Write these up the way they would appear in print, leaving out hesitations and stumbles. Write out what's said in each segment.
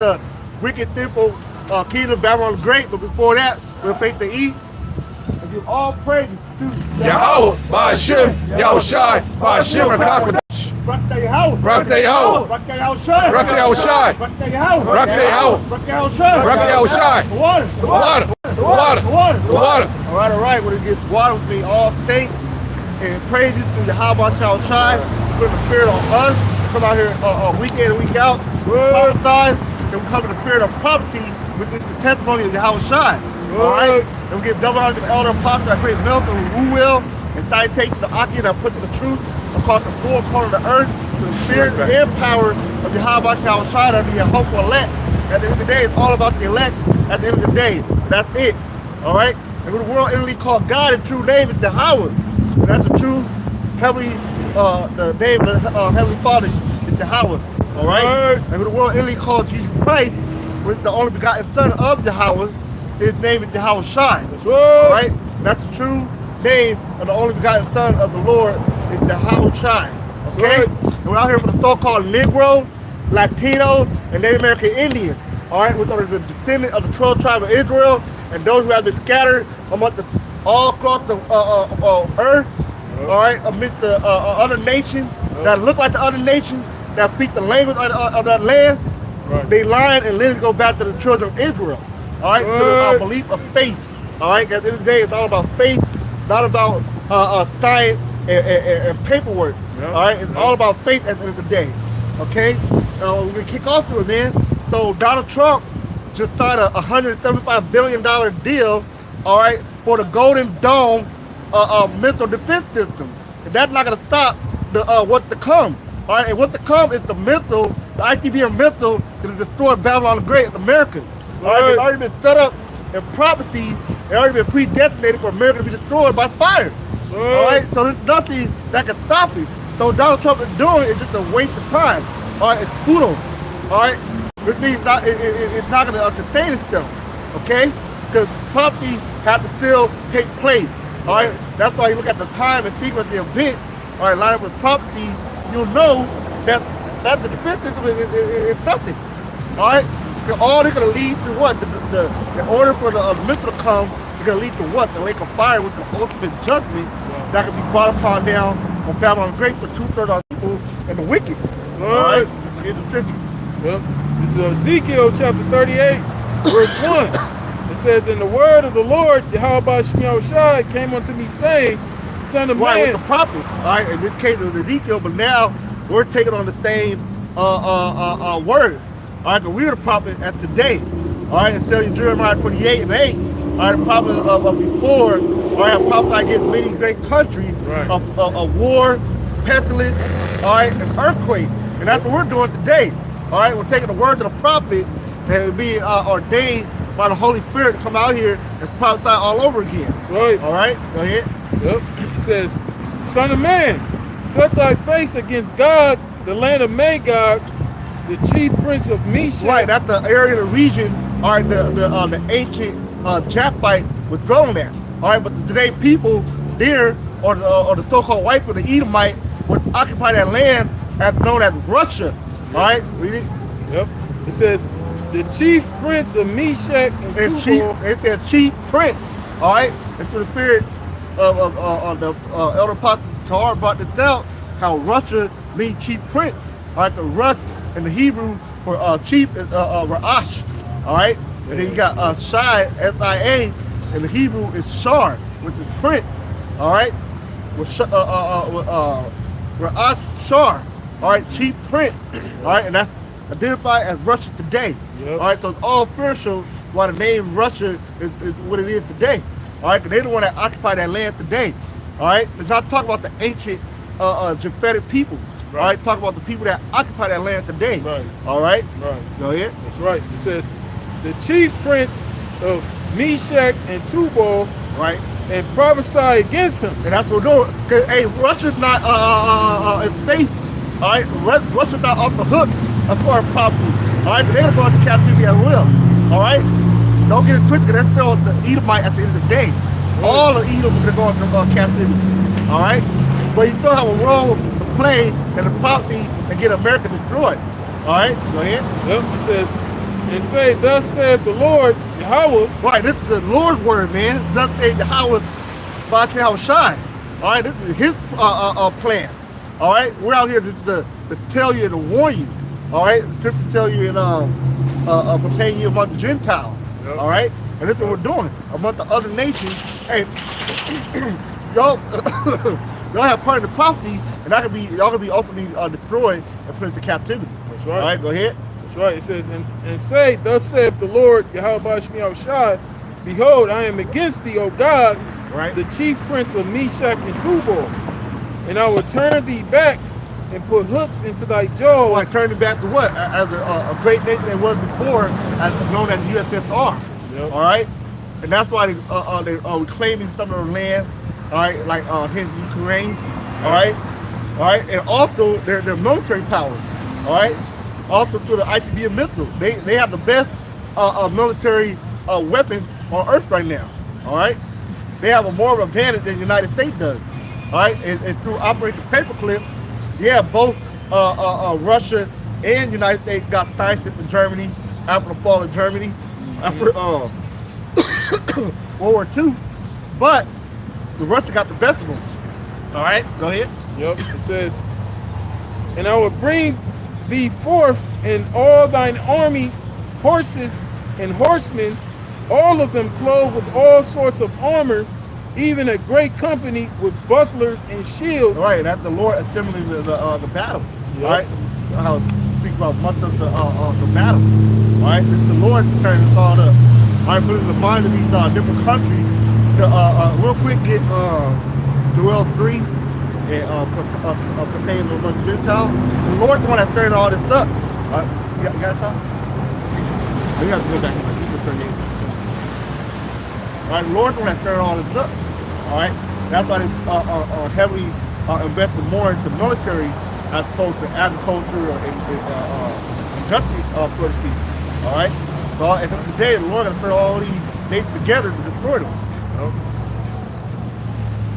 the wicked temple kingdom Babylon the Great, but before that, we'll face the east. And give all praise to Yahweh, Ba'ashim, Yahushai, Ba'ashim, Rakakodash. Rakta Yahweh. Rakta Yahweh. Rakta Yahushai. Rakta Yahushai. Rakta Yahweh. Rakta Yahweh. Rakta Yahushai. Rakta Yahushai. The water. The water. The water. The water. The water. All right. When it gets water, we be all thanks and praises to Yahweh Yahushai. Put the spirit on us. Come out here week in and week out. Prophesy. And we come in the spirit of prophecy, which is the testimony of Yahushai. All right? And we give double honor to the elder apostle, I pray Milton, who will, and citate to the Aki, and I put to the truth across the four corners of the earth, to the spirit and power of Yahweh Yahushai, to be a hopeful elect. At the end of the day, it's all about the elect. At the end of the day, that's it. All right? And when the world inwardly called God, the true name is Yahweh. And that's the true heavenly, the name of the Heavenly Father is Yahweh. All right? And when the world inwardly called Jesus Christ, with the only begotten Son of Yahweh, his name is Yahweh Shai. That's right. All right? That's the true name of the only begotten Son of the Lord is Yahweh Shai. Okay? Right. And we're out here for the so-called Negro, Latino, and Native American Indian. All right? Which are the descendants of the 12 tribes of Israel, and those who have been scattered all across the earth. All right? Amidst the other nations that look like the other nations, that speak the language of that land. Right. They line and literally go back to the children of Israel. All right, to the belief of faith. All right, at the end of the day, it's all about faith, not about science and paperwork. Yep. All right, it's all about faith at the end of the day. Okay, we're gonna kick off to it, man. So Donald Trump just signed a $175 billion deal. All right, for the Golden Dome missile defense system, and that's not gonna stop the what's to come. All right, and what's to come is the missile, the ICBM missile, to destroy Babylon the Great, America. All right, it's already been set up in prophecy, it's already been predestinated for America to be destroyed by fire. All right, so there's nothing that can stop it. So Donald Trump is doing is just a waste of time. All right, it's futile. All right, which means it's not going to sustain itself. Okay, because prophecy has to still take place. All right, that's why you look at the time and sequence of the event. All right, line up with prophecy, you'll know that the defense system is nothing. All right. All they're going to lead to what? In order for the missile to come, they're going to lead to what? The lake of fire with the ultimate judgment that can be brought upon down on Babylon the Great for 2/3 of the people and the wicked. All right? In the scripture. Well, this is Ezekiel chapter 38, verse 1. It says, "And the word of the Lord, Yahweh Shai, came unto me, saying, Son of man." Man. With the prophet. All right, in this case it was Ezekiel, but now we're taking on the same word. All right, because we're the prophet at today. All right, and tell you Jeremiah 28 and 8. All right, the prophet of before. All right, prophesied against many great countries of war, pestilence, all right, and earthquake. And that's what we're doing today. All right, we're taking the word of the prophet and being ordained by the Holy Spirit to come out here and prophesy all over again. That's right. All right, go ahead. Yep. It says, Son of man, set thy face against God, the land of Magog, the chief prince of Meshach. Right, that's the area of the region, all right, the ancient Japhite was dwelling there. All right, but today people there, or the so-called white people, the Edomite, would occupy that land as known as Russia. All right, read it. Yep. It says, the chief prince of Meshach and Tubal. It's their chief prince. All right, and through the spirit of the elder apostle Tahar brought this out, how Russia means chief prince. All right, the Rush in the Hebrew for chief is Ra'ash, all right? And then you got Shai, S-I-A, and the Hebrew is Shar, which is print, all right? With Ra'ash Shar, all right, chief print, all right? And that's identified as Russia today, all right? So it's all spiritual why the name Russia is what it is today, all right? Because they're the one that occupy that land today, all right? Let's not talk about the ancient Japhetic people. Right. All right, talk about the people that occupy that land today. Right. All right. Right. Go ahead. That's right. It says, the chief prince of Meshach and Tubal. Right. And prophesy against him. And that's what we're doing. Cause hey, Russia's not safe. All right. Russia's not off the hook as far as prophecy. All right. But they're going to captivity as well. All right. Don't get it twisted. They're still the Edomite at the end of the day. Right. All of Edom are going to captivity. All right. But you still have a role play and the prophecy and get America destroyed. All right, go ahead. Yep, it says, and say, thus saith the Lord, Yahweh. Right, this is the Lord's word, man. Thus saith Yahweh, Yahweh Shai. All right, this is his plan. All right, we're out here to tell you, to warn you. All right, to tell you and proclaim you among the Gentiles. Yep. All right, and this is what we're doing among the other nations. Hey, y'all, y'all have part of the prophecy, and that could be y'all could be ultimately destroyed and put into captivity. That's right. All right, go ahead. That's right. It says, and say, thus saith the Lord, Yahweh Shemiah Shai, behold, I am against thee, O God, Right. the chief prince of Meshach and Tubal, and I will turn thee back and put hooks into thy jaws. Like turning back to what? As a great nation that was before, as known as USSR. Yep. All right, and that's why they reclaiming some of the land. All right, like hence Ukraine. All right, and also their military powers. All right, also through the ICBM missiles. They have the best military weapons on Earth right now. All right, they have a more of an advantage than the United States does. All right, and through Operation Paperclip, yeah, both Russia and United States got sidestepped in Germany after the fall of Germany, after World War II. But the Russia got the best of them. All right, go ahead. Yep, it says, and I will bring thee forth in all thine army, horses and horsemen, all of them clothed with all sorts of armor, even a great company with bucklers and shields. All right, that's the Lord assembling the battle. Yep. All right, how it speaks about much of the battle. All right, this is the Lord turning this all up. All right, put it in the mind of these different countries. To, real quick, get Joel 3 and pertaining to the Gentiles. The Lord's the one that's turning all this up. You got to talk? You have to go back to my 38. All right, the Lord's the one that's turning all this up. All right, that's why they heavily invested more into military as opposed to agriculture or industry productivity. All right, so at the end of the day, the Lord is going to put all these nations together to destroy them. Yep.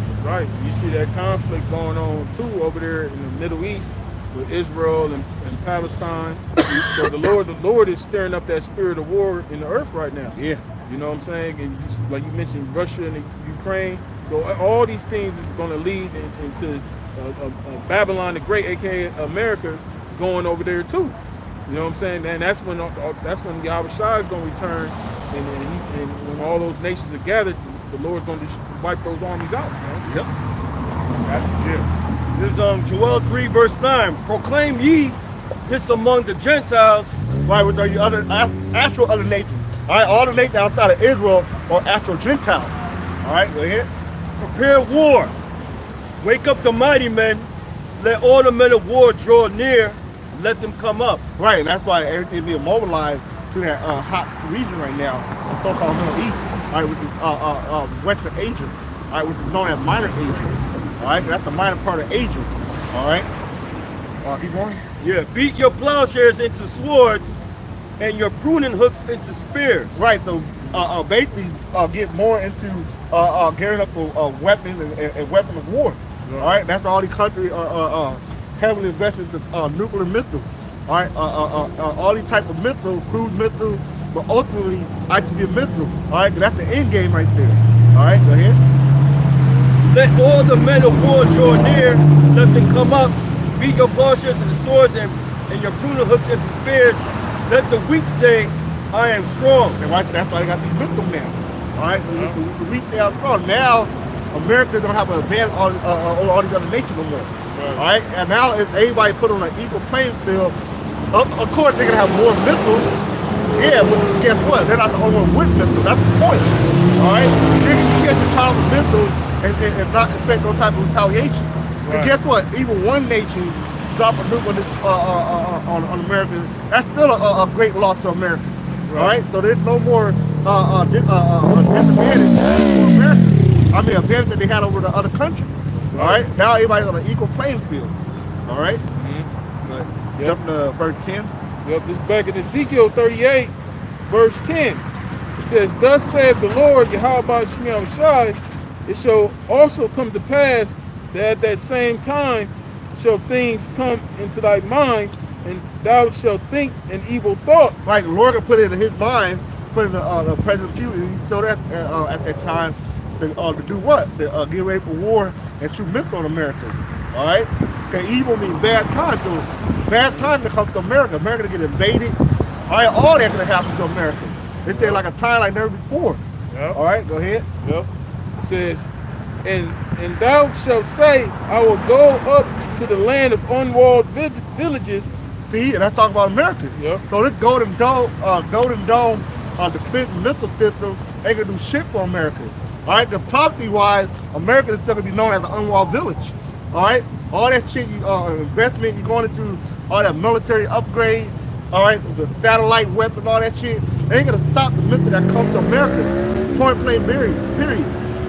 That's right. You see that conflict going on too over there in the Middle East with Israel and Palestine. So the Lord is stirring up that spirit of war in the earth right now. Yeah. You know what I'm saying? And like you mentioned, Russia and Ukraine. So all these things is going to lead into Babylon the Great, aka America, going over there too. You know what I'm saying? And that's when Yahweh Shai is going to return, and when all those nations are gathered, the Lord's going to wipe those armies out. Man. Yep. Yeah. This is Joel 3 verse 9. Proclaim ye this among the Gentiles. Right, with the other actual other nations. All right, all the nations outside of Israel are actual Gentiles. All right, go ahead. Prepare war. Wake up the mighty men. Let all the men of war draw near. Let them come up. Right, and that's why everything being mobilized to that hot region right now, the so-called Middle East, all right, which is Western Asia, all right, which is known as Minor Asia. All right, that's the minor part of Asia. All right, keep going. Yeah. Beat your plowshares into swords and your pruning hooks into spears. Right, so basically get more into gearing up for weapons and weapons of war. Yeah. All right, that's why all these countries are heavily invested in nuclear missiles. All right, all these type of missiles, cruise missiles, but ultimately ICBM missiles. All right, that's the end game right there. All right, go ahead. Let all the men of war draw near. Let them come up. Beat your plowshares into swords and your pruning hooks into spears. Let the weak say, I am strong. And that's why they got these missiles now. All right, the weak they are strong. Now, America don't have an advantage on all these other nations no more. Right. All right, and now if everybody put on an equal playing field, of course they're gonna have more missiles. Yeah, but guess what? They're not the only one with missiles. That's the point. All right, you get the child with missiles and not expect no type of retaliation. Right. And guess what? Even one nation drop a nuke on America, that's still a great loss to America. Right. All right, so there's no more disadvantage for America. I mean, advantage that they had over the other countries. All right, now everybody's on an equal playing field. All right, but Yep. jump to verse 10. Yep, this is back in Ezekiel 38, verse 10. It says, thus saith the Lord, Yahweh Shemiah Shai, it shall also come to pass that at that same time shall things come into thy mind, and thou shalt think an evil thought. Like the Lord put it in his mind, put in the President Cuban, he told that at that time to do what? To get ready for war and shoot missiles on America. All right? And evil means bad time. So bad time to come to America. America to get invaded. All right, all that gonna happen to America. It's there like a time like never before. Yep. All right, go ahead. Yep. It says, and thou shalt say, I will go up to the land of unwalled villages. See, and I talk about America. Yep. So this Golden Dome, defense missile system ain't gonna do shit for America. All right, the property-wise, America is still gonna be known as an unwalled village. All right, all that shit, investment you're going into, all that military upgrade, all right, the satellite weapon, all that shit, they ain't gonna stop the missile that comes to America. Point blank, period.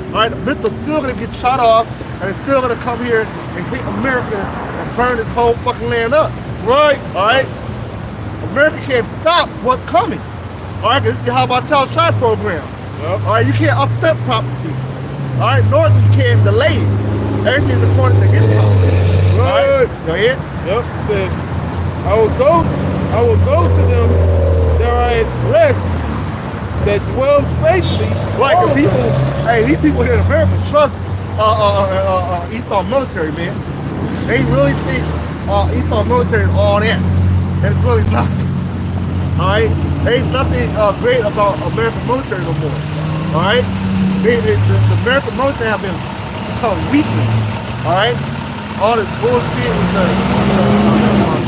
All right, the missile's still gonna get shot off, and it's still gonna come here and hit America and burn this whole fucking land up. Right. All right, America can't stop what's coming. All right, this is how about child child program. Yep. All right, you can't upset prophecy. All right, nor you can delay it. Everything's according to his law. Good. All right, go ahead. Yep. It says, I will go to them that are at rest, that dwell safely. Right, cause people, hey, these people here in America trust Esau military, man. They really think Esau military is all that, and it's really not. All right, there ain't nothing great about American military no more. All right, the American military have been become weakened. All right, all this bullshit with the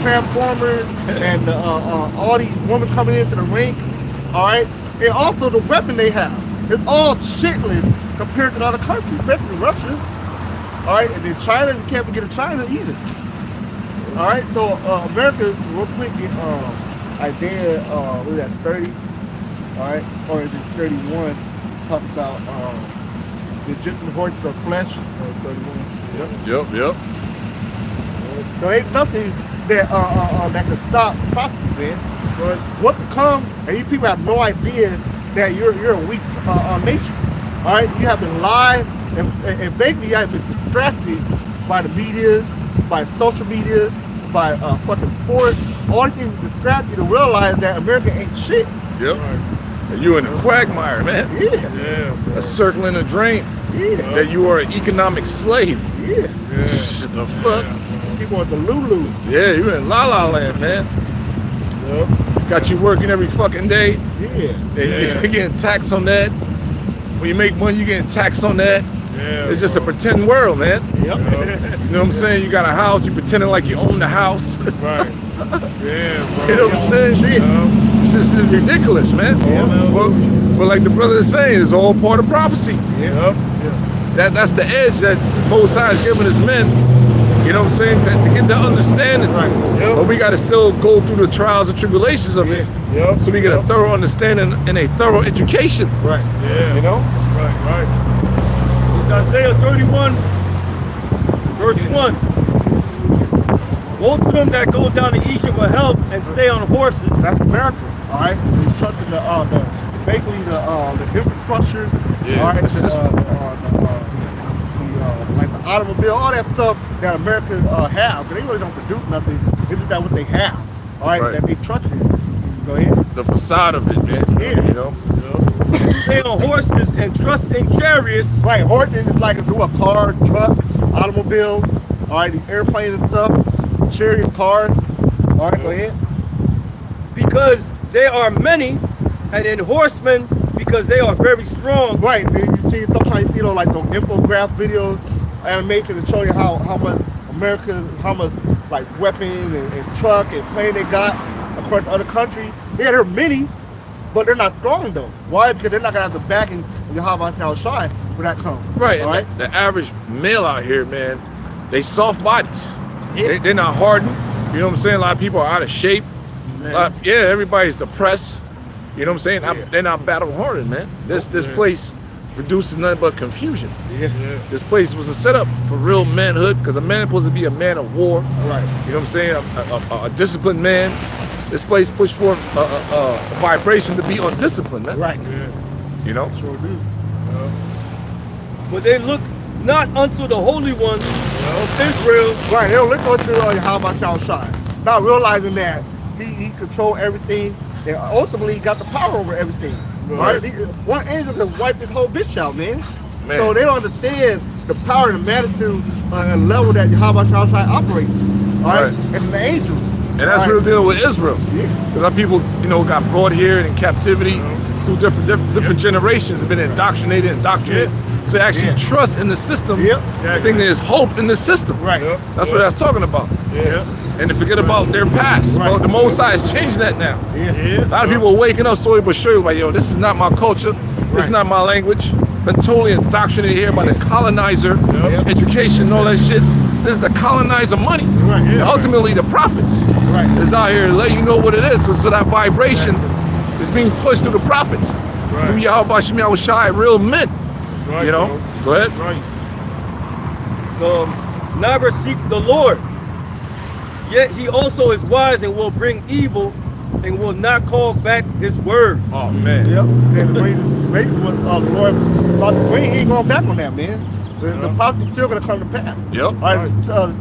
Transformers and all these women coming into the ring. All right, and also the weapon they have. It's all shitless compared to other countries, especially Russia. All right, and then China, you can't forget China either. All right, so America, real quick, Isaiah, what is that, 30? All right, or is it 31? Talk about the Egyptian horses of flesh, 31. Yep. So ain't nothing that that can stop prophecy, man. But what to come, and these people have no idea that you're a weak nation. All right, you have been lied, and basically you have been distracted by the media, by social media, by fucking sports. All these things distract you to realize that America ain't shit. Yep. And you in a quagmire, man. Yeah. A circle in a drain. Yeah. That you are an economic slave. Yeah. Shit, the fuck? People at the Lulu. Yeah, you in La La Land, man. Yep. Got you working every fucking day. Yeah. And you're getting taxed on that. When you make money, you getting taxed on that. Yeah, It's just a pretend world, man. Yep. You know what I'm saying? You got a house, you pretending like you own the house. Right. Yeah, bro. You know what I'm saying? Shit. It's just ridiculous, man. Yeah. But like the brother is saying, it's all part of prophecy. Yep. That's the edge that Most High is giving his men. You know what I'm saying? To get the understanding. Right. Yep. But we got to still go through the trials and tribulations of it. Yep. So we get a thorough understanding and a thorough education. Right. Yeah. You know? Right. It's Isaiah 31, verse 1. Woe to them that go down to Egypt for help and stay on horses. That's America. All right. They trusted basically the infrastructure. Yeah, all right. the system. Like the automobile, all that stuff that America have, but they really don't produce nothing. It's just that what they have, all right, that they trust in. Go ahead. The facade of it, man. Yeah. You know? Stay on horses and trust in chariots. Right, horses is like a car, truck, automobile, all right, the airplanes and stuff, chariot, cars. All right, go ahead. Because they are many, and in horsemen because they are very strong. Right, you see sometimes like those infographic videos, animation to show you how much America, how much like weapons and truck and plane they got across other countries. Yeah, they're many, but they're not strong though. Why? Because they're not gonna have the backing of the Hamas shine when that comes. Right, all right. The average male out here, man, they soft bodies. Yeah. They're not hardened. You know what I'm saying? A lot of people are out of shape. Everybody's depressed. You know what I'm saying? Yeah. They're not battle hardened, man. This place produces nothing but confusion. Yeah. This place was a setup for real manhood, because a man is supposed to be a man of war. Right. You know what I'm saying? A disciplined man. This place pushed forth a vibration to be undisciplined, man. Right. You know? Sure do. But they look not unto the Holy One of Israel. Right, they don't look unto how about y'all shine. Not realizing that he controlled everything, and ultimately got the power over everything. Right? One angel can wipe this whole bitch out, man. So they don't understand the power and the magnitude and level that Yahweh Shai operates. All right? And the angels. And that's real dealing with Israel. Because our people, you know, got brought here in captivity through different generations, have been indoctrinated. So they actually trust in the system. I think there's hope in the system. That's what that's talking about. And to forget about their past. Well, the Most High is changing that now. A lot of people are waking up slowly but surely like, yo, this is not my culture. This is not my language. Been totally indoctrinated here by the colonizer, education, and all that shit. This is the colonizer money. And ultimately, the prophets is out here to let you know what it is. So that vibration is being pushed through the prophets, through Yahweh Shemiah Shai, real men. You know, go ahead. Never seek the Lord, yet he also is wise and will bring evil and will not call back his words. Oh man. And the Lord about to bring, he ain't going back on that, man. The prophecy's still gonna come to pass. All right,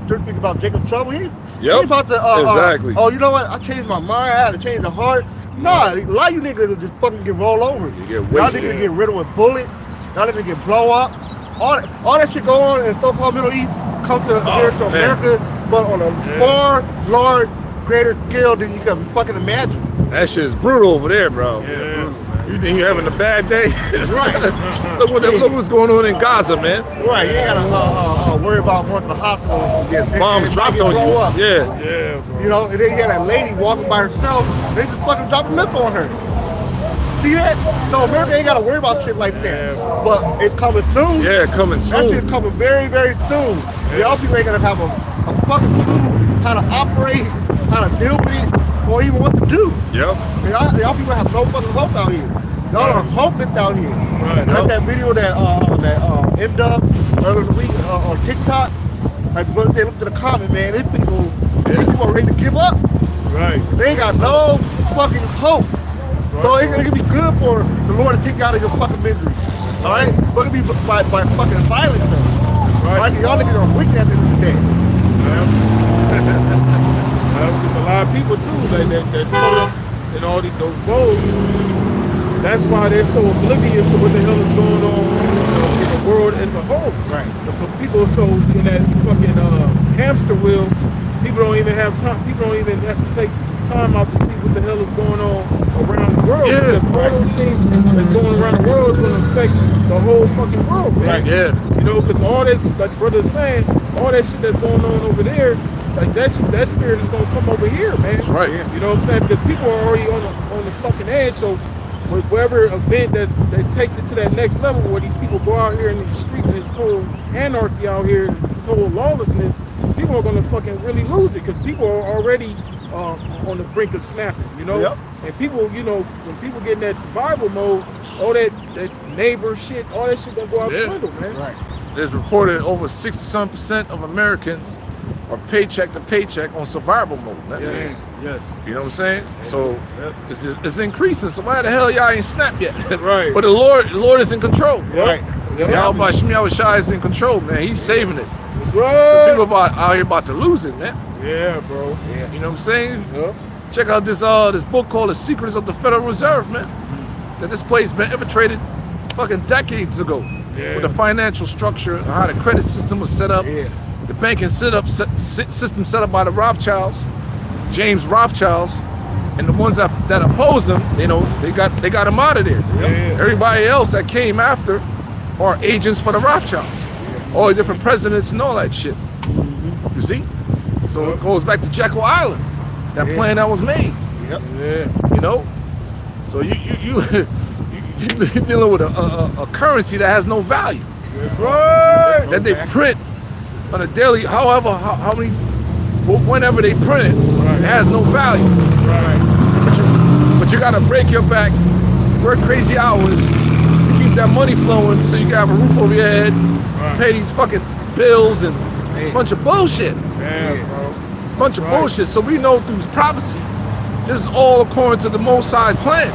just think about Jacob's trouble. He about to exactly. Oh, you know what? I changed my mind. I had to change the heart. Nah, a lot of you niggas will just fucking get rolled over. You get wasted. Y'all niggas get riddled with bullet. Y'all niggas get blow up. All that shit go on in so-called Middle East come to here to America, but on a far large, greater scale than you can fucking imagine. That shit is brutal over there, bro. You think you're having a bad day? Look what's going on in Gaza, man. Right, you ain't gotta worry about going to the hospital and get bombs dropped on you. Up. Bro. You know, and then you got that lady walking by herself, they just fucking drop a missile on her. See that? So America ain't gotta worry about shit like that. But it's coming soon. Coming soon. That shit's coming very, very soon. Y'all people ain't gonna have a fucking clue how to operate, how to deal with it, or even what to do. Y'all people have no fucking hope out here. Y'all are hopeless out here. Like that video that ended up earlier in the week on TikTok. Like the brother said, look to the comment, man. These people are ready to give up. They ain't got no fucking hope. So it can be good for the Lord to take you out of your fucking misery. Alright? But it can be by fucking violence though. Right? Y'all niggas are wicked at the end of the day. There's a lot of people too that's caught up in all those woes. That's why they're so oblivious to what the hell is going on in the world as a whole. So people are so in that fucking hamster wheel. People don't even have time. People don't even have to take time out to see what the hell is going on around the world. Because all those things that's going around the world is going to affect the whole fucking world, man. You know, because all that, like the brother's saying, all that shit that's going on over there, like that spirit is going to come over here, man. That's right. You know what I'm saying? Because people are already on the fucking edge. So whatever event that takes it to that next level, where these people go out here in the streets and it's total anarchy out here, it's total lawlessness, people are going to fucking really lose it because people are already on the brink of snapping, you know? And people, you know, when people get in that survival mode, all that neighbor shit, all that shit gonna go out the window, man. There's reported over 60% of Americans are paycheck to paycheck on survival mode. You know what I'm saying? So it's increasing. So why the hell y'all ain't snapped yet? But the Lord is in control. Yahweh Shemiah Shai is in control, man. He's saving it. The people out here about to lose it, man. Bro. You know what I'm saying? Check out this book called The Secrets of the Federal Reserve, man. That this place been infiltrated fucking decades ago. With the financial structure, how the credit system was set up, the banking system set up by the Rothschilds, James Rothschilds, and the ones that oppose them, you know, they got them out of there. Everybody else that came after are agents for the Rothschilds. All the different presidents and all that shit. You see? So it goes back to Jekyll Island, that plan that was made. You know? So you're dealing with a currency that has no value. That's right. That they print on a daily, however, how many, whenever they print it, it has no value. But you gotta break your back, work crazy hours to keep that money flowing so you can have a roof over your head, pay these fucking bills and a bunch of bullshit. Bunch of bullshit. So we know through prophecy, this is all according to the Most High's plan.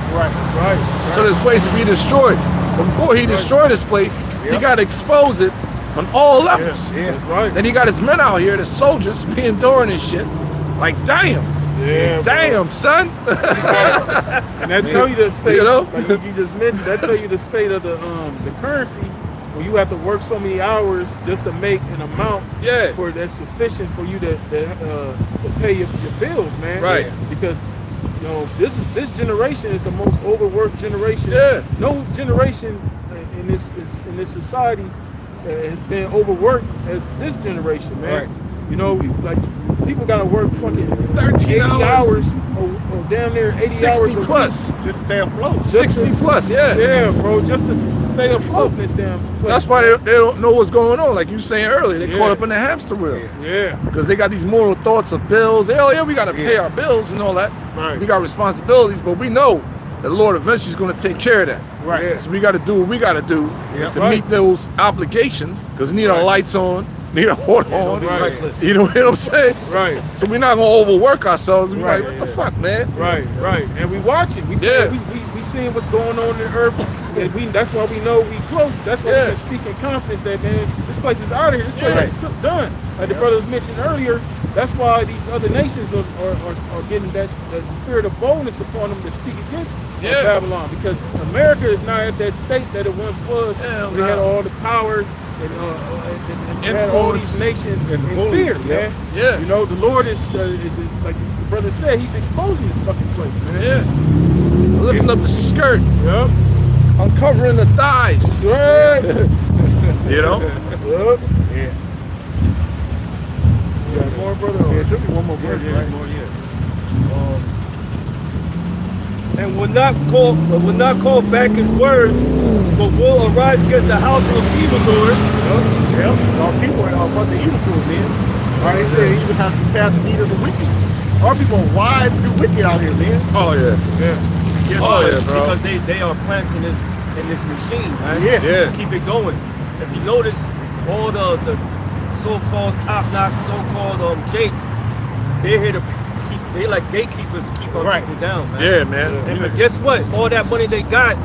So this place to be destroyed. But before he destroyed this place, he got to expose it on all levels. Then he got his men out here, the soldiers, being enduring this shit. Like, damn. Yeah, Damn, son. And that tell you the state, You know? like you just mentioned, that tell you the state of the currency, where you have to work so many hours just to make an amount Yeah. for that's sufficient for you to pay your bills, man. Right. Because you know this generation is the most overworked generation. Yeah. No generation in this society has been overworked as this generation, man. Right. You know, like people gotta work fucking 13 80 hours. hours or damn near 80 60 hours a plus. week. Just stay afloat. 60 plus, yeah. Yeah, bro, just to stay afloat in this damn place. That's why they don't know what's going on. Like you saying earlier, they Yeah. caught up in the hamster wheel. Yeah, Because they got these moral thoughts of bills. Oh yeah, we got to pay our bills and all that. right. We got responsibilities, but we know that the Lord eventually is going to take care of that. Right. Yeah. So we got to do what we got to do Yeah. to Right. meet those obligations. Because we need our Right. lights on, need our water on. Right. Reckless. You know what I'm saying? Right, So we're not going to overwork ourselves. We're Right. like, what the fuck, man? right. And we watching. We Yeah. we seeing what's going on in the earth. And that's why we know we close. That's why Yeah. we can speak in confidence that, man, this place is out of here. This place Yeah. is done. Like the brothers mentioned earlier, that's why these other nations are getting that spirit of boldness upon them to speak against Yeah. Babylon. Because America is not at that state that it once was. Hell They had no. all the power and had all these Influence. nations in bullying. fear, man. Yeah. You know, the Lord is like the brother said, he's exposing this fucking place, man. Yeah. Lifting up the skirt, Yep. uncovering the thighs. Right. You know? Yep. Yeah. You got more, brother? Yeah, it took me one more verse, right? And will not call back his words, but will arise against the house of evildoers. Yep. Our people are about the evil doers, man. All right, they say you even have to pass the need of the wicked. Our people are wide to do wicked out here, man. Oh, yeah. Yeah. Oh, yeah, bro. Because they are plants in this machine, man. Yeah. Yeah. Keep it going. If you notice, all the so-called top-notch, so-called they're here to keep. They like gatekeepers to keep our Right. people down, man. Yeah, man. And but guess what? All that money they got,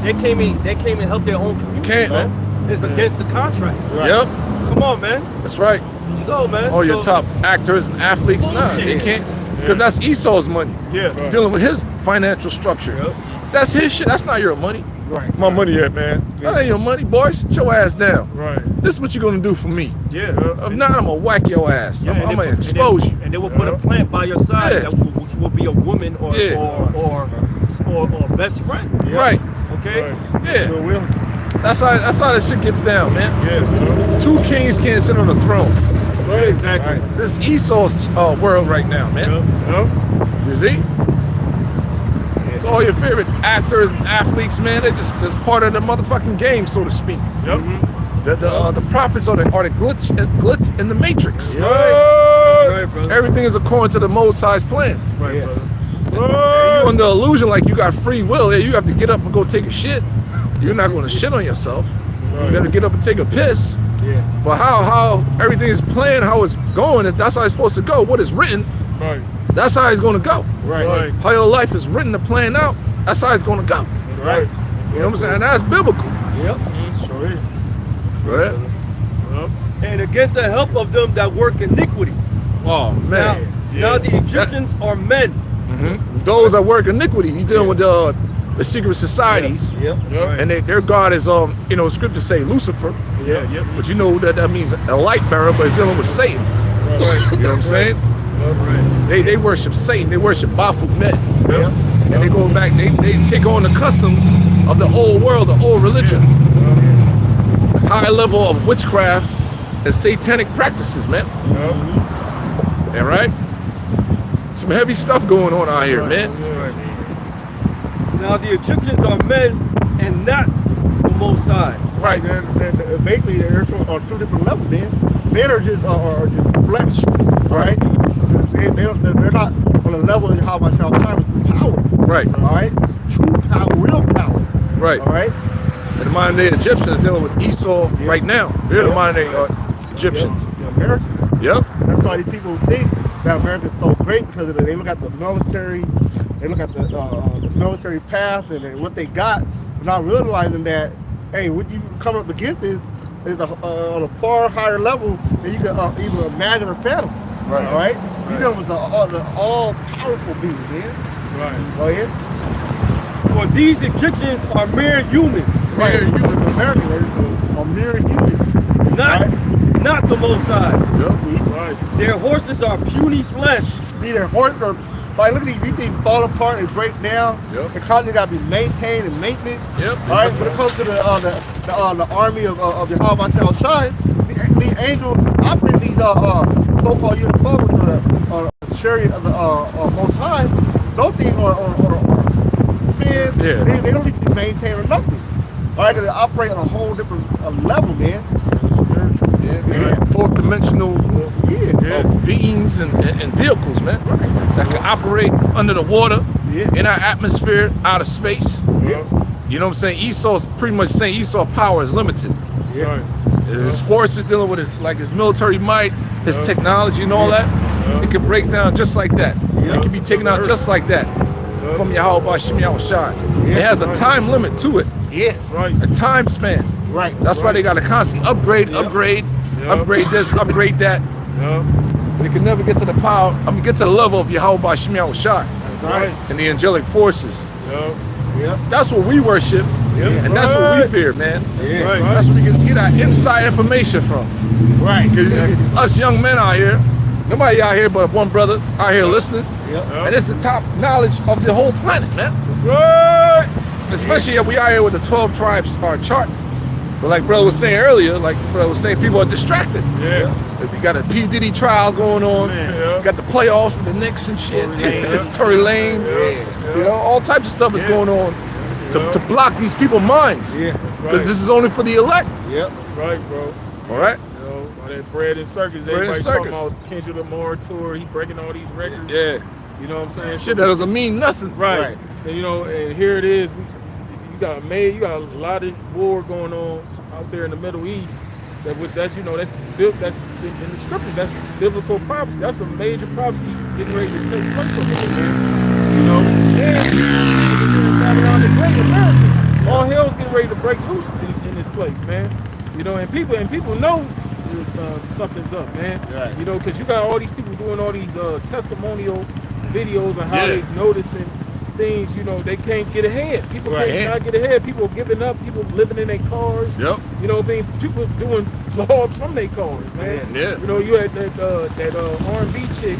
they came in and helped their own community. can't. man. It's against the contract. Right. Yep. Come on, man. That's right. There you go, man. All your So- top actors and athletes, nah, they Bullshit. can't. Because that's Esau's money. Yeah. Dealing with his financial structure. Yep. That's his shit. That's not your money. Right. My money at, man. That ain't your money, boy. Sit your ass down. Right. This is what you're gonna do for me. Yeah. If not, I'm gonna whack your ass. Yeah, I'm and gonna they put- expose you. And they will put a plant by your side Yeah. which will be a woman or Yeah. or best friend. Right. Okay. Right. Yeah. Sure will. That's how this shit gets down, man. Yeah. Two kings can't sit on the throne. Right. Exactly. This is Esau's world right now, man. Yep. You see? It's all your favorite actors and athletes, man. They're just part of the motherfucking game, so to speak. Yep. The prophets are the glitz in the matrix. Right. Right, brother. Everything is according to the Most High's plan. Right, Yeah. brother. You under illusion like you got free will. Yeah, you have to get up and go take a shit. You're not going to shit on yourself. You got to get up and take a piss. Yeah. But how everything is planned, how it's going, if that's how it's supposed to go, what is written, Right. that's how it's going to go. Right. Right. How your life is written and planned out, that's how it's going to go. Right. You know what I'm saying? And that's biblical. Yep. Sure is. Right? Yep. And against the help of them that work iniquity. Oh, Now, man. now the Egyptians are men. Those that work iniquity, you dealing with the secret societies. Yep. Yep. And their God is, scriptures say Lucifer. Yeah. Yep. But you know that means a light bearer, but it's dealing with Satan. Right. You know what I'm saying? Right. They worship Satan. They worship Baphomet. Yep. And they go back, they take on the customs of the old world, the old religion. High level of witchcraft and satanic practices, man. Yep. Yeah, right? Some heavy stuff going on out here, man. Now the Egyptians are men and not the Most High. Right. And basically, they're on two different levels, man. Men are just flesh, right? They're not on the level of how much our time is power, Right. all right? True power, real power, Right. all right? And the modern day Egyptians dealing with Esau right now. They're the modern day Egyptians. Yeah, America. Yep. That's why these people think that America's so great because of they look at the military, they look at the military path and what they got, not realizing that, hey, what you come up against is on a far higher level than you can even imagine or fathom. Right. All right? You dealing with the all-powerful being, man. Right. Go ahead. For these Egyptians are mere humans, Right. Americans are mere humans. not the Most High. Yep. Right. Their horses are puny flesh. See, their horses are, like, look at these things fall apart and break down. Yep. The constantly got to be maintained and maintenance. Yep. All right, when it comes to the army of the Yahweh Shai, the angels operate these so-called UFOs, the chariot of the Most High. Those things are man, Yeah. they don't need to be maintained or nothing. All right, they operate on a whole different level, man. Yeah. Fourth dimensional beings and vehicles, man, that can operate under the water, in our atmosphere, out of space. Yeah. You know what I'm saying? Esau's pretty much saying Esau's power is limited. Right. His horse is dealing with his military might, his technology and all that. It can break down just like that. It can be taken out just like that from Yahweh Shem Yahweh Shai. It has a time limit to it, Yeah, Right. a time span. right. That's why they got to constantly upgrade this, upgrade that. Yeah. They can never get to the power, get to the level of Yahweh Shem Yahweh Shai Right. and the angelic forces. Yeah. Yeah, That's what we worship, and that's what we fear, man. yeah. Right. That's where we can get our inside information from. Right. Because us young men out here, nobody out here but one brother out here listening, Yep. and it's the top knowledge of the whole planet, man. Right. Especially if we out here with the 12 tribes chart. But like brother was saying earlier, people are distracted. Yeah. You got the P. Diddy trials going on. Yeah. You got the playoffs with the Knicks and shit. Tory Lanez. You know, all types of stuff is going on to block these people's minds. Yeah. Because this is only for the elect. Yep. That's right, bro. All right? You know, all that bread and circus. Bread and Everybody talking circus. about Kendrick Lamar tour. He breaking all these records. Yeah. You know what I'm saying? Shit that doesn't mean nothing. Right. Right. And you know, and here it is. You got a lot of war going on out there in the Middle East. That's in the scriptures. That's biblical prophecy. That's a major prophecy getting ready to take place over there, man. You know, and Babylon the Great, America. All hell's getting ready to break loose in this place, man. You know, and people know something's up, man. Right. You know, because you got all these people doing all these testimonial videos on how they noticing things. You know, they can't get ahead. People cannot get ahead. People giving up. People living in their cars. Yep. You know, people doing vlogs from their cars, man. Yeah. You know, you had that R&B chick.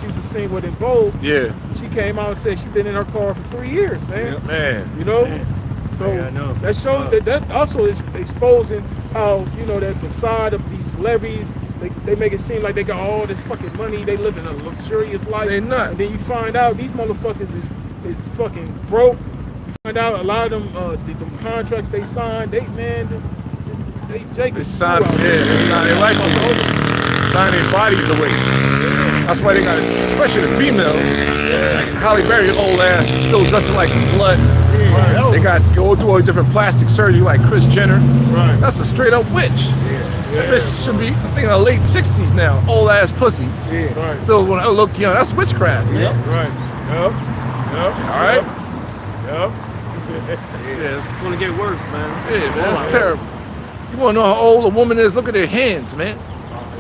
She was a singer with In Vogue. Yeah. She came out and said she's been in her car for 3 years, man. Yep. Man. You know. Man. So Yeah, I know. that shows that also is exposing how, you know, that facade of these celebrities, they make it seem like they got all this fucking money, they live in a luxurious life. They not. And then you find out these motherfuckers is fucking broke. You find out a lot of them the contracts they signed, they sign their life away. Sign their bodies away. That's why they got it, especially the females. Like Halle Berry, old ass, still dressing like a slut. Right. They got go through all different plastic surgery like Kris Jenner. Right. That's a straight up witch. That bitch should be, I think, in her late 60s now. Old ass pussy. Yeah. Right. So when I look young, that's witchcraft. Yep. Right. Yep. All right. Yep. Yeah, it's gonna get worse, man. Yeah, man, that's terrible. You wanna know how old a woman is? Look at their hands, man.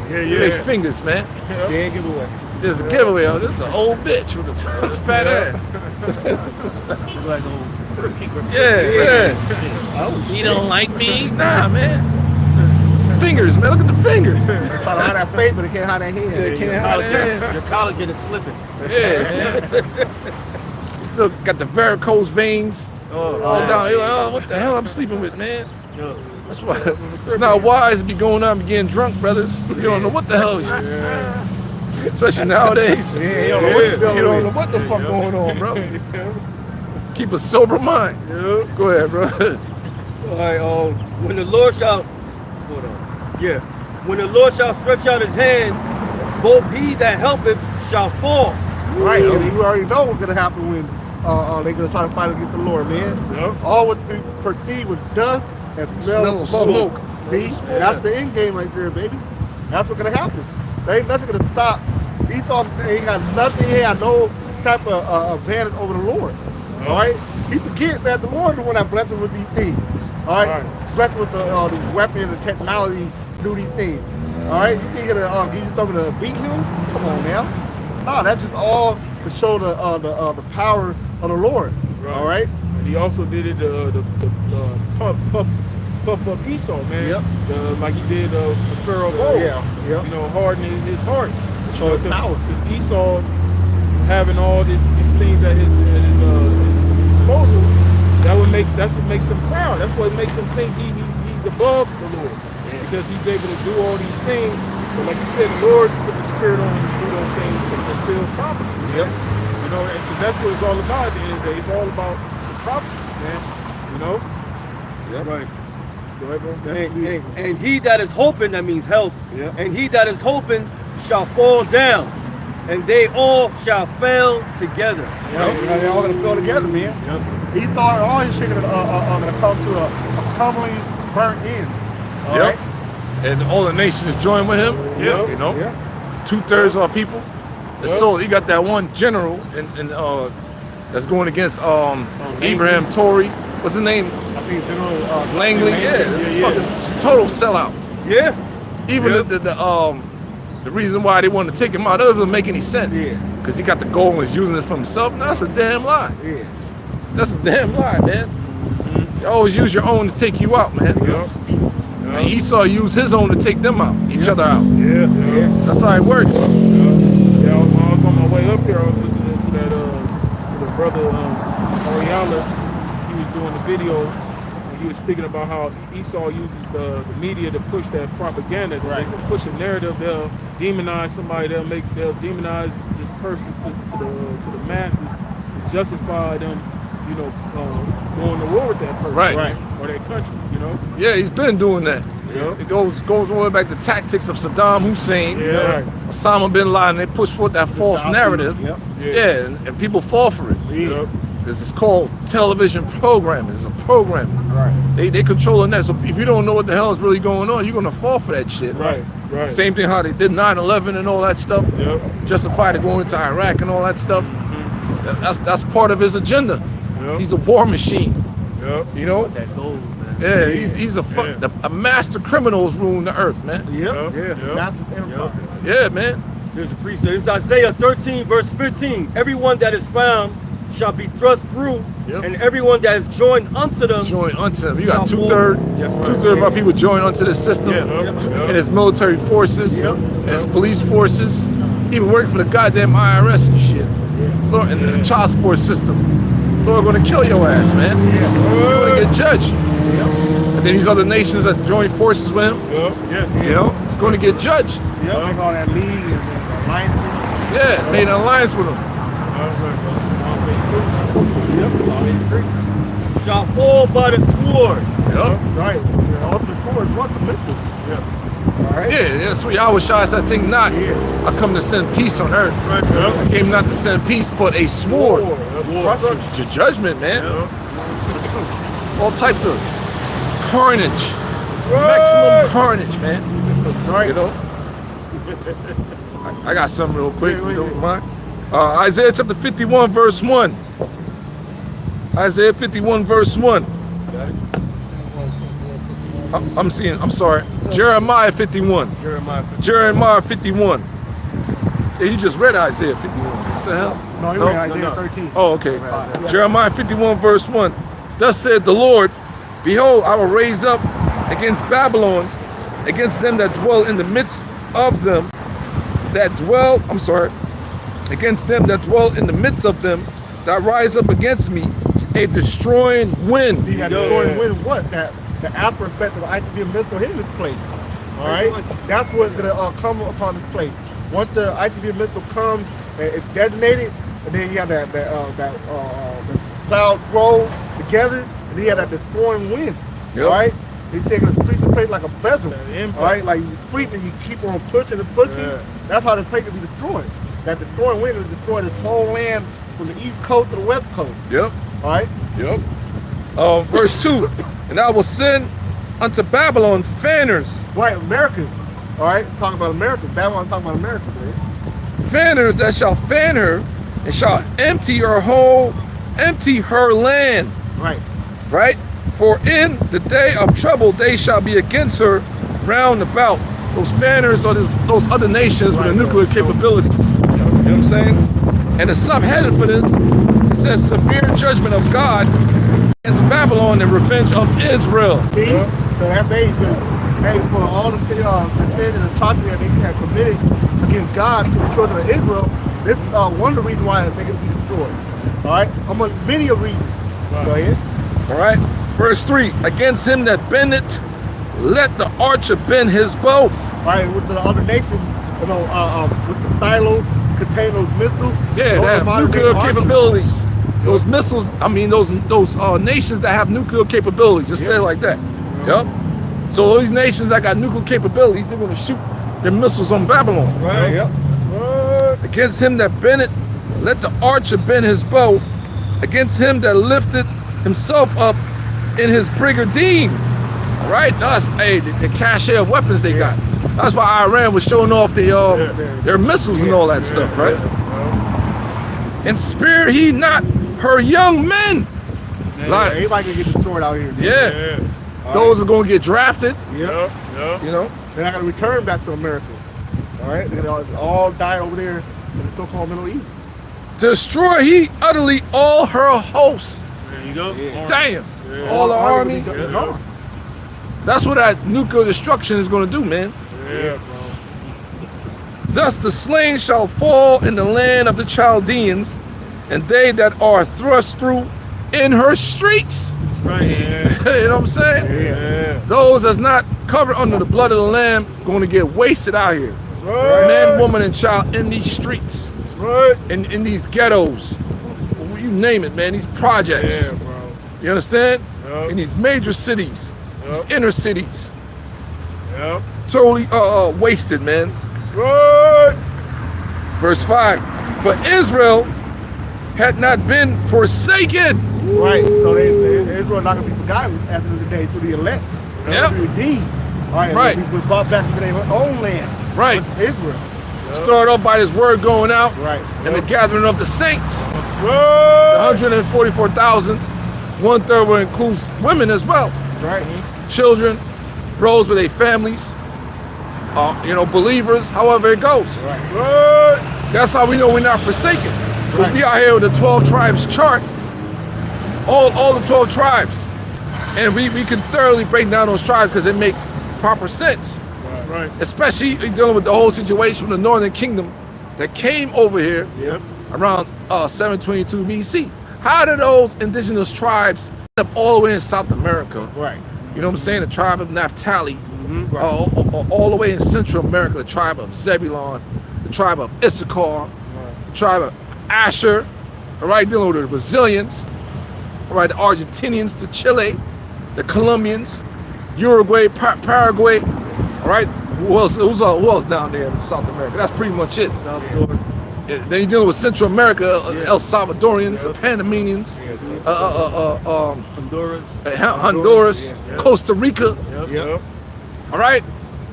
Yeah. Look at their fingers, man. Can't give away. There's a giveaway. Oh, this is an old bitch with a fat ass. Like old cookie. Yeah. You don't like me? Nah, man. Fingers, man. Look at the fingers. Try to hide that face, but they can't hide that hand. They can't hide their hand. Your collagen is slipping. Yeah, man. You still got the varicose veins all down. You're like, oh, what the hell I'm sleeping with, man? That's why it's not wise to be going out and getting drunk, brothers. You don't know what the hell. Especially nowadays. Yeah, You don't know what the fuck going on, bro. Keep a sober mind. Go ahead, bro. All right, when the Lord shall, hold on. Yeah, when the Lord shall stretch out his hand, both he that helpeth shall fall. Right. I mean, you already know what's gonna happen when they're gonna try to fight against the Lord, man. Yep. All what they perceive with dust and smell of smoke. See, that's the end game right there, baby. That's what's gonna happen. There ain't nothing gonna stop. These thoughts ain't got nothing. He ain't got no type of advantage over the Lord. All right. He forget that the Lord is the one that blessed him with these things. All right. Blessed with the weapons and technology to do these things. All right, you think he's something to beat him? Come on now. No, that's just all to show the power of the Lord. Right. All right. And he also did it the puff up Esau, man. Yep. Like he did the Pharaoh of old. Yeah. Yep. You know, hardening his heart. Show his power. Because Esau having all these things at his disposal, that's what makes him proud. That's what makes him think he's above the Lord. Yeah. Because he's able to do all these things. But like you said, the Lord put the Spirit on him to do those things to fulfill prophecy. Yep. You know, because that's what it's all about at the end of the day. It's all about the prophecies, man. You know? Yep. Right. Go ahead, bro. And he that is hoping, that means help. Yep. And he that is hoping shall fall down, and they all shall fail together. Yep. They're all gonna go together, man. Yep. He thought all his shit gonna come to a crumbling, burnt end. All Yep. right? And all the nations join with him. Yep. You know, Yeah. 2/3 of our people. And Yep. so he got that one general and that's going against Abraham Tory. What's his name? I think General Langley. Yeah. Fucking total sellout. Yeah. Even Yep. the reason why they wanted to take him out, that doesn't make any sense. Yeah. Because he got the gold and was using it for himself. No, that's a damn lie. Yeah. That's a damn lie, man. You always use your own to take you out, man. Yep. And Esau used his own to take them out, each other out. Yeah. That's how it works. Yeah, I was on my way up here. I was listening to that to the brother Ariala. He was doing the video, and he was speaking about how Esau uses the media to push that propaganda. Right. They can push a narrative. They'll demonize somebody. They'll demonize this person to the masses, to justify them, you know, going to war with that person, Right. or that country, you know. Yeah, he's been doing that. Yep. It goes all the way back to tactics of Saddam Hussein, Yeah. Osama bin Laden. They push forth that false narrative. Yep. Yeah, and people fall for it. Yep. This is called television programming. It's a program. Right. They controlling that. So if you don't know what the hell is really going on, you're gonna fall for that shit. Right. Same thing how they did 9/11 and all that stuff. Yep. Justified to go into Iraq and all that stuff. That's part of his agenda. Yep. He's a war machine. Yep. You know. That gold, man. Yeah, he's a master criminal is ruling the earth, man. Yep. Yep. That's the empire. Yeah, man. There's a precept. It's Isaiah 13, verse 15. Everyone that is found shall be thrust through, and everyone that is joined unto them. Join unto him. You got shall 2/3. Yes, right. 2/3 of our people join onto the system, and his military forces, and his police forces, even working for the goddamn IRS and shit. Lord, and the child support system. Lord, gonna kill your ass, man. You're gonna get judged. And then these other nations that join forces with him, you know, he's gonna get judged. Yep. Like all that league and alliance. Yeah, made an alliance with him. Shall fall by the sword. Yep. Right. The ultimate core is what the mental. Yeah. All right. Yeah, that's what Yahweh Shai said, I think not. I come to send peace on earth. I came not to send peace, but a sword. To judgment, man. All types of carnage. Maximum carnage, man. Right. You know? I got something real quick, if you don't mind. Isaiah chapter 51, verse 1. Isaiah 51, verse 1. I'm sorry. Jeremiah 51. Jeremiah 51. Yeah, you just read Isaiah 51. What the hell? No, you read Isaiah 13. Oh, okay. Jeremiah 51, verse 1. Thus said the Lord, behold, I will raise up against Babylon, against them that dwell in the midst of them, against them that dwell in the midst of them, that rise up against me, a destroying wind. You got destroying wind. What? The after effect of the ICB missile hitting this place. All right. That's what's gonna come upon this place. Once the ICB missile comes, it's detonated, and then you have the clouds roll together, and then you have that destroying wind. Yep. All right. He's taking a piece of plate like a bezel. All right. Like you sweep and you keep on pushing and pushing. Yeah. That's how this plate can be destroyed. That destroying wind will destroy this whole land from the east coast to the west coast. Yep. All right. Yep. Verse 2. And I will send unto Babylon fanners. Right, Americans. All right, talking about America. Babylon talking about America, man. Fanners that shall fan her, and shall empty her land. Right. Right? For in the day of trouble they shall be against her round about. those fanners or those other nations with the nuclear capabilities. You know what I'm saying? And the subheading for this, it says severe judgment of God against Babylon and revenge of Israel. See? So that's hey, for all the sins and atrocities that they have committed against God to the children of Israel, this is one of the reasons why they can be destroyed. All right? Among many of reasons. Right. Go ahead. All right. Verse 3, against him that bendeth, let the archer bend his bow. Right, with the other nations, with the silos, contain those missiles. Yeah, they have nuclear capabilities. Those missiles, I mean, those nations that have nuclear capabilities, just say it like that. Yep. So all these nations that got nuclear capabilities, they're going to shoot their missiles on Babylon. Right, yep. Against him that bendeth, let the archer bend his bow. Against him that lifted himself up in his brigandine. All right, that's the cache of weapons they got. That's why Iran was showing off their missiles and all that stuff, right? And spare he not her young men. Like, everybody can get destroyed out here. Yeah. Those are going to get drafted. Yep. You know. They're not going to return back to America. All right. They're going to all die over there in the so-called Middle East. Destroy he utterly all her hosts. There you go. Yeah. Damn. Yeah. All the armies. Yeah. That's what that nuclear destruction is going to do, man. Yeah, bro. Thus the slain shall fall in the land of the Chaldeans, and they that are thrust through in her streets. Right. Yeah. You know what I'm saying? Yeah. Those that's not covered under the blood of the Lamb going to get wasted out here. Right. Man, woman, and child in these streets. Right. In these ghettos. You name it, man. These projects. Yeah, bro. You understand? Yep. In these major cities. These inner cities. Yep. Totally wasted, man. Right. Verse 5. For Israel had not been forsaken. Right. So Israel not going to be forgotten after the day through the elect. Yep. Redeemed. All right. Right. We brought back to their own land. Right. Israel. Start off by this word going out. Right. And the gathering of the saints. Right. 144,000. 1/3 will include women as well. Right. Children, bros with their families, believers, however it goes. Right. That's how we know we're not forsaken. Because Right. we out here with the 12 tribes chart, all the 12 tribes. And we can thoroughly break down those tribes because it makes proper sense. Right. Especially dealing with the whole situation with the Northern Kingdom that came over here Yep. around 722 BC. How did those indigenous tribes end up all the way in South America? Right. You know what I'm saying? The tribe of Naphtali, Mm-hmm. all the way in Central America, the tribe of Zebulon, the tribe of Issachar, the tribe of Asher, all right, dealing with the Brazilians, all right, the Argentinians, the Chile, the Colombians, Uruguay, Paraguay, all right. Who else down there in South America? That's pretty much it. Then you're dealing with Central America, El Salvadorians, the Panamanians, Honduras, Costa Rica. Yep. All right.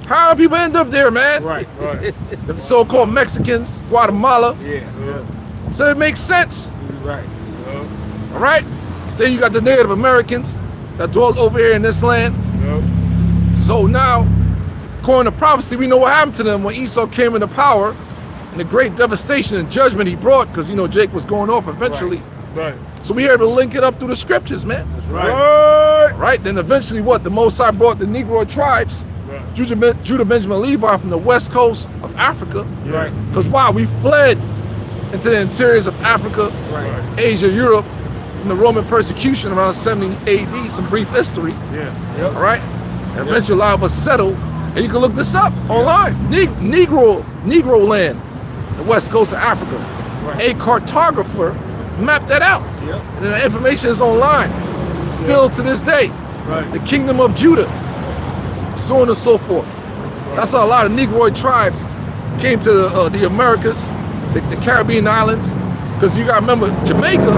How do people end up there, man? Right. Right. The so-called Mexicans, Guatemala. Yeah. So it makes sense. Right. All right. Then you got the Native Americans that dwelt over here in this land. Yep. So now, according to prophecy, we know what happened to them when Esau came into power and the great devastation and judgment he brought, because Jake was going off eventually. Right. So we able to link it up through the scriptures, man. That's right. Right. Right? Then eventually what? The Most High brought the Negro tribes, Right. Judah, Benjamin, Levi from the west coast of Africa. Right. Because why? We fled into the interiors of Africa, Right. Asia, Europe, from the Roman persecution around 70 AD, some brief history. Yeah. All right? And eventually a lot of us settled, and you can look this up online. Negro land, the west coast of Africa. Right. A cartographer mapped that out. Yep. And the information is online, still to this day. Right. The kingdom of Judah, so on and so forth. That's how a lot of Negroid tribes came to the Americas, the Caribbean islands, because you gotta remember, Jamaica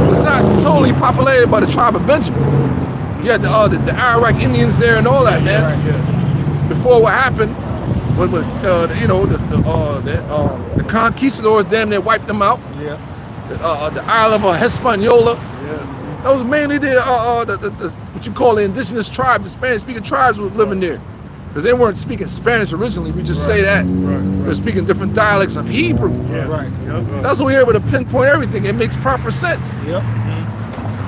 was not totally populated by the tribe of Benjamin. You had the Arawak Indians there and all that, man. Right. Yeah. Before what happened, when the conquistadors damn near wiped them out. Yeah. The island of Hispaniola. Yeah. That was mainly the what you call the indigenous tribes, the Spanish-speaking tribes were living there. Because they weren't speaking Spanish originally. We just say that. They're speaking different dialects of Hebrew. Yeah. That's why we're able to pinpoint everything. It makes proper sense. Yep.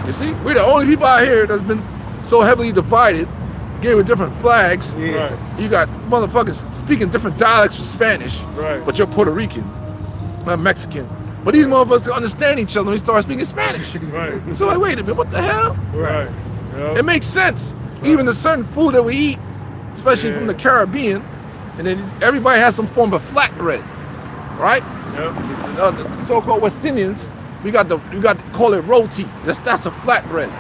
You see, we're the only people out here that's been so heavily divided, again with different flags. Yeah. You got motherfuckers speaking different dialects of Spanish, but you're Puerto Rican, not Mexican. But these motherfuckers understand each other when we start speaking Spanish. So like, wait a minute, what the hell? It makes sense. Even the certain food that we eat, especially from the Caribbean, and then everybody has some form of flatbread, right? The so-called West Indians, you got to call it roti. That's a flatbread.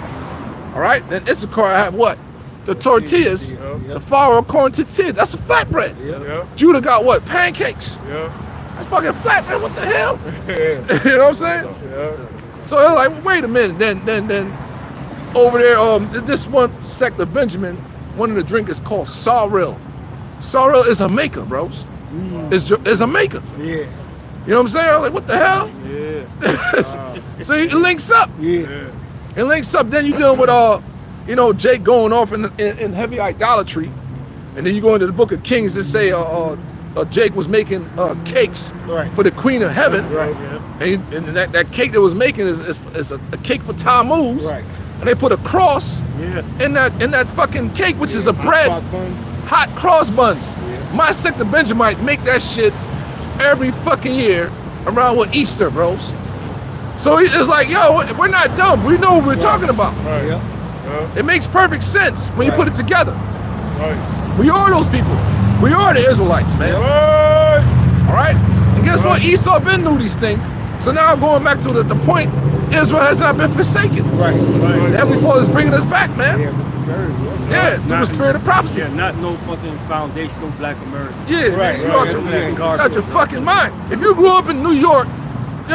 All right. Then Issachar have what? The tortillas, the flour corn tortillas. That's a flatbread. Judah got what? Pancakes. That's fucking flatbread. What the hell? You know what I'm saying? So they're like, wait a minute. Then over there, this one sect of Benjamin, one of the drink is called sorrel. Sorrel is a maker, bros. It's a maker. Yeah. You know what I'm saying? I'm like, what the hell? So it links up. It links up. Then you dealing with Jake going off in heavy idolatry, and then you go into the Book of Kings that say Jake was making cakes for the Queen of Heaven, and that cake that was making is a cake for Tammuz, and they put a cross in that fucking cake, which is a bread, hot cross buns. My sect of Benjamite make that shit every fucking year around with Easter, bros. So it's like, yo, we're not dumb. We know what we're talking about. It makes perfect sense when you put it together. We are those people. We are the Israelites, man. All right? And guess what? Esau been knew these things. So now going back to the point, Israel has not been forsaken. The Heavenly Father is bringing us back, man. Yeah, through the spirit of prophecy. Yeah, not no fucking foundational black American. Yeah, you got your fucking mind. If you grew up in New York,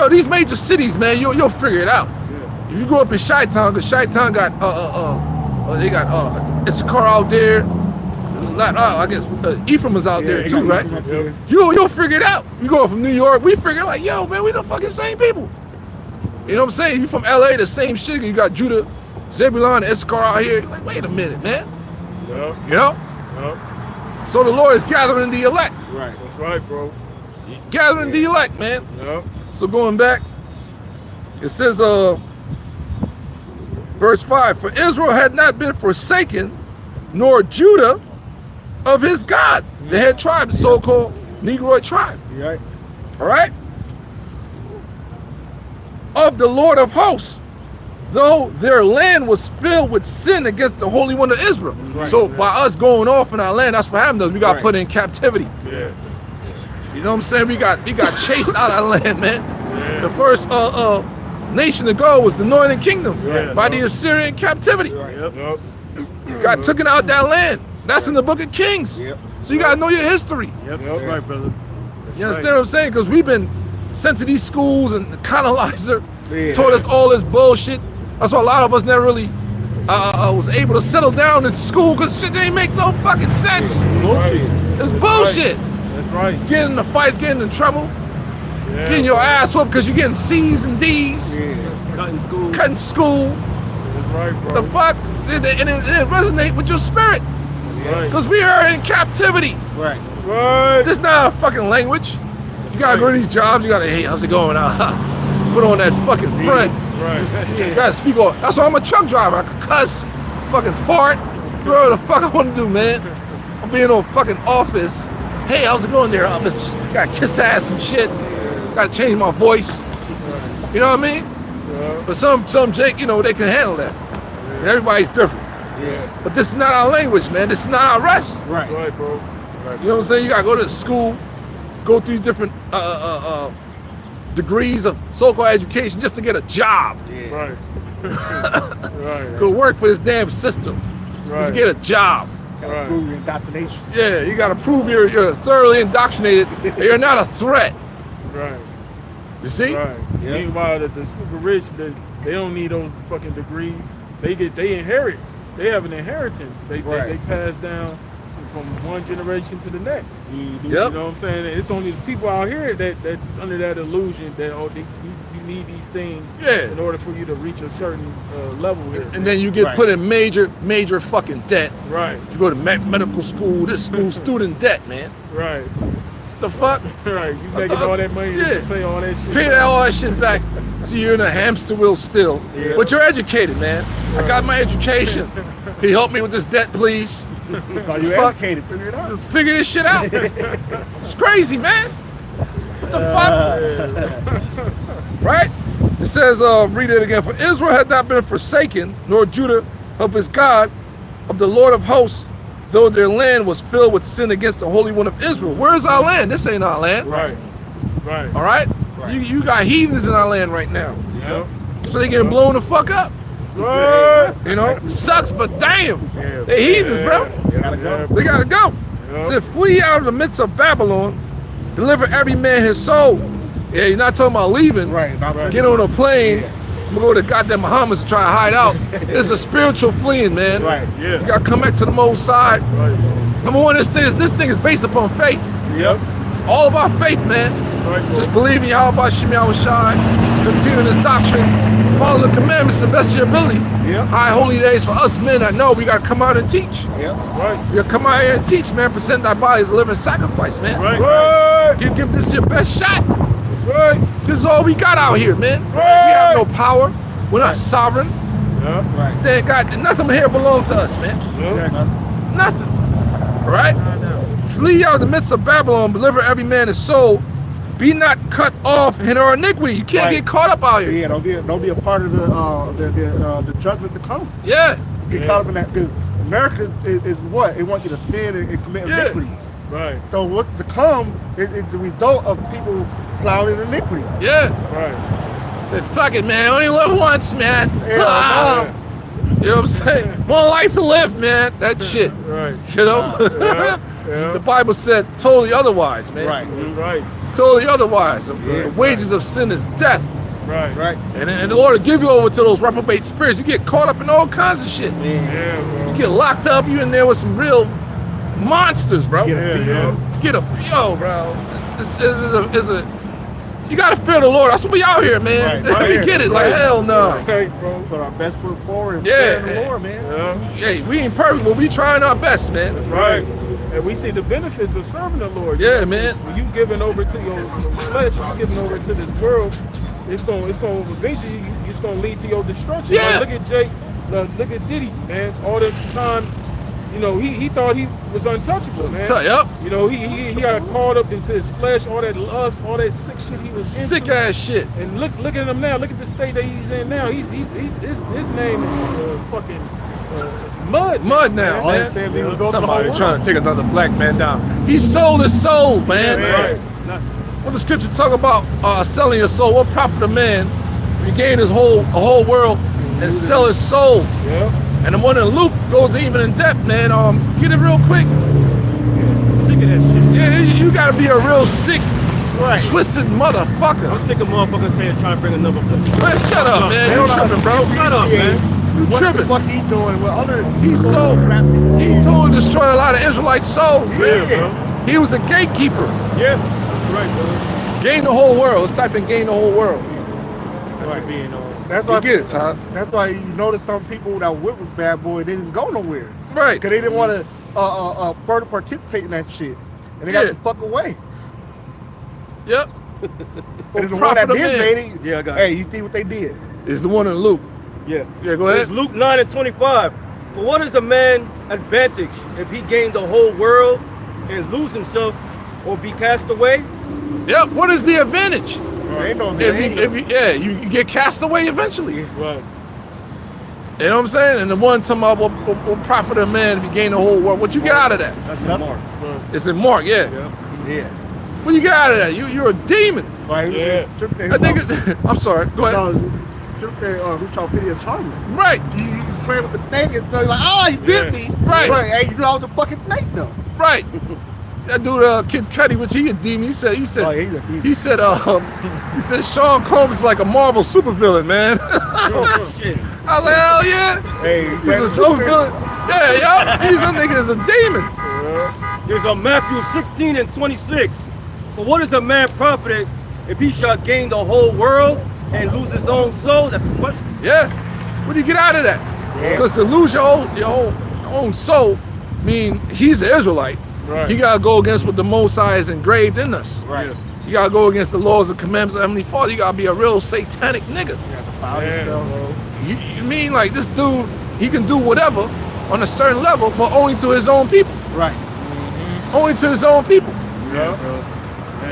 these major cities, man, you'll figure it out. If you grew up in Chi-Town, because Chi-Town got they got Issachar out there. I guess Ephraim is out there too, right? You'll figure it out. You go from New York, we figure like, yo, man, we the fucking same people. You know what I'm saying? You from LA, the same shit. You got Judah, Zebulon, Issachar out here. You're like, wait a minute, man. You know? So the Lord is gathering the elect. That's right, bro. Gathering the elect, man. So going back, it says, verse 5, for Israel had not been forsaken, nor Judah of his God, the head tribe, the so-called Negroid tribe. All right? Of the Lord of hosts, though their land was filled with sin against the Holy One of Israel. So by us going off in our land, that's what happened to us. We got put in captivity. You know what I'm saying? We got chased out of our land, man. The first nation to go was the Northern Kingdom by the Assyrian captivity. Got taken out that land. That's in the Book of Kings. So you gotta know your history. That's right, brother. You understand what I'm saying? Because we've been sent to these schools, and the colonizer taught us all this bullshit. That's why a lot of us never really was able to settle down in school, because shit ain't make no fucking sense. It's bullshit. That's right. Getting in the fights, getting in trouble, getting your ass whooped because you're getting C's and D's. Cutting school. Cutting school. That's right, bro. The fuck? And it resonate with your spirit. Because we are in captivity. That's right. This is not a fucking language. You gotta go to these jobs, you gotta, hey, how's it going? Put on that fucking front. You gotta speak on. That's why I'm a truck driver. I can cuss, fucking fart, do whatever the fuck I wanna do, man. I'm being on fucking office. Hey, how's it going there? Gotta kiss ass and shit. Gotta change my voice. You know what I mean? But some Jake, they can handle that. And everybody's different. But this is not our language, man. This is not our rest. That's right, bro. You know what I'm saying? You gotta go to school, go through different degrees of so-called education just to get a job. Go work for this damn system. Just to get a job. Prove your indoctrination. Yeah, you gotta prove you're thoroughly indoctrinated. You're not a threat. You see? Meanwhile, the super rich, they don't need those fucking degrees. They inherit. They have an inheritance. They pass down from one generation to the next. Yep. You know what I'm saying? It's only the people out here that's under that illusion that you need these things Yeah. in order for you to reach a certain level here. And then you get Right. put in major fucking debt. Right, You go to medical school, this school, student debt, man. right, The fuck? right. You making all that money Yeah. to pay all that shit. Pay all that shit back. So you're in a hamster wheel still. Yeah. But you're educated, man. I got my education. Can you help me with this debt, please? Are you Fuck. educated? Figure it out. Figure this shit out. It's crazy, man. What the fuck? Right? It says, read it again. For Israel had not been forsaken, nor Judah of his God, of the Lord of hosts, though their land was filled with sin against the Holy One of Israel. Where is our land? This ain't our land. Right, right. All right? Right. You got heathens in our land right now. Yep. So they getting blown the fuck up. Right. You know? Sucks, but damn. Yeah. They heathens, bro. You gotta go. They gotta go. Yep. Said, flee out of the midst of Babylon, deliver every man his soul. Yeah, you're not talking about leaving. Right. Not Get on a plane. I'm gonna go to goddamn Bahamas to try to hide out. It's a spiritual fleeing, man. Right. Yeah. You gotta come back to the most side. Right. Number one, this thing is based upon faith. Yep. It's all about faith, man. Right, bro. Just believe in Yahweh Shem Yahweh Shai. Continue this doctrine. Follow the commandments to the best of your ability. Yep. High holy days for us men that know we gotta come out and teach. Yep. Right. You gotta come out here and teach, man. Present thy body as a living sacrifice, man. Right. Right. Give this your best shot. That's right. This is all we got out here, man. right. We have no power. We're not sovereign. Yep. Right. They ain't got nothing here belong to us, man. Yep. Nothing. All right? Flee out of the midst of Babylon, deliver every man his soul. Be not cut off in our iniquity. You can't Right. get caught up out here. Yeah. Don't be a part of the judgment to come. Yeah. Get caught up in that. Because America is what it wants you to sin and commit Yeah. iniquity. Right. So what to come is the result of people plowing in iniquity. Yeah. Right. Said, fuck it, man. Only live once, man. Yeah, Ah. You know what I'm saying? One life to live, man. That shit. Right. You know? Yeah. The Bible said totally otherwise, man. Right. That's right. Totally otherwise. Yeah, The wages of sin is death. Right. Right. And in order to give you over to those reprobate spirits, you get caught up in all kinds of shit. Yeah, bro. You get locked up, you in there with some real monsters, bro. Get Yeah, beat yeah. up. You get bro. You gotta fear the Lord. That's what we out here, man. Right, right. We get it. Like, Right. hell no. Right, bro. Put our best foot forward and Yeah. fear the Lord, man. Yeah. Hey, we ain't perfect, but we trying our best, man. That's right. And we see the benefits of serving the Lord. Yeah, man. When you giving over to your flesh, you giving over to this world, it's gonna eventually it's gonna lead to your destruction. Yeah. Like, look at Jake, look at Diddy, man. All the time, you know, he thought he was untouchable, man. Yup. You know, he got caught up into his flesh, all that lust, all that sick shit he was Sick into. ass shit. And look at him now. Look at the state that he's in now. His name is fucking mud. Mud now, All man. that said, we would go to the whole Somebody world. trying to take another black man down. He sold his soul, man. Right. What the scripture talk about selling your soul? What profit a man if he gain his whole world and sell his soul? Yeah. And the one in Luke goes even in depth, man. Get it real quick. Sick of that shit. Yeah, you gotta be a real sick, Right. twisted motherfucker. I'm sick of motherfuckers saying trying to bring another place. Man, shut up, man. They You don't know tripping, bro. Shut up, man. You What tripping. the fuck he doing with other He people sold. rapping? He totally destroyed a lot of Israelite souls, Yeah, man. bro. He was a gatekeeper. Yeah. That's right, bro. Gain the whole world. Let's type in gain the whole world. That should be in That's You why. get it, Todd. That's why you notice some people that went with Bad Boy, they didn't go nowhere Right. because they didn't want to further participate in that shit, and they got Yeah. the fuck away. Yep. And the one Profit that of did man made it, Yeah, I got hey, you see what they did? is the one in Luke. Yeah. Yeah, go It's ahead. Luke 9:25. For what is a man advantage if he gain the whole world and lose himself or be cast away? Yep. What is the advantage? Ain't no You get cast away eventually. Right. You know what I'm saying? And the one talking about what profit a man if he gain the whole world. What you get out of that? That's Nothing. a mark. Right. It's in Mark, yeah. Yeah. What you get out of that? You're a demon. Right. Yeah. I think. I'm sorry. Go ahead. We saw video charming. Right. You playing with the snake and so you're like, oh, he bit Yeah. me. Right. But hey, you know I was a fucking snake though. Right. That dude, Kid Cudi, which he a demon. He said. Oh, yeah, he's a demon. He said Sean Combs is like a Marvel supervillain, man. Oh, shit. I was like, hell yeah. Hey, He's a supervillain. Yeah, yo. He's a nigga is a demon. There's a Matthew 16 and 26. For what is a man profited if he shall gain the whole world and lose his own soul? That's the question. Yeah. What do you get out of that? Because to lose your own soul, mean he's an Israelite. Right. You gotta go against what the Most High is engraved in us. Right. You gotta go against the laws and commandments of Heavenly Father. You gotta be a real satanic nigga. You mean like this dude, he can do whatever on a certain level, but only to his own people. Right. Only to his own people. Yeah.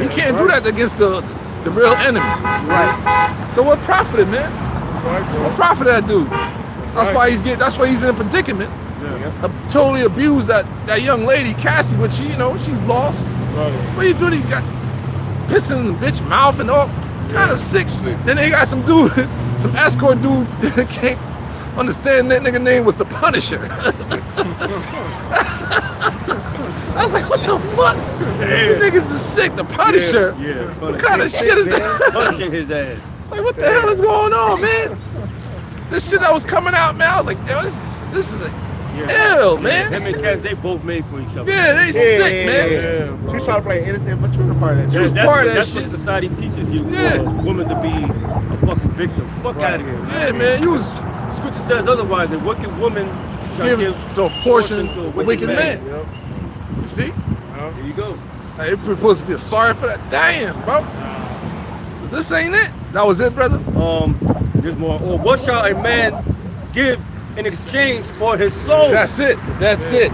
He can't do that against the real enemy. Right. So what profited, man? That's right, bro. What profited that dude? That's why he's in a predicament. Yeah. Totally abused that young lady, Cassie, which she lost. Right. What you do? He got pissing in the bitch mouth and all kind of sick. Then they got some dude, some escort dude that can't understand that nigga name was the Punisher. I was like, what the fuck? You niggas is sick. The Punisher. Yeah. What kind of shit is that? Punishing his ass. Like, what the hell is going on, man? This shit that was coming out, man. I was like, yo, this is ill, man. Him and Cass, they both made for each other. Yeah, they sick, man. Yeah, She's trying to play anything but you're a part of that. She was That's, part of that that's shit. what society teaches you. Yeah. For a woman to be a fucking victim. Fuck out of here. Yeah, man, you was Scripture says otherwise. A wicked woman shall giving give to a portion to of a wicked man. Yep. You see? There you go. Like, they supposed to be sorry for that. Damn, bro. So this ain't it. That was it, brother. There's more. Or what shall a man give in exchange for his soul? That's it. That's it.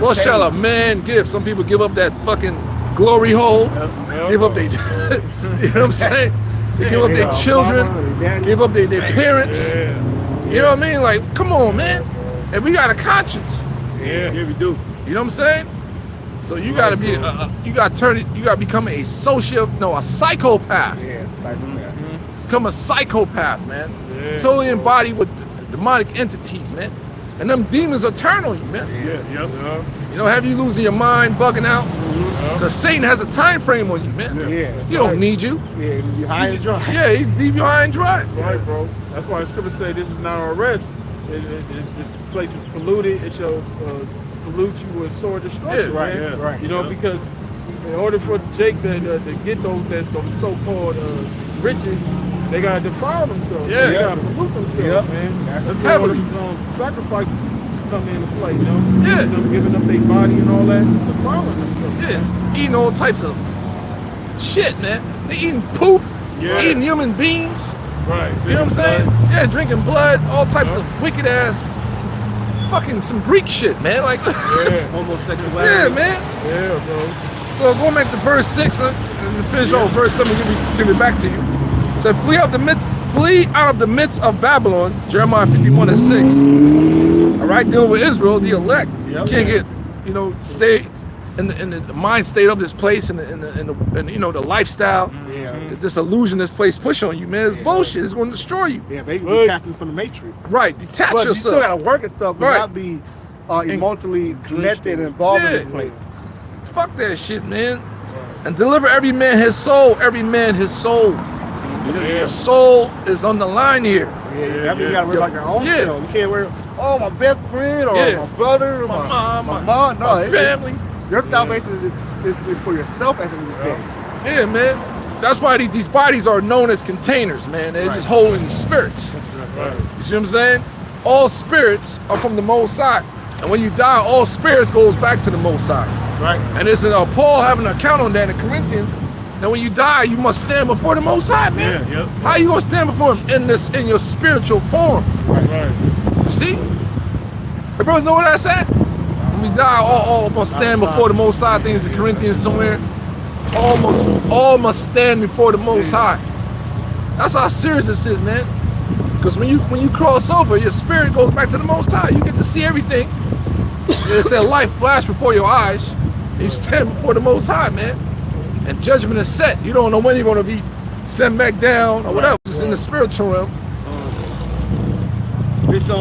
What shall a man give? Some people give up that fucking glory hole. Give up their, you know what I'm saying? They give up their children. Give up their parents. You know what I mean? Like, come on, man. And we got a conscience. Yeah. Here we do. You know what I'm saying? So you gotta be, you gotta become a psychopath. Become a psychopath, man. Totally embodied with the demonic entities, man. And them demons are turning on you, man. You know, have you losing your mind, bugging out? Because Satan has a time frame on you, man. Yeah. He don't need you. Yeah, you high and dry. Yeah, he leave you high and dry. That's right, bro. That's why the scripture say this is not our rest. This place is polluted. It shall pollute you with sore destruction. Yeah, right, man. right. You know, because in order for Jake to get those so-called riches, they gotta defile themselves. Yeah. They gotta pollute themselves, man. That's where all these sacrifices come into play, you know? Yeah. Them giving up their body and all that, defiling themselves. Yeah, eating all types of shit, man. They eating poop, eating human beings. Right. You know what I'm saying? Yeah, drinking blood, all types of wicked ass, fucking some Greek shit, man. Like, Homosexuality. yeah, man. Yeah, bro. So going back to verse 6 and to finish off verse 7, give it back to you. So flee out of the midst of Babylon, Jeremiah 51 and 6. All right, dealing with Israel, the elect. You can't get, stay in the mind state of this place and the lifestyle. This illusion this place push on you, man. It's bullshit. It's going to destroy you. Yeah, basically detaching from the matrix. Right, detach But yourself. you still gotta work at stuff, but Right. not be emotionally connected and involved in this place. Fuck that shit, man. And deliver every man his soul. Every man his soul. Your soul is on the line here. That means you gotta worry about your own Yeah. self. You can't worry, oh, my best friend or my brother or my mom. No, my family. Your salvation is for yourself at the end of the day. Yeah, man. That's why these bodies are known as containers, man. They're just holding these spirits. You see what I'm saying? All spirits are from the Most High. And when you die, all spirits goes back to the Most High. Right. And it's Paul having an account on that in Corinthians. That when you die, you must stand before the Most High, man. Yeah, How you gonna stand before him in your spiritual form? Right. You see? Hey, brothers, know what I said? When we die, all must stand before the Most High. Things in Corinthians somewhere. All must stand before the Most High. That's how serious this is, man. Because when you cross over, your spirit goes back to the Most High. You get to see everything. They say life flash before your eyes. And you stand before the Most High, man. And judgment is set. You don't know when you're going to be sent back down or whatever. It's in the spiritual realm. It's 2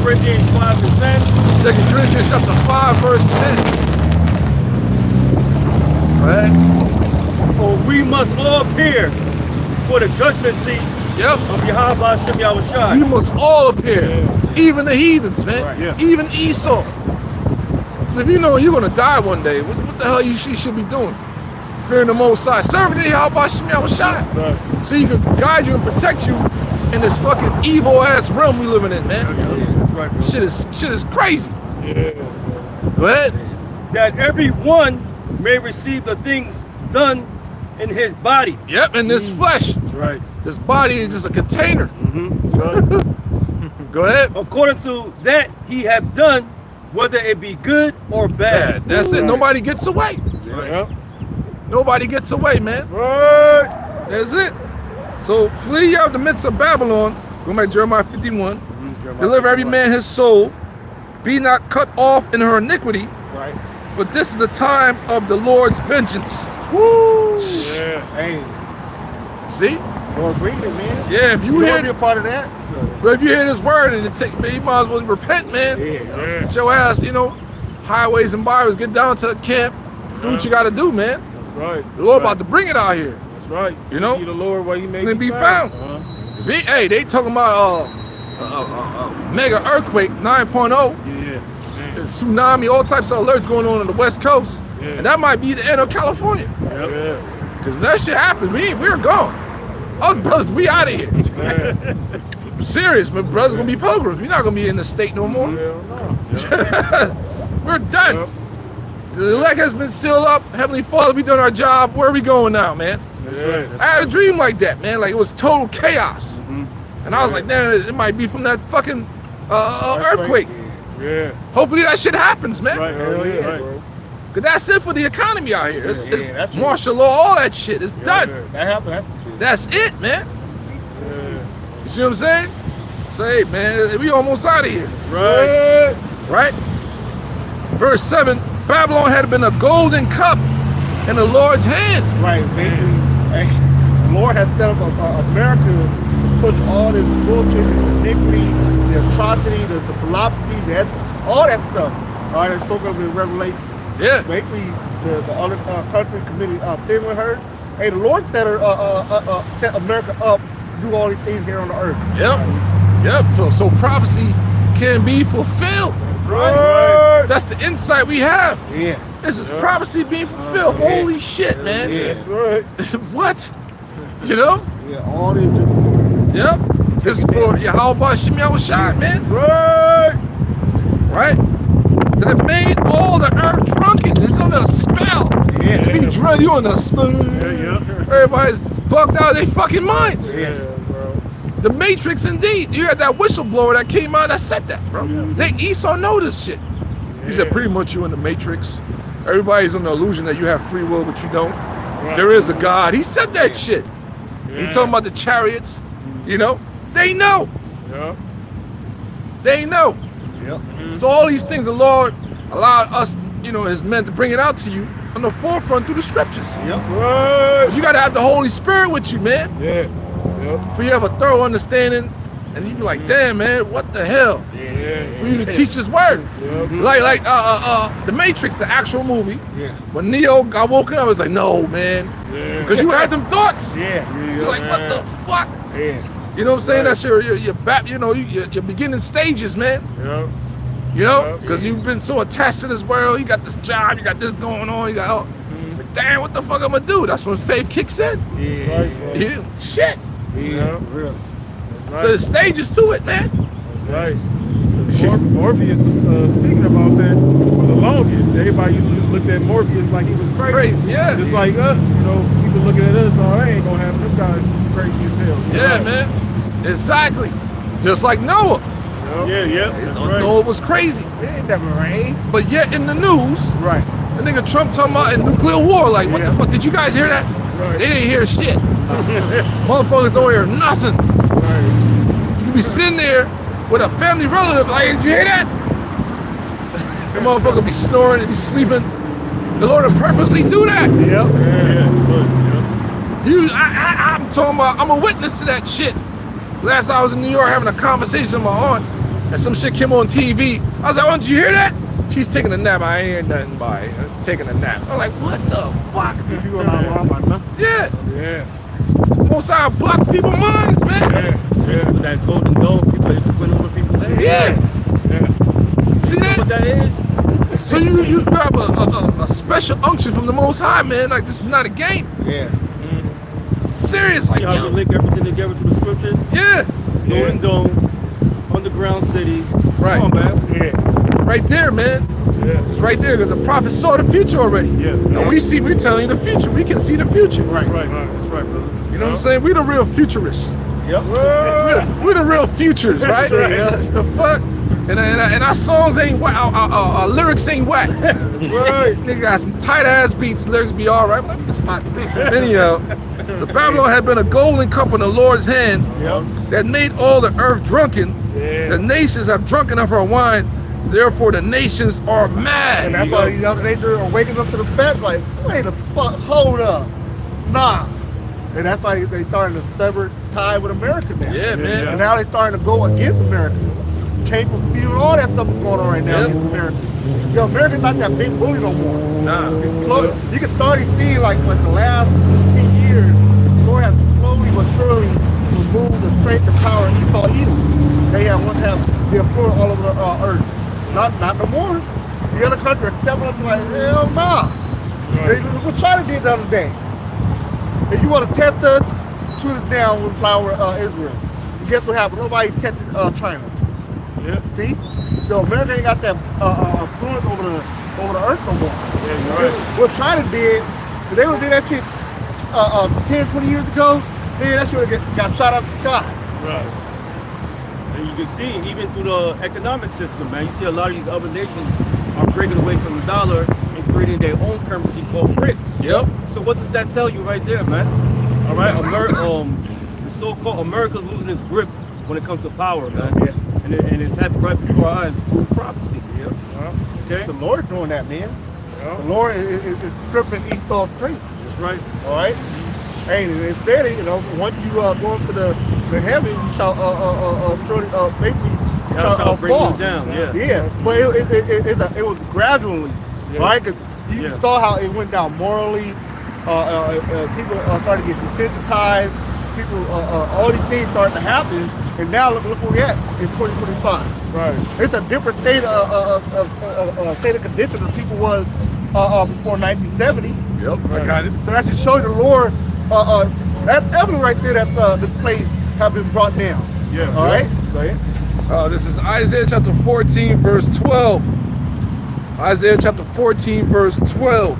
Corinthians 5 and 10. 2 Corinthians chapter 5, verse 10. Right? For we must all appear before the judgment seat Yep. of Yahweh Shem We Yahushua. must all appear, even the heathens, man. Right, yeah. Even Esau. So if you know you're gonna die one day, what the hell you should be doing? Fearing the Most High, serving the Yahweh Shem Yahushua, Right. so he can guide you and protect you in this fucking evil ass realm we living in, man. That's right, bro. Shit is crazy. Yeah. Go ahead. That everyone may receive the things done in his body. Yep, in this flesh, That's right. this body is just a container. Right. Go ahead. According to that he have done, whether it be good or bad. That's it. Right. Nobody gets away. Yep. Nobody gets away, man. Right. That's it. So flee out of the midst of Babylon. Go back to Jeremiah 51. Deliver every man his soul. Be not cut off in her iniquity. Right. For this is the time of the Lord's vengeance. Woo. Yeah. Hey, See? Lord, bring it, man. Yeah, if you You want to hear, be a part of that? but if you hear this word and it take, man, you might as well repent, man. Yeah. Yeah. Get your ass, highways and byways, get down to the camp, do what you got to do, man. That's right. The Lord about to bring it out here. That's right. You know? Seek ye the Lord while he may May be found. Hey, they talking about mega earthquake 9.0, Yeah. tsunami, all types of alerts going on the West Coast, Yeah. and that might be the end of California. Yeah. Cause when that shit happened, we're gone. Us brothers, we out of here. Yeah. I'm serious, my brothers gonna be pilgrims. We're not gonna be in the state no more. Hell no. We're done. Yep. The elect has been sealed up. Heavenly Father, we done our job. Where are we going now, man? That's right. I had a dream like that, man. Like it was total chaos. And I was like, damn, it might be from that fucking earthquake. Yeah. Hopefully that shit happens, man. Right. Hell yeah, Right. bro. Cause that's it for the economy out here. It's, Yeah, that's it's martial law, all that shit. It's done. That happened. That's it, man. Yeah. You see what I'm saying? Say, man, we almost out of here, Right. right? Verse 7, Babylon had been a golden cup in the Lord's hand. Right, basically. Hey, the Lord has set up America to push all this bullshit, the iniquity, the atrocity, the philosophy, all that stuff. All right, spoke of in Revelation. Yeah. Basically, the other country committed sin with her. Hey, the Lord set America up to do all these things here on the earth. Yep. So prophecy can be fulfilled. Right. That's the insight we have. Yeah. This is prophecy being fulfilled. Holy shit, man. Yeah. That's right. What? You know? Yeah, all these. Yep. This is for Yahweh Shem Yahushua, man. Right. Right? That have made all the earth drunken. It's on a spell. Yeah. Be drunk, you on a spell. Yeah. Everybody's bugged out of their fucking minds. Yeah, bro. The Matrix, indeed. You had that whistleblower that came out that said that, bro. They Esau know this shit. He said, pretty much you in the Matrix. Everybody's on the illusion that you have free will, but you don't. There is a God. He said that shit. He talking about the chariots. You know, they know. Yeah. They know. Yep. So all these things the Lord allowed us, his men to bring it out to you on the forefront through the scriptures. Yep. Right. But you gotta have the Holy Spirit with you, man. Yeah. Yep. For you have a thorough understanding, and you be like, damn, man, what the hell? Yeah. For you to teach this word. Yep. Like The Matrix, the actual movie. Yeah. When Neo got woken up, I was like, no, man. Yeah. Because you had them thoughts. Yeah. You're like, what the fuck? Yeah. You know what I'm saying? That's your your beginning stages, man. Yep. You know? Yeah. Because you've been so attached to this world. You got this job, you got this going on, you got it's like, damn, what the fuck I'm gonna do? That's when faith kicks in. Yeah. Right, bro. You, shit. Yeah. Really. Right. So there's stages to it, man. Right. Morpheus was speaking about that for the longest. Everybody looked at Morpheus like he was crazy. Crazy, yeah. Just like us, people looking at us, oh, that ain't gonna happen. Them guys is crazy as hell. Yeah, Right. man. Exactly. Just like Noah. Yeah. That's right. Noah was crazy. It ain't never rain. But yet in the news, Right. the nigga Trump talking about a nuclear war. Like, what the fuck? Did you guys hear that? Right. They didn't hear shit. Motherfuckers don't hear nothing. Right. You be sitting there with a family relative, like, did you hear that? The motherfucker be snoring and be sleeping. The Lord will purposely do that. Yep. Yeah. I'm talking about, I'm a witness to that shit. Last I was in New York having a conversation with my aunt, and some shit came on TV. I was like, oh, did you hear that? She's taking a nap. I ain't hearing nothing by taking a nap. I'm like, what the fuck? You were not wrong about nothing. Yeah. Yeah. Most High block people's minds, man. Especially with that golden dome, people just went over people's heads. Yeah. See You know what that? that is? So you grab a special unction from the Most High, man. Like, this is not a game. Yeah. Seriously. See how we link everything together to the scriptures? Yeah. Golden dome, underground cities. Right. Come on, man. Yeah. Right there, man. Yeah. It's right there, because the prophets saw the future already. Yeah. And we're telling you the future. We can see the future. That's right, brother. You know what I'm saying? We the real futurists. Yep. We're the real futures, right? Yeah. The fuck? And our songs ain't whack. Our lyrics ain't whack. Right. Nigga got some tight ass beats. Lyrics be all right. What the fuck? Anyhow, so Babylon had been a golden cup in the Lord's hand that made all the earth drunken. Yeah. The nations have drunken of her wine. Therefore, the nations are mad. And that's why young niggas are waking up to the fact like, wait a fuck, hold up. Nah. And that's why they starting to sever tie with America now. Yeah, man. And now they starting to go against America. Change of view, all that stuff is going on right now against America. Yo, America's not that big bully no more. Nah. You can already see like the last 10 years, the Lord has slowly but surely removed the strength and power of Esau Edom. They have once have the influence all over the earth. Not no more. The other country are stepping up like, hell nah. They what China did the other day. If you want to test us, shoot us down with flower Israel. And guess what happened? Nobody tested China. Yeah. See? So America ain't got that influence over the earth no more. Yeah, you're right. What China did, if they would do that shit 10, 20 years ago, then that shit got shot out the sky. Right. And you can see even through the economic system, man. You see a lot of these other nations are breaking away from the dollar and creating their own currency called BRICS. Yep. So what does that tell you right there, man? All right, the so-called America's losing its grip when it comes to power, man. Yeah. And it's happened right before our eyes through prophecy. Okay. The Lord doing that, man. Yeah. The Lord is stripping Esau's strength. That's right. All right. Hey, instead, you know, once you go into the heaven, you shall basically Shall bring fall you down. Yeah. Yeah, but it was gradually, right? 'Cause you saw how it went down morally. People started to get desensitized. People, all these things started to happen, and now look where we're at in 2025. Right. It's a different state state of condition than people was before 1970. Yep. I got it. So that just show you the Lord. That's evidence right there that this place have been brought down. Yeah. All right. Go ahead. This is Isaiah chapter 14, verse 12. Isaiah chapter 14, verse 12.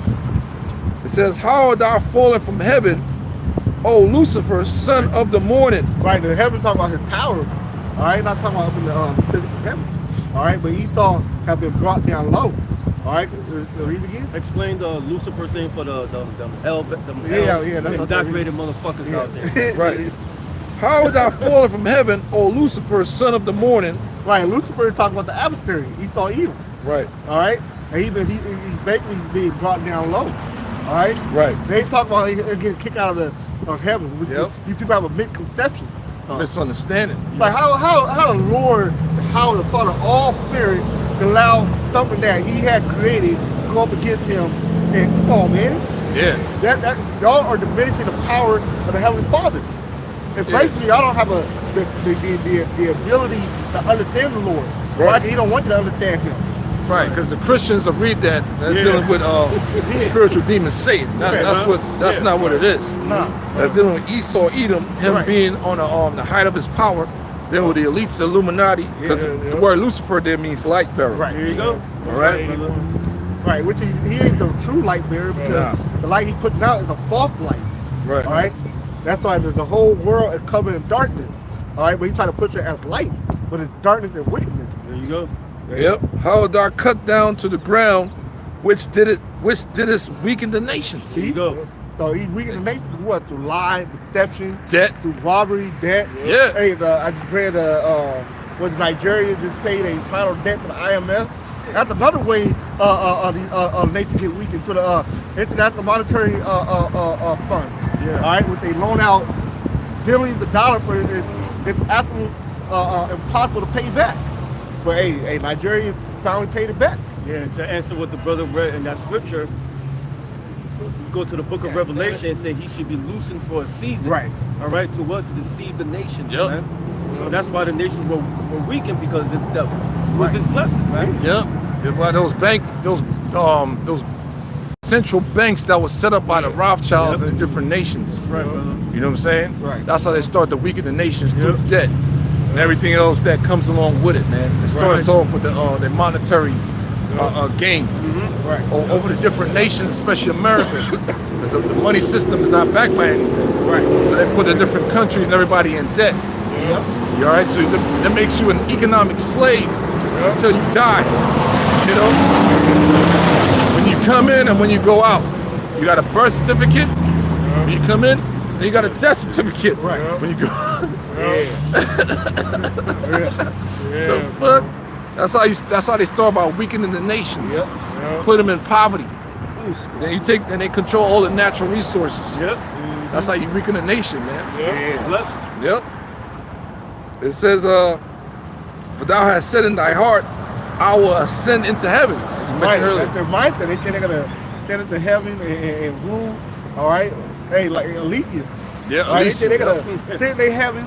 It says, "How art thou fallen from heaven, O Lucifer, son of the morning?" Right. The heaven talking about his power. All right. Not talking about up in the physical heaven. All right. But Esau have been brought down low. All right. Read again. Explain the Lucifer thing for the That's indoctrinated motherfuckers out there. Right. "How art thou fallen from heaven, O Lucifer, son of the morning?" Right. Lucifer is talking about the adversary. Esau Edom. Right. All right. And he's basically being brought down low. All right. Right. They talk about he getting kicked out of heaven. Which you people have a misconception. Misunderstanding. Like how the Lord, how the Father, all spirit, allow something that He had created to go up against Him, and come on, man. Yeah. That y'all are diminishing the power of the Heavenly Father. And basically, y'all don't have the ability to understand the Lord. Right? He don't want you to understand Him. Right, because the Christians will read that as dealing with spiritual demon Satan. That's not what it is. No. That's dealing with Esau Edom, him being on the height of his power. Then with the elites, the Illuminati, because the word Lucifer there means light bearer. Right. Here you go. All right. Right, which he ain't the true light bearer, because the light he putting out is a false light. Right. All right. That's why the whole world is covered in darkness. All right, but he trying to put it as light, but it's darkness and wickedness. There you go. Yep. "How art thou cut down to the ground, which didst weaken the nations?" Here you go. So he's weakening the nations what? Through lie, deception, Debt. through robbery, debt. Yeah. Hey, I just read was Nigeria just paid a final debt to the IMF. That's another way the nation get weakened, to the International Monetary Fund. Yeah. All right, which they loan out billions of dollars for it's absolutely impossible to pay back. But hey, Nigeria finally paid it back. Yeah, and to answer what the brother read in that scripture, go to the book of Revelation and say he should be loosened for a season. Right. All right, to what? To deceive the nations, Yep. man. So that's why the nations were weakened, because the devil was his blessing, man. Yep. It's why those central banks that was set up by the Rothschilds in different nations. Right, brother. You know what I'm saying? Right. That's how they start to weaken the nations through Yep. debt and everything else that comes along with it, man. It starts off with the monetary gain Right. over the different nations, especially America. Because the money system is not backed by anything. Right. So they put the different countries and everybody in debt. Yep. You all right? So that makes you an economic slave until you die. You know? When you come in and when you go out, you got a birth certificate. When you come in, and you got a death certificate. Right. When you go Yeah. the fuck? That's how they start by weakening the nations. Yep. Put them in poverty. Then they control all the natural resources. Yep. That's how you weaken a nation, man. Yep. Blessing. Yep. It says, but thou hast said in thy heart, I will ascend into heaven. You mentioned Right. earlier. That's their mindset. They're gonna get into heaven and rule. All right. Hey, like Allegiant. Yeah, All right. They're gonna think they heaven.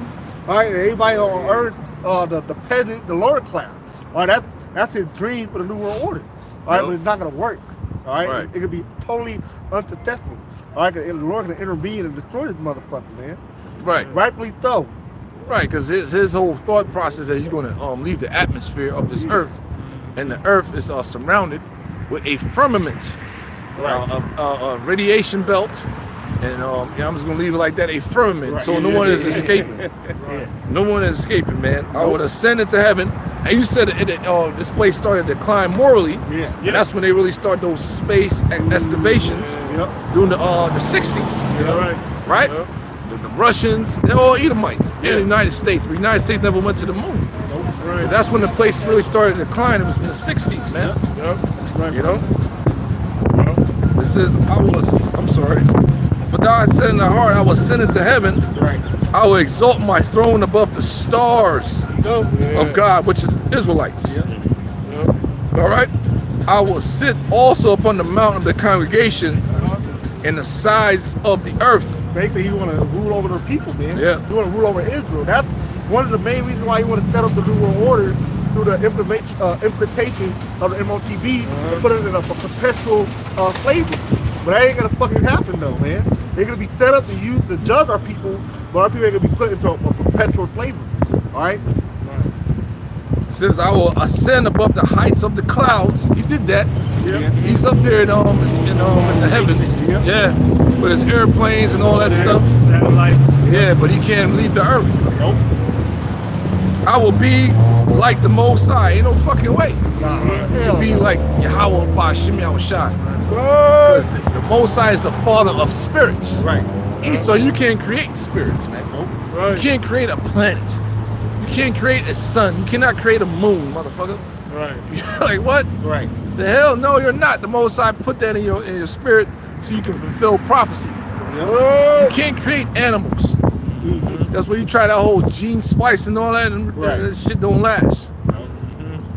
All right. Everybody on earth, the peasant, the lower class. All right. That's his dream for the new world order. All right. Yep. But it's not gonna work. All right. Right. It could be totally unsuccessful. All right. The Lord gonna intervene and destroy this motherfucker, man. Right. Rightfully so. Right, because his whole thought process is he's going to leave the atmosphere of this earth, and the earth is surrounded with a firmament, a radiation belt, and I'm just going to leave it like that, a firmament, so no one is escaping. No one is escaping, man. I would ascend into heaven, and you said this place started to decline morally, and that's when they really start those space excavations during the 60s, right? The Russians, they're all Edomites in the United States, but the United States never went to the moon. So that's when the place really started to decline. It was in the 60s, man. You know? It says, for thou hast said in thy heart, I will ascend into heaven. I will exalt my throne above the stars of God, which is the Israelites. All right? I will sit also upon the mountain of the congregation in the sides of the earth. Basically, he want to rule over the people, man. Yeah. He want to rule over Israel. That's one of the main reasons why he want to set up the New World Order through the implementation of the MOTB and put it in a perpetual slavery. But that ain't gonna fucking happen though, man. They're gonna be set up to use to judge our people, but our people are gonna be put into a perpetual slavery. All right. It says, I will ascend above the heights of the clouds. He did that. Yeah. He's up there in the heavens. Yeah. With his airplanes and all that stuff. Satellites. Yeah, but he can't leave the earth. Nope. I will be like the Most High. Ain't no fucking way. He'll be like Yahweh Ba'Shem Yahushai. Because the Most High is the Father of spirits. Right. So you can't create spirits, man. You can't create a planet. You can't create a sun. You cannot create a moon, motherfucker. Right. Like what? Right. The hell no, you're not. The Most High put that in your spirit so you can fulfill prophecy. You can't create animals. That's where you try that whole gene splice and all that, and that shit don't last.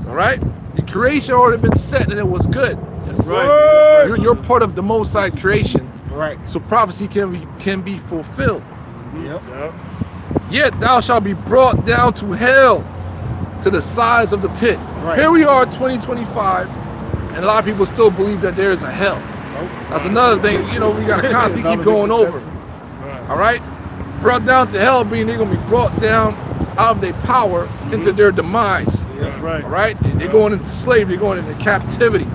All right? The creation already been set and it was good. That's right. You're part of the Most High creation. Right. So prophecy can be fulfilled. Yep. Yet thou shalt be brought down to hell, to the sides of the pit. Right. Here we are, 2025, and a lot of people still believe that there is a hell. That's another thing, we gotta constantly keep going over. All right? Brought down to hell, meaning they're gonna be brought down out of their power into their demise. That's right. All right? They're going into slavery, they're going into captivity.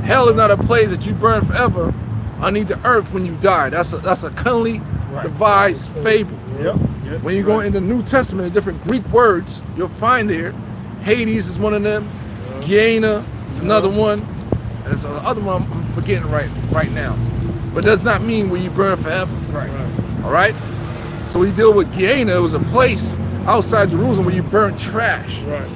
Hell is not a place that you burn forever underneath the earth when you die. That's a cunningly devised fable. Yep. When you go in the New Testament, different Greek words, you'll find there, Hades is one of them, Gehenna is another one, and there's another one I'm forgetting right now. But it does not mean where you burn forever. Right. All right? So we deal with Gehenna. It was a place outside Jerusalem where you burn trash. Right.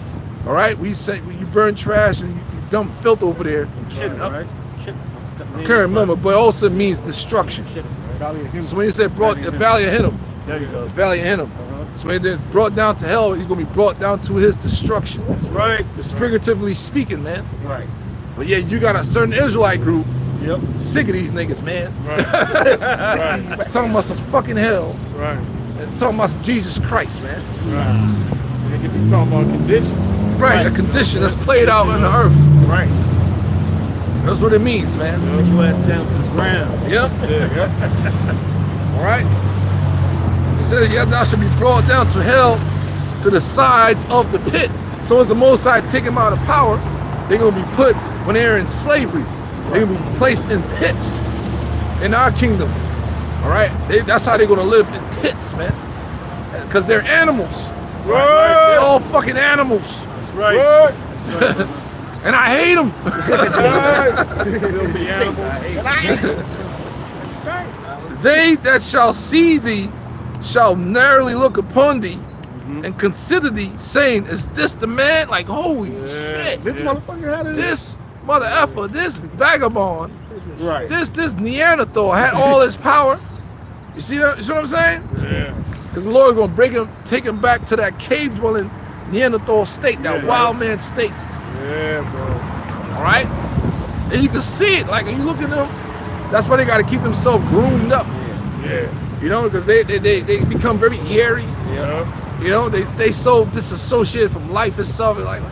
All right? We say you burn trash and you dump filth over there. Shit, right? Shit. I can't remember, but it also means destruction. So when you say brought the Valley of Hinnom, There you go. Valley of Hinnom. So when they're brought down to hell, he's gonna be brought down to his destruction. That's right. It's figuratively speaking, man. Right. But yeah, you got a certain Israelite group Yep. Sick of these niggas, man. Right. Right. Talking about some fucking hell. Right. And talking about some Jesus Christ, man. Right. They could be talking about conditions. Right, a condition that's played out on the earth. Right. That's what it means, man. Sit your ass down to the ground. Yep. Yeah. All right. It says, "Yeah, thou shalt be brought down to hell, to the sides of the pit." So as the Most High take them out of power, they're gonna be put when they're in slavery. They're gonna be placed in pits in our kingdom. All right. That's how they're gonna live, in pits, man. Because they're animals. Right. They're all fucking animals. That's right. Right. And I hate them. Filthy animals. They that shall see thee shall narrowly look upon thee and consider thee, saying, "Is this the man?" Like, holy shit. This motherfucker had it. This mother effer, this vagabond, Right. this Neanderthal had all this power. You see that? You see what I'm saying? Yeah. Because the Lord is gonna break him, take him back to that cave dwelling Neanderthal state, that wild man state. Yeah, bro. All right, and you can see it. Like, when you look at them, that's why they got to keep themselves groomed up. Yeah. You know, because they become very hairy. Yeah. You know, they so disassociated from life itself. It's like what?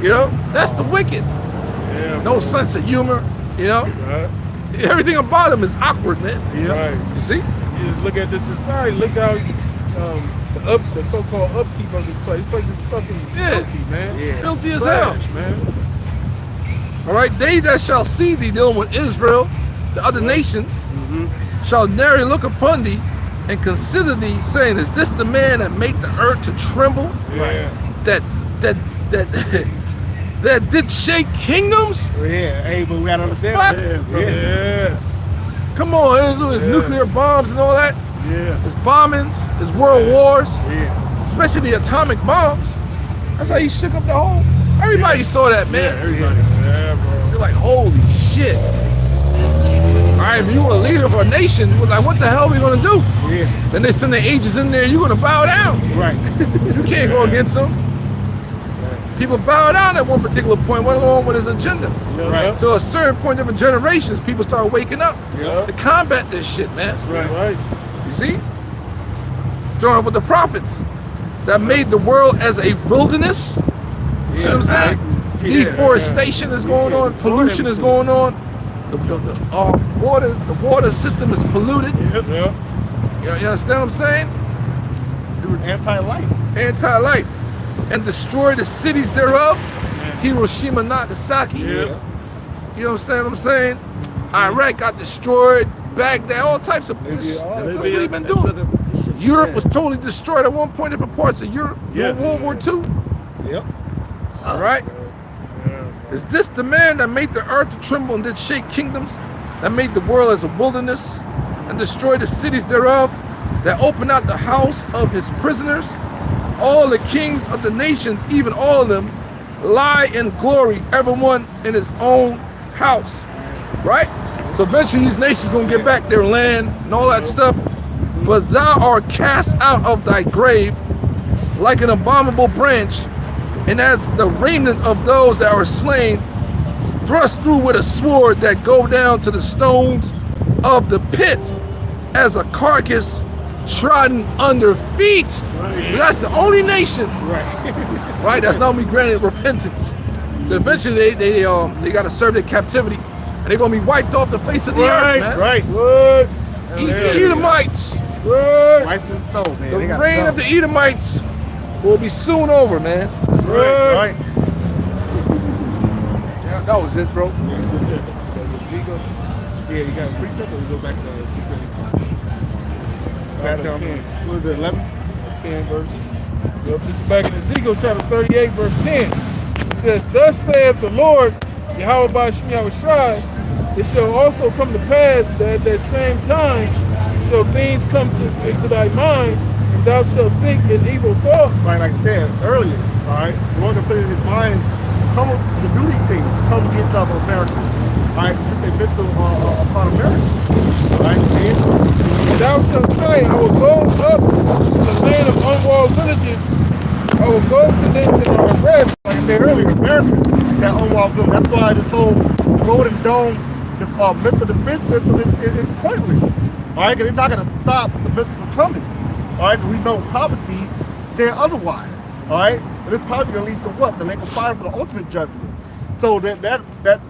You know, that's the wicked. Yeah. No sense of humor. You know, Right. everything about them is awkward, man. Right. You see? You just look at this society. Look how the so-called upkeep of this place. This place is fucking filthy, man. Yeah. Filthy as hell. Trash, man. All right, they that shall see thee, dealing with Israel, the other nations, shall narrowly look upon thee and consider thee, saying, "Is this the man that made the earth to tremble? Yeah. That that did shake kingdoms?" Yeah. Hey, but we gotta understand. What? Yeah. Come on, it's nuclear bombs and all that. Yeah. It's bombings, it's world wars, Yeah. especially the atomic bombs. That's how he shook up the whole. Everybody saw that, man. Yeah, bro. You're like, holy shit. All right, if you were a leader of a nation, you were like, what the hell are we gonna do? Yeah. Then they send their agents in there, you're gonna bow down. Right. You can't go against them. People bow down at one particular point, went along with his agenda. Right. To a certain point of generations, people start waking up Yeah. to combat this shit, man. Right. You see? Starting off with the prophets that made the world as a wilderness. You see what I'm saying? Yeah. Deforestation is going on, pollution is going on. The water system is polluted. Yeah. You understand what I'm saying? It was anti-life. Anti-life. And destroy the cities thereof. Hiroshima, Nagasaki. Yeah. You know what I'm saying? Iraq got destroyed, Baghdad, all types of They did all that's that. what they've been doing. Europe was totally destroyed at one point, different parts of Europe. Yeah. World War II. Yep. All right. Is this the man that made the earth to tremble and did shake kingdoms, that made the world as a wilderness and destroyed the cities thereof, that opened out the house of his prisoners? All the kings of the nations, even all of them, lie in glory, everyone in his own house. Right? So eventually these nations gonna get back their land and all that stuff. But thou art cast out of thy grave like an abominable branch, and as the remnant of those that are slain, thrust through with a sword that go down to the stones of the pit, as a carcass trodden under feet. So that's the only nation, right? That's not be granted repentance. So eventually they got to serve their captivity, and they're gonna be wiped off the face of the earth, man. Right. What? Edomites. What? Right to the soul, man. The They got reign of the Edomites will be soon over, man. Right. Yeah, that was it, bro. Yeah, you got to preach up or go back to back down. 10. What was it, 11? 10 verse. Yep, this is back in Ezekiel chapter 38, verse 10. It says, "Thus saith the Lord, Yahweh by Shem Yahushai, it shall also come to pass that at that same time shall things come into thy mind, and thou shalt think an evil thought." Right, like I said earlier, all right? The Lord can put in his mind, come to do these things, come against America. All right, they meant to upon America. All right, And thou shalt say, I will go up to the land of unwalled villages. I will go to them that are rest. like I said earlier, America, that unwalled building. That's why this whole Golden Dome missile defense system is pointless. All right, because it's not going to stop the missile from coming. All right, we know probably then otherwise. All right, and it's probably going to lead to what? The lake of fire for the ultimate judgment. So that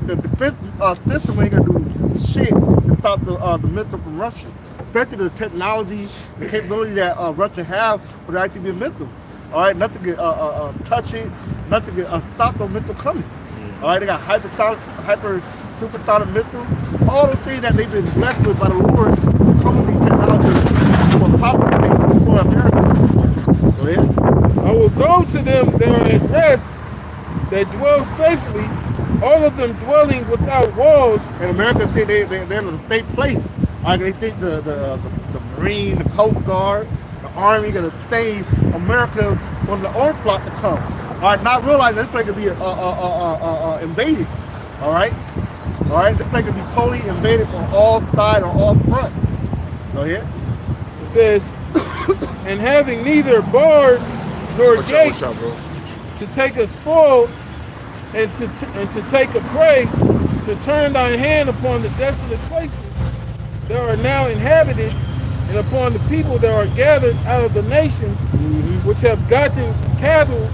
the defense system ain't going to do shit to stop the missile from Russia. Especially the technology, the capability that Russia have would actually be a missile. All right, nothing can touch it, nothing can stop the missile coming. All right, they got hyper supersonic missiles, all the things that they've been blessed with by the Lord, some of these technologies will probably destroy America. Go ahead. I will go to them that are at rest, that dwell safely, all of them dwelling without walls. And America think they're in a safe place. All right, they think the Marine, the Coast Guard, the Army gonna save America from the onslaught to come. All right, not realizing this place could be invaded. All right, this place could be totally invaded from all sides or all fronts. Go ahead. It says, and having neither bars nor gates to take a spoil and to take a prey, to turn thine hand upon the desolate places that are now inhabited, and upon the people that are gathered out of the nations, which have gotten cattle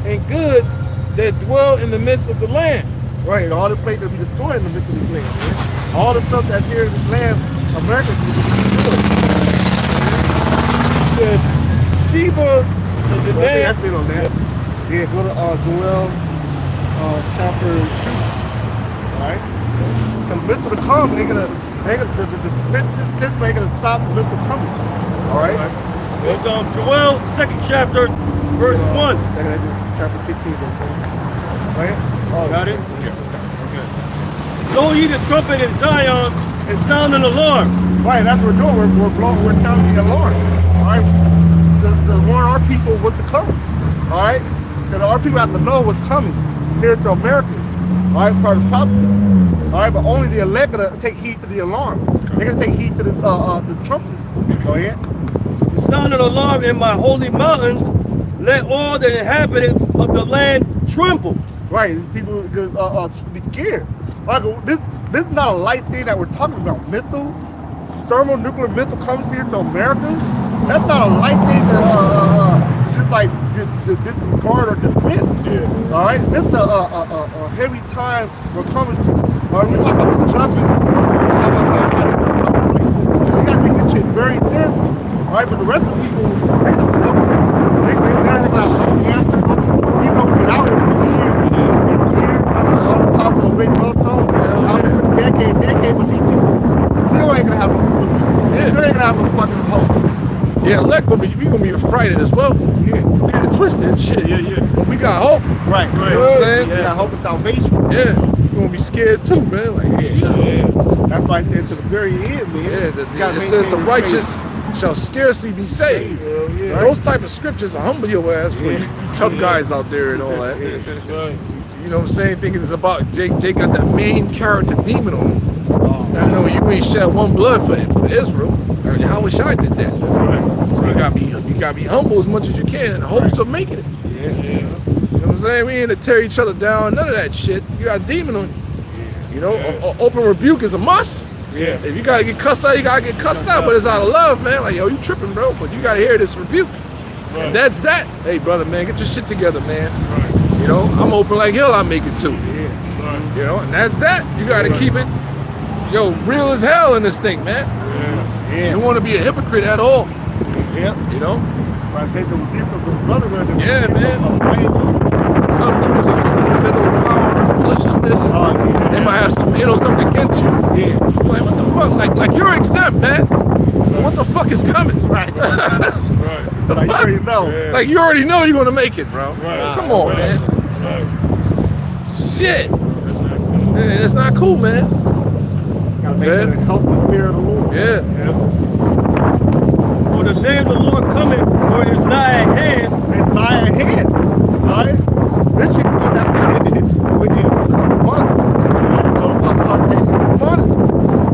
and goods that dwell in the midst of the land. Right, all the places will be destroyed in the midst of this land. Right? All the stuff that's here in this land, America will be destroyed. It says, Sheba and the land. That's it on that. Yeah, go to Joel chapter 2. Alright? The midst of the calm ain't gonna stop the midst of coming. Alright? It's Joel, 2nd chapter, verse 1. Chapter 15. Right? Oh, got it? Yeah. Okay. Blow ye the trumpet in Zion and sound an alarm. Right, that's what we're doing. We're sounding the alarm. Alright? To warn our people what's to come. Alright? Because our people have to know what's coming here to America. Alright, part of the problem. Alright, but only the elect are gonna take heed to the alarm. They're gonna take heed to the trumpet. Go ahead. To sound an alarm in my holy mountain, let all the inhabitants of the land tremble. Right, people just be scared. Like, this is not a light thing that we're talking about. Missile, thermonuclear missile comes here to America. That's not a light thing to just like disregard or dismiss. Yeah. All right, this is a heavy time we're coming to. All right, we talk about the judgment. We gotta take this shit very seriously. All right, but the rest of the people, they just trouble. They're not having an answer. You know, we've been out here for years. On the top of the great millstone, out here for decade, but these people still ain't gonna have no food. Yeah. Still ain't gonna have no fucking hope. Yeah, elect we gonna be frightened as well. Yeah. Don't get it twisted, shit. Yeah. But we got hope. Right. You know what I'm saying? Yeah, hope and salvation. Yeah. We're gonna be scared too, man. Like, Yeah. That's right there to the very end, man. Yeah, it says the righteous shall scarcely be saved. Yeah. Those type of scriptures will humble your ass for you tough guys out there and all that. Right. You know what I'm saying? Thinking it's about Jake got that main character demon on him. I know you ain't shed one blood for Israel. How Shai did that. That's right. So you gotta be humble as much as you can in hopes of making it. Yeah. You know what I'm saying? We ain't to tear each other down, none of that shit. You got a demon on you. You know, open rebuke is a must. Yeah. If you gotta get cussed out, you gotta get cussed out, but it's out of love, man. Like, yo, you tripping, bro, but you gotta hear this rebuke. Right. And that's that. Hey, brother, man, get your shit together, man. Right. You know, I'm open like hell, I make it too. Yeah. Right. You know, and that's that. You gotta keep it, real as hell in this thing, man. Yeah. You don't want to be a hypocrite at all. Yeah. You know? Right, take the rebuke of the brotherhood. Yeah, man. Some dudes have no power and maliciousness, and they might have something against you. Yeah. Like, what the fuck? Like you're exempt, man. What the fuck is coming? Right. The like fuck? you already know. Yeah. Like you already know you're gonna make it, bro. Right. Come on, man. Right. Shit. Man, it's not cool, man. Gotta make it a healthy fear of the Lord. Yeah. For the day of the Lord cometh, for it is nigh at hand. It's nigh at hand. Alright? This shit go that within months. Months.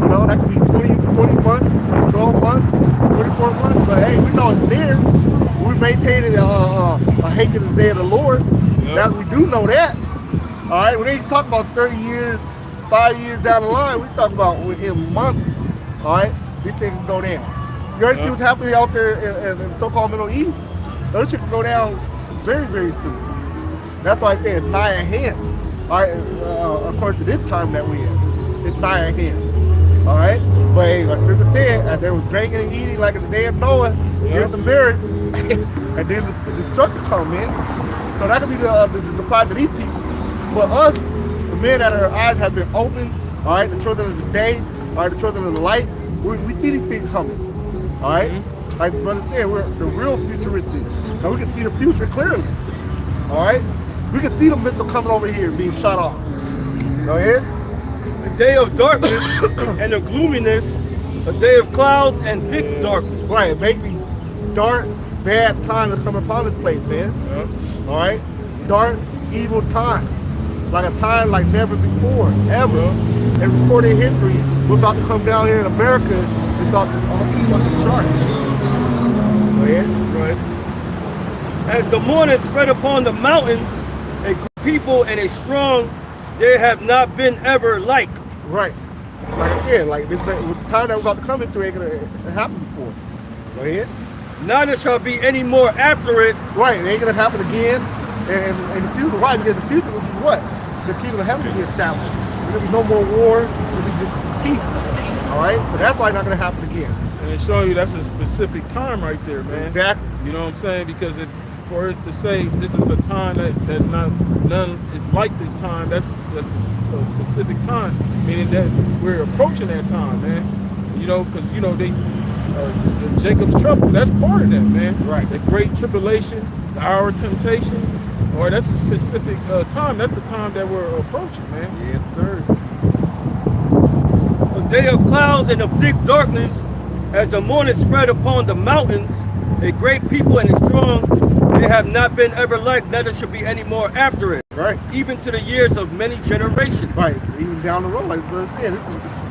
You know, that could be 20 months, 12 months, 24 months. But hey, we know it's there. We're maintaining a hatred of the day of the Lord. That we do know that. Alright, we ain't talking about 30 years, 5 years down the line, we talk about within months, all right, these things can go down. You already see what's happening out there in the so-called Middle East? Those shit can go down very, very soon. That's why I say it's nigh at hand. All right, according to this time that we're in, it's nigh at hand. All right, but hey, like Scripture said, as they were drinking and eating like in the day of Noah, here's the mirror, and then the destruction come in. So that could be the pride of these people. But us, the men that our eyes have been opened, all right, the children of the day, all right, the children of the light, we see these things coming. All right, like brother said, we're the real futurists, and we can see the future clearly. All right, we can see the missile coming over here and being shot off. Go ahead. A day of darkness and of gloominess, a day of clouds and thick darkness. Right, it make me dark, bad time that's coming upon this place, man. All right, dark, evil time, like a time like never before, ever. In recorded history, we're about to come down here in America and start to all these fucking charts. Go ahead. Right. As the morning spread upon the mountains, a people and a strong, there have not been ever like. Right. Like again, like this time that we're about to come into ain't gonna happen before. Go ahead. Neither shall be any more after it. Right, it ain't gonna happen again. And the future, why? Because the future will be what? The kingdom of heaven will be established. There'll be no more war, there'll be just peace. All right? So that's why it's not gonna happen again. And it shows you that's a specific time right there, man. Exactly. You know what I'm saying? Because for it to say this is a time that's not none is like this time, that's a specific time, meaning that we're approaching that time, man. You know, because you know the Jacob's trouble, that's part of that, man. Right. The great tribulation, the hour of temptation, or that's a specific time. That's the time that we're approaching, man. Yes, sir. A day of clouds and of thick darkness, as the morning spread upon the mountains, a great people and a strong, they have not been ever like, neither shall be any more after it. Right. Even to the years of many generations. Right. Even down the road, like I said,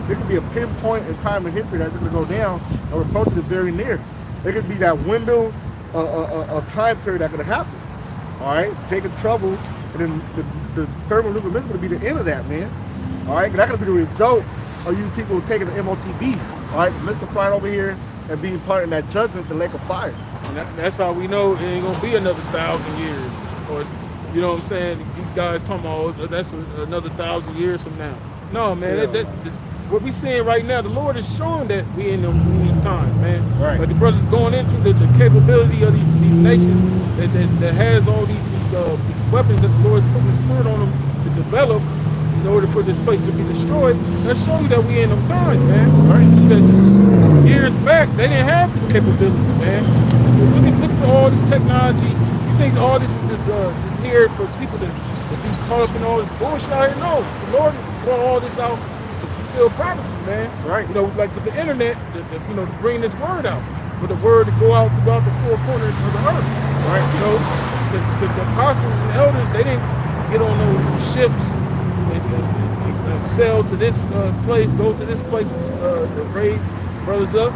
there could be a pinpoint in time in history that's gonna go down, and we're approaching it very near. There could be that window, a time period that's gonna happen. All right, taking trouble, and then the thermonuclear missile is gonna be the end of that, man. All right, that's gonna be the result of you people taking the MOTB. All right, missile flying over here and being part in that judgment, the lake of fire. And that's how we know it ain't gonna be another 1,000 years, or you know what I'm saying? These guys talking about that's another 1,000 years from now. No, man, Yeah. what we seeing right now, the Lord is showing that we in these times, man. Right. But the brothers going into the capability of these nations that has all these weapons that the Lord's putting His Spirit on them to develop in order for this place to be destroyed. That show you that we in them times, man. Right? Because years back they didn't have this capability, man. Look at all this technology. You think all this is just here for people to be caught up in all this bullshit out here? No, the Lord brought all this out to fulfill prophecy, man. Right. You know, like with the internet, you know, to bring this word out, for the word to go out throughout the four corners of the earth. Right. You know, because the apostles and elders, they didn't get on those ships and sail to this place, go to this place to raise brothers up.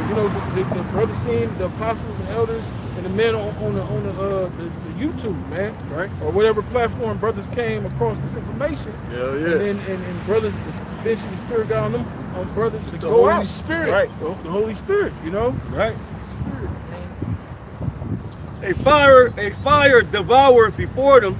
You know, the brothers seen the apostles and elders and the men on the YouTube, man, right, or whatever platform brothers came across this information. Yeah, yeah. And brothers, eventually the Spirit got on them, on brothers to The go Holy out. Spirit. Right, the Holy Spirit, you know, Right. A fire devoured before them,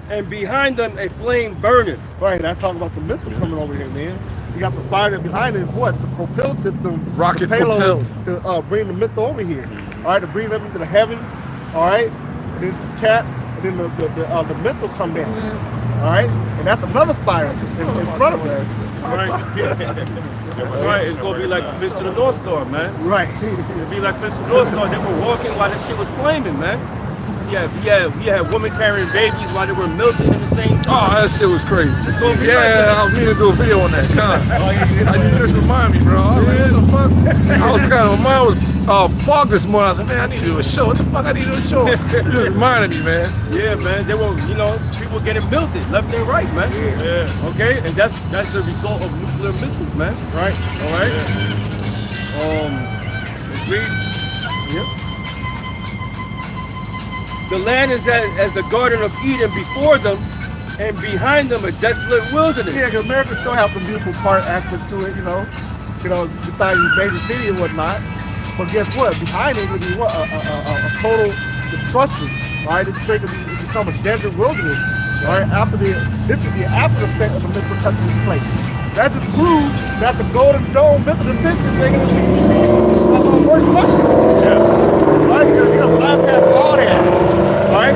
and behind them a flame burneth. Right. That's talking about the missile coming over here, man. You got the fire that behind it is what? The propel system, Rocket the payload propelled. to bring the missile over here. All right, to bring them into the heaven. All right, and then the cat, and then the missile come down. All right, and that's another fire in front of us. That's right. That's right. It's gonna be like Mr. the North Star, man. Right. It'll be like Mr. North Star. They were walking while the shit was flaming, man. Yeah, we had women carrying babies while they were melting in the same time. Oh, that shit was crazy. It's gonna be I was meaning to do a video on that. You just remind me, bro. I was like, what the fuck? I was my mind was fogged this morning. I was like, man, I need to do a show. What the fuck I need to do a show? You just reminded me, man. Yeah, man. They were, you know, people getting melted left and right, man. Yeah. Okay, and that's the result of nuclear missiles, man. Right. All right. Let's read. Yep. The land is as the Garden of Eden before them, and behind them a desolate wilderness. Yeah, because America still has some beautiful part aspect to it, you know, besides the major city and whatnot. But guess what? Behind it would be what? A total destruction. All right, it's going to become a desert wilderness. All right, this is the after effect of the missile touching this place. That just proves that the Golden Dome missile defense is going to be more effective. Yeah. All right, you're going to bypass all that. All right,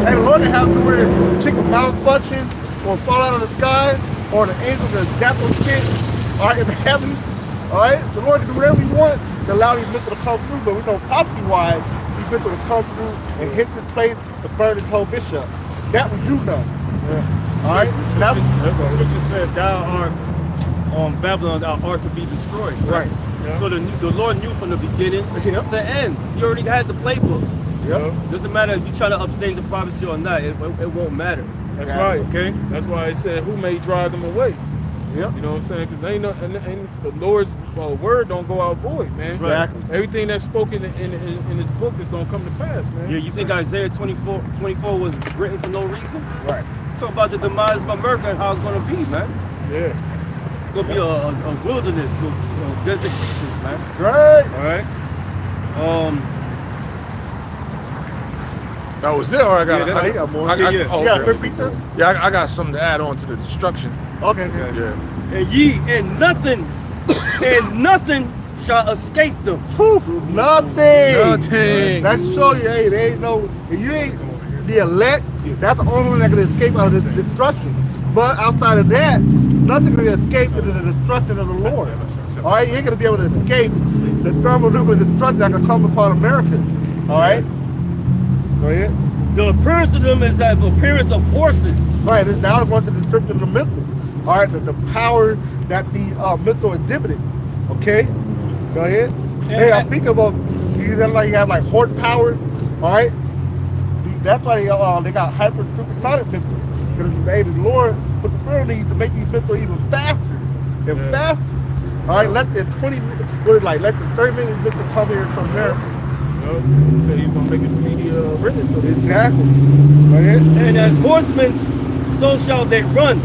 and Lord, they have to where chicken malfunction or fall out of the sky, or the angels that zap those shit. All right, in heaven. All right, the Lord can do whatever He wants to allow these missiles to come through, but we know prophecy-wise, these missiles will come through and hit this place to burn this whole bitch up. That we do know. Yeah. All right. The scripture says, "Thou art Babylon, thou art to be destroyed." Right. Yeah. So the Lord knew from the beginning to end. He already had the playbook. Yep. Doesn't matter if you try to upstage the prophecy or not. It won't matter. That's right. Okay. That's why it said, "Who may drive them away?" Yep. You know what I'm saying? Because ain't the Lord's word don't go out void, man. Exactly. Everything that's spoken in His book is gonna come to pass, man. Yeah. You think Isaiah 24 was written for no reason? Right. Talk about the demise of America and how it's gonna be, man. Yeah. It's gonna be a wilderness with desert creatures, man. Right. All right. That was it, or I got? I got more. Repeat that. Yeah, I got something to add on to the destruction. Okay. Yeah. And nothing shall escape them. Nothing. That show you, hey, there ain't no. If you ain't the elect, that's the only one that can escape out of this destruction. But outside of that, nothing can escape into the destruction of the Lord. All right, you ain't gonna be able to escape the thermonuclear destruction that can come upon America. All right. Go ahead. The appearance of them is as the appearance of horses. Right. Now it's going to the description of the missile. All right. The power that the missile exhibited. Okay. Go ahead. Hey, I'm thinking about you have like horde power. All right. That's why they got hyper supersonic missiles. Because the Lord put the prayer needs to make these missiles even faster and faster. All right. Less than 30 minutes missiles come here to America. He said he's gonna make it speedy release. So Exactly. And as horsemen, so shall they run,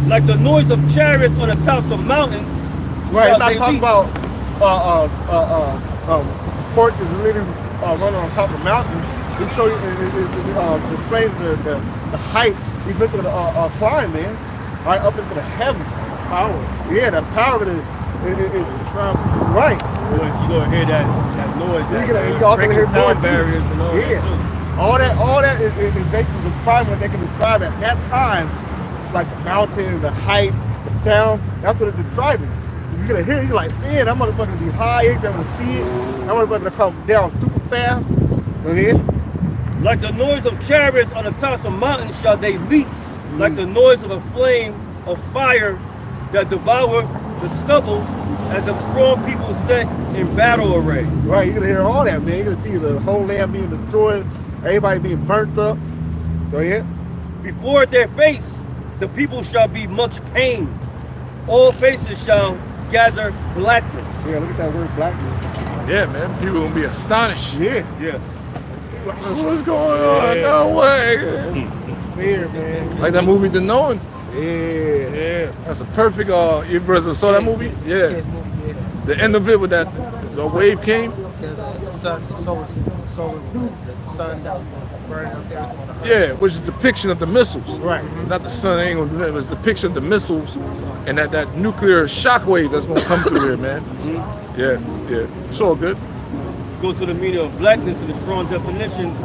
like the noise of chariots on the tops of mountains. Right. It's not talking about horses literally running on top of mountains. It show you displays the height these missiles climb, man. Right up into the heavens. power. Yeah, the power of it is right. Boy, if you gonna hear that noise, You also breaking hear sound noise, too. barriers and all that too. All that is basically describing what they can describe at that time, like the mountain, the height, the sound. That's what it's describing. You're gonna hear it, you're like, man, that motherfucker be high, you're gonna see it. That motherfucker come down super fast. Go ahead. Like the noise of chariots on the tops of mountains shall they leap, like the noise of a flame of fire that devour the stubble, as of strong people set in battle array. Right, you're gonna hear all that, man. You're gonna see the whole land being destroyed, everybody being burnt up. Go ahead. Before their face, the people shall be much pained. All faces shall gather blackness. Yeah, look at that word blackness. Yeah, man. People gonna be astonished. Yeah. Yeah. What's going on? No way. Fair, man. Like that movie, The Knowing. Yeah. That's a perfect. You brothers saw that movie? Yeah. The end of it with that, the wave came. The sun that was burning up there. Yeah, which is depiction of the missiles. Right. Not the sun ain't gonna do that. It was depiction of the missiles and that nuclear shockwave that's gonna come through here, man. Yeah. It's all good. Go to the meaning of blackness in the strong definitions.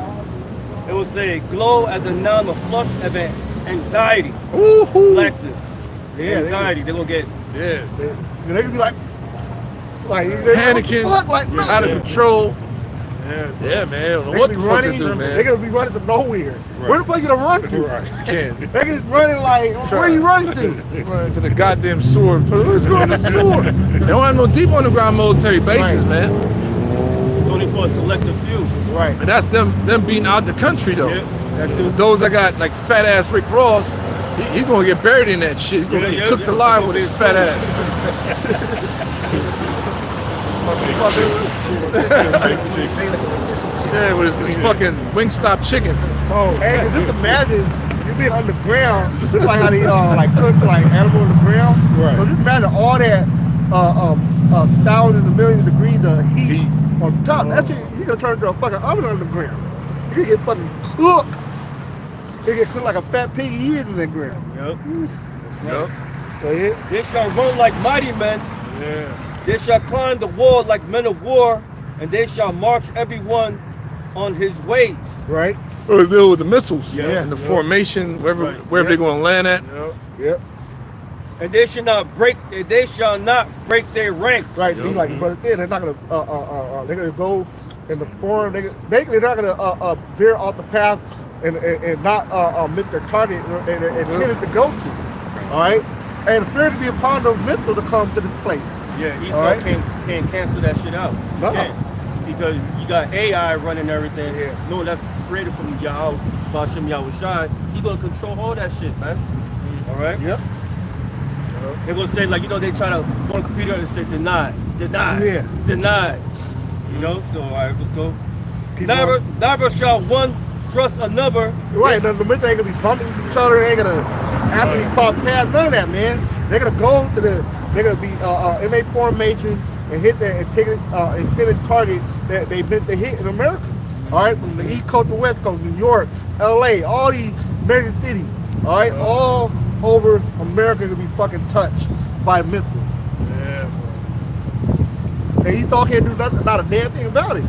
It will say glow as a noun of flush of anxiety. Woo-hoo. Blackness. Yeah, Anxiety. They're gonna get Yeah. So they could be like Panicking, out of control. Yeah, man. I don't know what the fuck to do, They're man. gonna be running to nowhere. Where the fuck you gonna run to? Can't. They just running like, where are you running to? Running to the goddamn sword. Let's go to the sword. They don't have no deep underground military bases, man. it's only for a selective few. Right. And that's them being out the country though. Yeah. Those that got like fat ass Rick Ross, he gonna get buried in that shit. He's gonna get cooked alive with his fat ass. Yeah, with his fucking Wingstop chicken. Hey, just imagine you being underground, it's like how they like cook like animal in the ground. Right. So just imagine all that thousands and millions of degrees of heat on top. That shit, you gonna turn into a fucking oven underground. You get fucking cooked. You get cooked like a fat pig eating in the ground. Yep. Yep. So yeah. They shall run like mighty men. Yeah. They shall climb the wall like men of war, and they shall march everyone on his ways. Right. Or deal with the missiles Yeah. and the formation, wherever Right. wherever they're going to land at. Yep. Yep. And they shall not break their ranks. Right. Be like brother said, they're not gonna they're gonna go in the form. They're not gonna veer off the path and not miss their target and intended to go to. All right. And appears to be upon the missile to come to this place. Yeah, Esau Alright. can't cancel that shit out. No. Can't. Because you got AI running everything. Yeah. No, that's created from Yahweh, Bashem Yahushai. He gonna control all that shit, man. All right. Yep. They're gonna say like, they try to go on the computer and say deny. Yeah. You know. So all right, let's go. Keep Never shall one thrust another. Right, the minute they ain't gonna be bumping each other, they ain't gonna after you cross paths, none of that, man. They're gonna go to they're gonna be in a formation and hit their intended target that they meant to hit in America. All right, from the East Coast to West Coast, New York, LA, all these major cities, all right, all over America gonna be fucking touched by missiles. Yeah. And Esau can't do nothing, not a damn thing about it.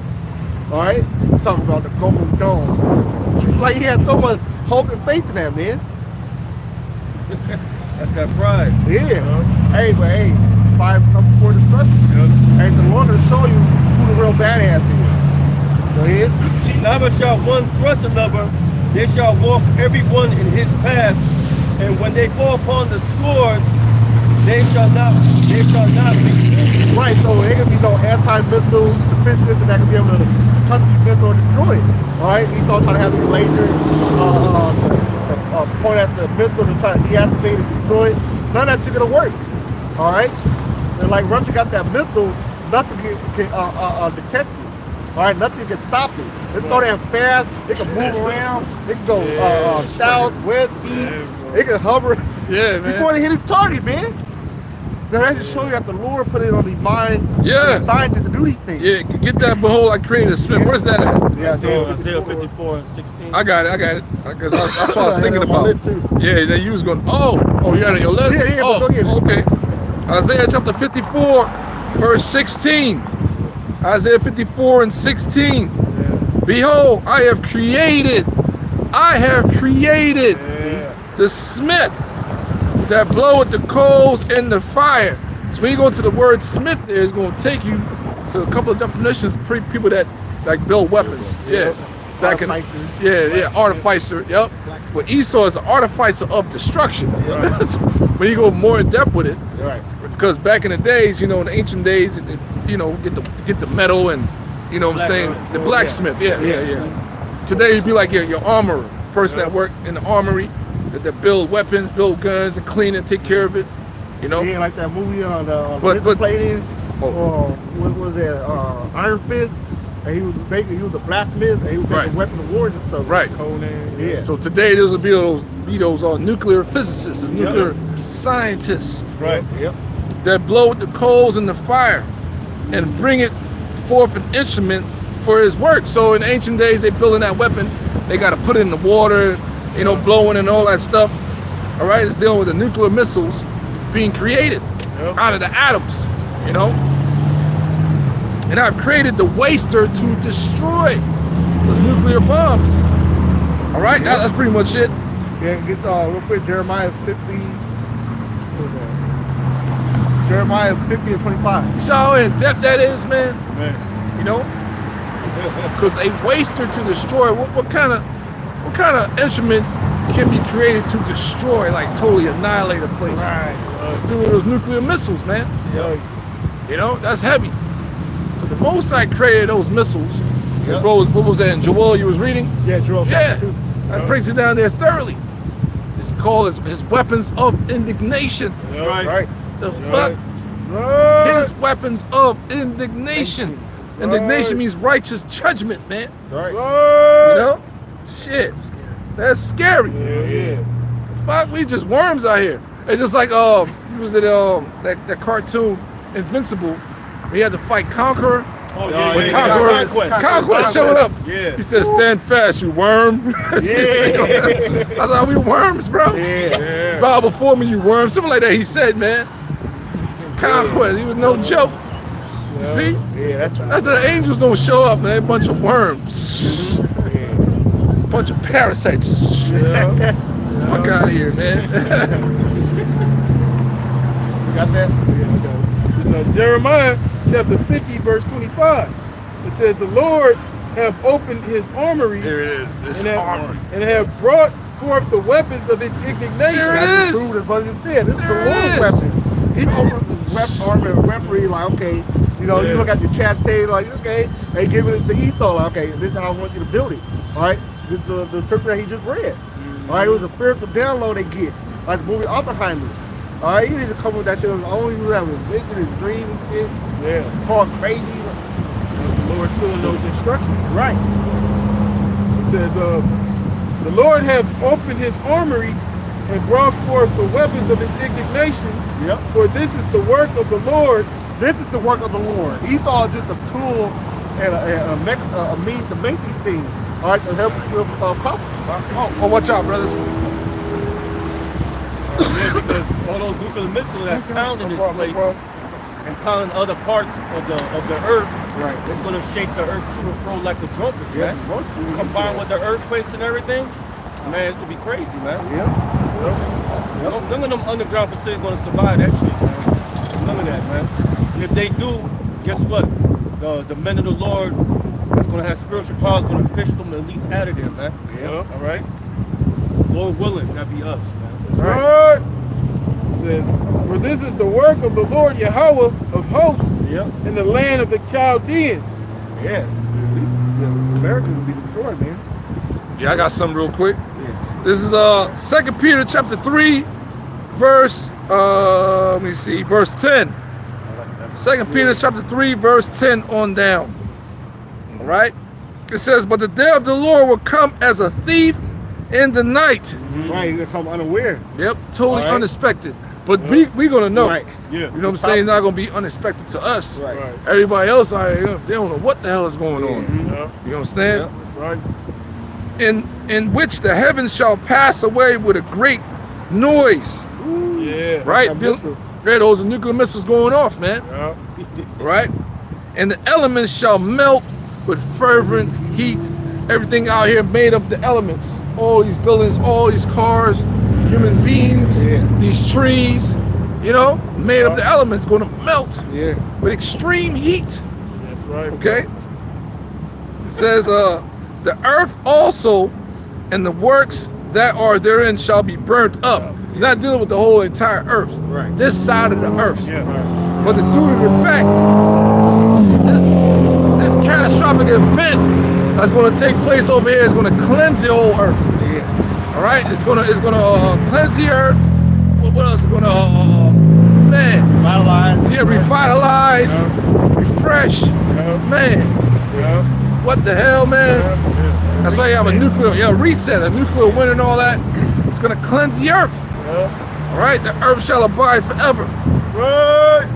All right, talking about the Golden Dome. Like he had so much hope and faith in that, man. That's that pride. Yeah. Hey, but hey, fire come before destruction. Hey, the Lord will show you who the real badass is. So yeah. Never shall one thrust another. They shall walk everyone in his path. And when they fall upon the sword, they shall not be. Right, so there gonna be no anti-missile defense system that can be able to touch these missiles or destroy it. All right, he thought trying to have these lasers point at the missile to try to deactivate and destroy it. None of that shit gonna work. All right, and like Russia got that missile, nothing can detect it. All right, nothing can stop it. It's so damn fast. It can move around. It can go south, west, east. It can hover. Yeah, man. Before they hit its target, man. Then I just show you that the Lord put it on the mind Yeah. of the scientists to do these things. Yeah, get that behold I created a Smith. Where's that at? Yeah, Isaiah 54:16. I got it. Because that's what I was I had thinking it on my about. list, too. Yeah, then you was going, you had it on your list? Yeah, oh, but go ahead. okay. Isaiah chapter 54, verse 16. Isaiah 54 and 16. Behold, I have created the smith that bloweth the coals in the fire. So when you go to the word smith there, it's going to take you to a couple of definitions of people that like build weapons. Yeah. Back in artificer. Yep. But Esau is an artificer of destruction. When you go more in depth with it, Right. because back in the days, in the ancient days, get the metal and what I'm saying, the blacksmith. Yeah. Today you'd be like your armorer, person that work in the armory, that build weapons, build guns, and clean it, take care of it. Yeah, like that movie on the But- played in. Oh. What was that? Iron Fist. And he was a blacksmith, and he was Right. making weapons of war and stuff. Right. Yeah. So today those will be those nuclear physicists, and nuclear scientists Right. Yep. that blow the coals in the fire and bring it forth an instrument for his work. So in ancient days, they building that weapon, they got to put it in the water, blowing and all that stuff. All right, it's dealing with the nuclear missiles being created out of the atoms, And I've created the waster to destroy those nuclear bombs. All right, that's pretty much it. Yeah, get real quick, Jeremiah 50. What was that? Jeremiah 50 and 25. You see how in depth that is, man? Man. Because a waster to destroy, what kind of instrument can be created to destroy, like totally annihilate a place? Right. Through those nuclear missiles, man. That's heavy. So the Most High created those missiles. Yep. Bro, what was that in Joel you was reading? Yeah, Joel. Yeah, chapter 2. I breaks it down there thoroughly. It's called his weapons of indignation. That's right. Right. The fuck? Right. His weapons of indignation. Indignation means righteous judgment, man. Right. Right. Shit. That's scary. Yeah. Fuck, we just worms out here. It's just like he was in that cartoon Invincible. We had to fight Conqueror. Oh, When Conquest. Conquest showed up, Yeah. he said, "Stand fast, you worm." I was like, "We worms, bro." Yeah. Bow before me, you worm. Something like that. He said, man. Conquest. He was no joke. You see? Yeah, that's right. That's why the angels don't show up, man. A bunch of worms. Bunch of parasites. Fuck out of here, man. You got that? It's, Jeremiah chapter 50, verse 25. It says, "The Lord have opened his armory Here it is. This and armor. have brought forth the weapons of his indignation." There it That's is. the truth. That's what it said. This is the There it Lord's is. weapon. He opens the armor and weaponry, like, okay, you know, you look at the chat table, like, okay, they give it the ethos, like, okay, this is how I want you to build it. All right, this is the scripture that he just read. All right, it was a spiritual download they get, like the movie Oppenheimer. All right, he didn't come with that shit. It was only who that was making his dream and shit, Yeah. called crazy. That's the Lord sealing those instructions. Right. It says, "The Lord hath opened his armory and brought forth the weapons of his indignation. Yep. For this is the work of the Lord." This is the work of the Lord. He thought just a tool and a means to make these things. All right, to help you accomplish. Oh, watch out, brothers. Yeah, because all those nuclear missiles that pound in this place and pound other parts of the earth, Right. it's gonna shake the earth to and fro like a trumpet, Yeah. man. Combined with the earthquakes and everything, man, it's gonna be crazy, man. Yeah. None of them underground facilities gonna survive that shit, man. None of that, man. And if they do, guess what? The men of the Lord that's gonna have spiritual powers gonna fish them elites out of there, man. Yeah. All right. Lord willing, that be us, man. Right. It says, "For this is the work of the Lord Yahweh of hosts Yep. in the land of the Chaldeans." Yeah. America will be destroyed, man. Yeah, I got something real quick. Yeah. This is 2 Peter chapter 3, verse let me see, verse 10. 2 Peter chapter 3, verse 10 on down. All right? It says, "But the day of the Lord will come as a thief in the night." Right, you're gonna come unaware. Yep, totally All right. unexpected. But we gonna know. Right. Yeah. You know what I'm saying? It's not gonna be unexpected to us. Right. Everybody else, they don't know what the hell is going on. Yeah. You understand? Yep. Right. In which the heavens shall pass away with a great noise. Yeah. Right? That's nuclear. Yeah, those are nuclear missiles going off, man. Yeah. Right? And the elements shall melt with fervent heat. Everything out here made of the elements. All these buildings, all these cars, human beings, Yeah. these trees, you know, made of the elements, going to melt Yeah. with extreme heat. That's right. Okay? It says, the earth also and the works that are therein shall be burnt up. He's not dealing with the whole entire earth. Right. This side of the earth. Yeah. But due to the fact, this catastrophic event that's going to take place over here is going to cleanse the whole earth. Yeah. All right? It's going to cleanse the earth. What else is going to, man, Vitalize. yeah, revitalize, refresh. Man, Yeah. what the hell, man? That's why you have a nuclear, reset, a nuclear winter and all that. It's gonna cleanse the earth. Yeah. All right, the earth shall abide forever. Right.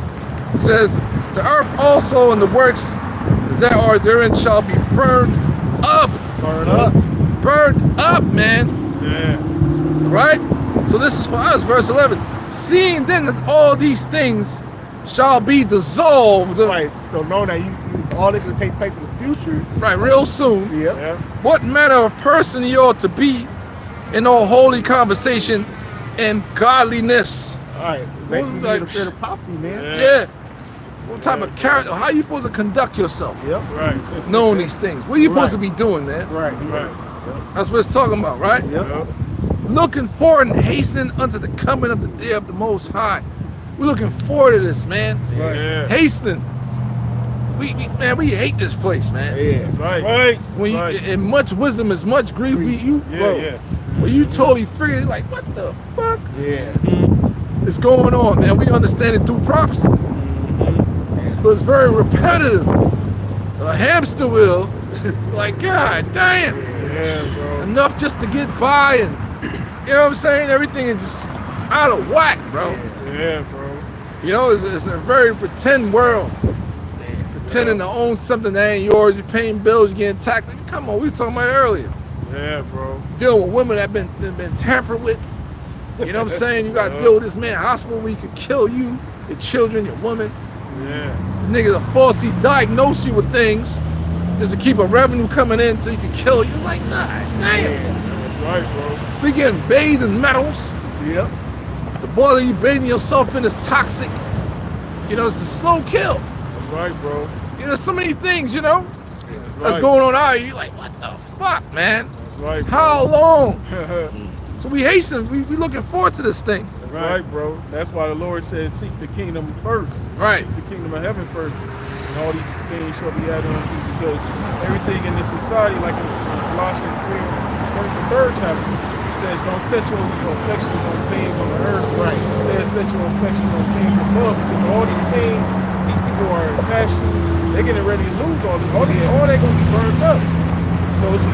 It says, the earth also and the works that are therein shall be burned up. Burn up. Burned up, man. Yeah. Right? So this is for us, verse 11. Seeing then that all these things shall be dissolved, Right. So know that you all this will take place in the future. right, real soon. Yeah. Yeah. What manner of person you ought to be in all holy conversation and godliness. All right. Make you like- need a bit of prophecy, man. Yeah. Yeah. What type of character, how you supposed to conduct yourself? Yep. Right. Knowing these things. What are you supposed to Right. be doing, man? Right. Right. That's what it's talking about, right? Yep. Yeah. Looking forward and hastening unto the coming of the day of the Most High. We're looking forward to this, man. Yeah. Hastening. We hate this place, man. Yeah. Right. Right. When you, Right. and much wisdom is much grief. Yeah. Bro, Yeah. when you totally figure it, like, what the fuck Yeah. is going on, man? We understand it through prophecy, but it's very repetitive. A hamster wheel, like, God damn. Yeah, bro. enough just to get by, and you know what I'm saying? Everything is just out of whack, bro. Yeah, bro. You know, it's a very pretend world. Pretending to own something that ain't yours. You're paying bills, you're getting taxed. Like, come on, we were talking about it earlier. Yeah, bro. Dealing with women that been tampered with. You know what I'm saying? You got to deal with this man hospital where he could kill you, your children, your woman. Yeah. Niggas will falsely diagnose you with things just to keep a revenue coming in so you can kill you. It's like, nah, damn. That's right, bro. We getting bathed in metals. Yep. The boiler you bathing yourself in is toxic. You know, it's a slow kill. That's right, bro. You know, so many things, you know, That's that's right. going on out here. You're like, what the fuck, man? That's right, bro. How long? So we hasten, we looking forward to this thing. That's right, bro. That's why the Lord says, seek the kingdom first. Right. Seek the kingdom of heaven first. And all these things shall be added unto you, because everything in this society, like in Colossians 3, 3rd chapter, it says, don't set your affections on things on the earth. Right. Instead, set your affections on things above, because all these things these people are attached to, they're getting ready to lose all this. All they're going to be burned up. So it's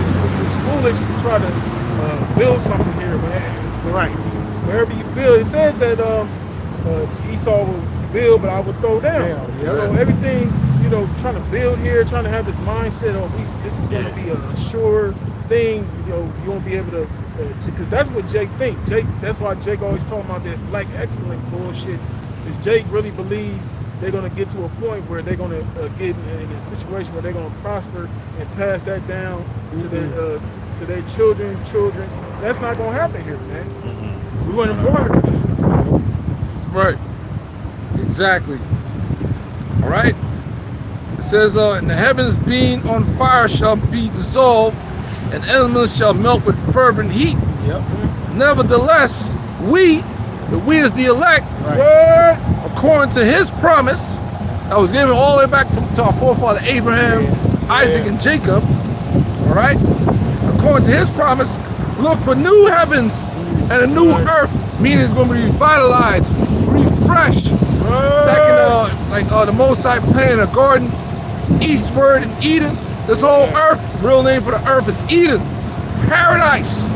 foolish to try to build something here, man. Right. Wherever you build, it says that Esau will build, but I will throw down. Yeah. So everything, you know, trying to build here, trying to have this mindset of this is going to be a sure thing. You know, you won't be able to, because that's what Jake thinks. That's why Jake always talking about that black excellent bullshit. Because Jake really believes they're going to get to a point where they're going to get in a situation where they're going to prosper and pass that down to their children. That's not going to happen here, man. We weren't born here. Right. Exactly. All right. It says, and the heavens being on fire shall be dissolved, and elements shall melt with fervent heat. Yep. Nevertheless, we is the elect, according to his promise that was given all the way back to our forefather Abraham, Isaac, and Jacob. All right. According to his promise, look for new heavens and a new earth, meaning it's going to be revitalized, refreshed. Back in the Most High planted a garden eastward in Eden. This whole earth, real name for the earth is Eden, paradise.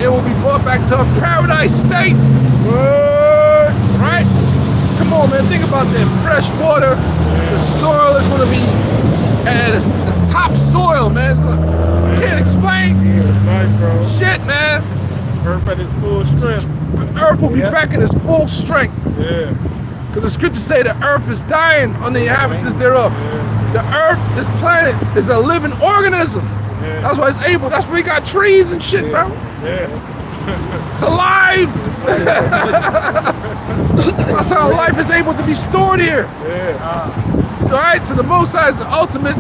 It will be brought back to a paradise state. Right? Come on, man. Think about that. Fresh water. The soil is going to be at the top soil, man. Can't explain. Right, bro. Shit, man. Earth at its full strength. Earth will be back in its full strength. Yeah. Because the scriptures say the earth is dying on the inhabitants thereof. The earth, this planet, is a living organism. That's why it's able. That's why we got trees and shit, bro. It's alive. That's how life is able to be stored here. All right. So the Most High is the ultimate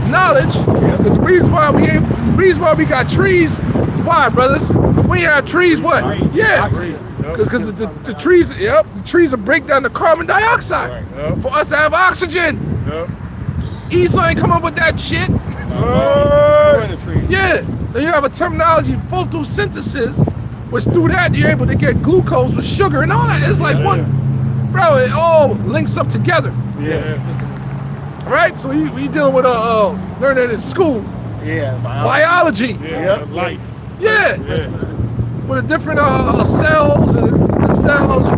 knowledge. There's a reason why we got trees. Why, brothers? If we had trees, what? Yeah. Because the trees, the trees will break down the carbon dioxide for us to have oxygen. Esau ain't come up with that shit. Yeah. Then you have a terminology, photosynthesis, which through that you're able to get glucose with sugar and all that. It's like one, bro. It all links up together. All right. So we dealing with learning in school. Biology. Life. With the different cells and the cells.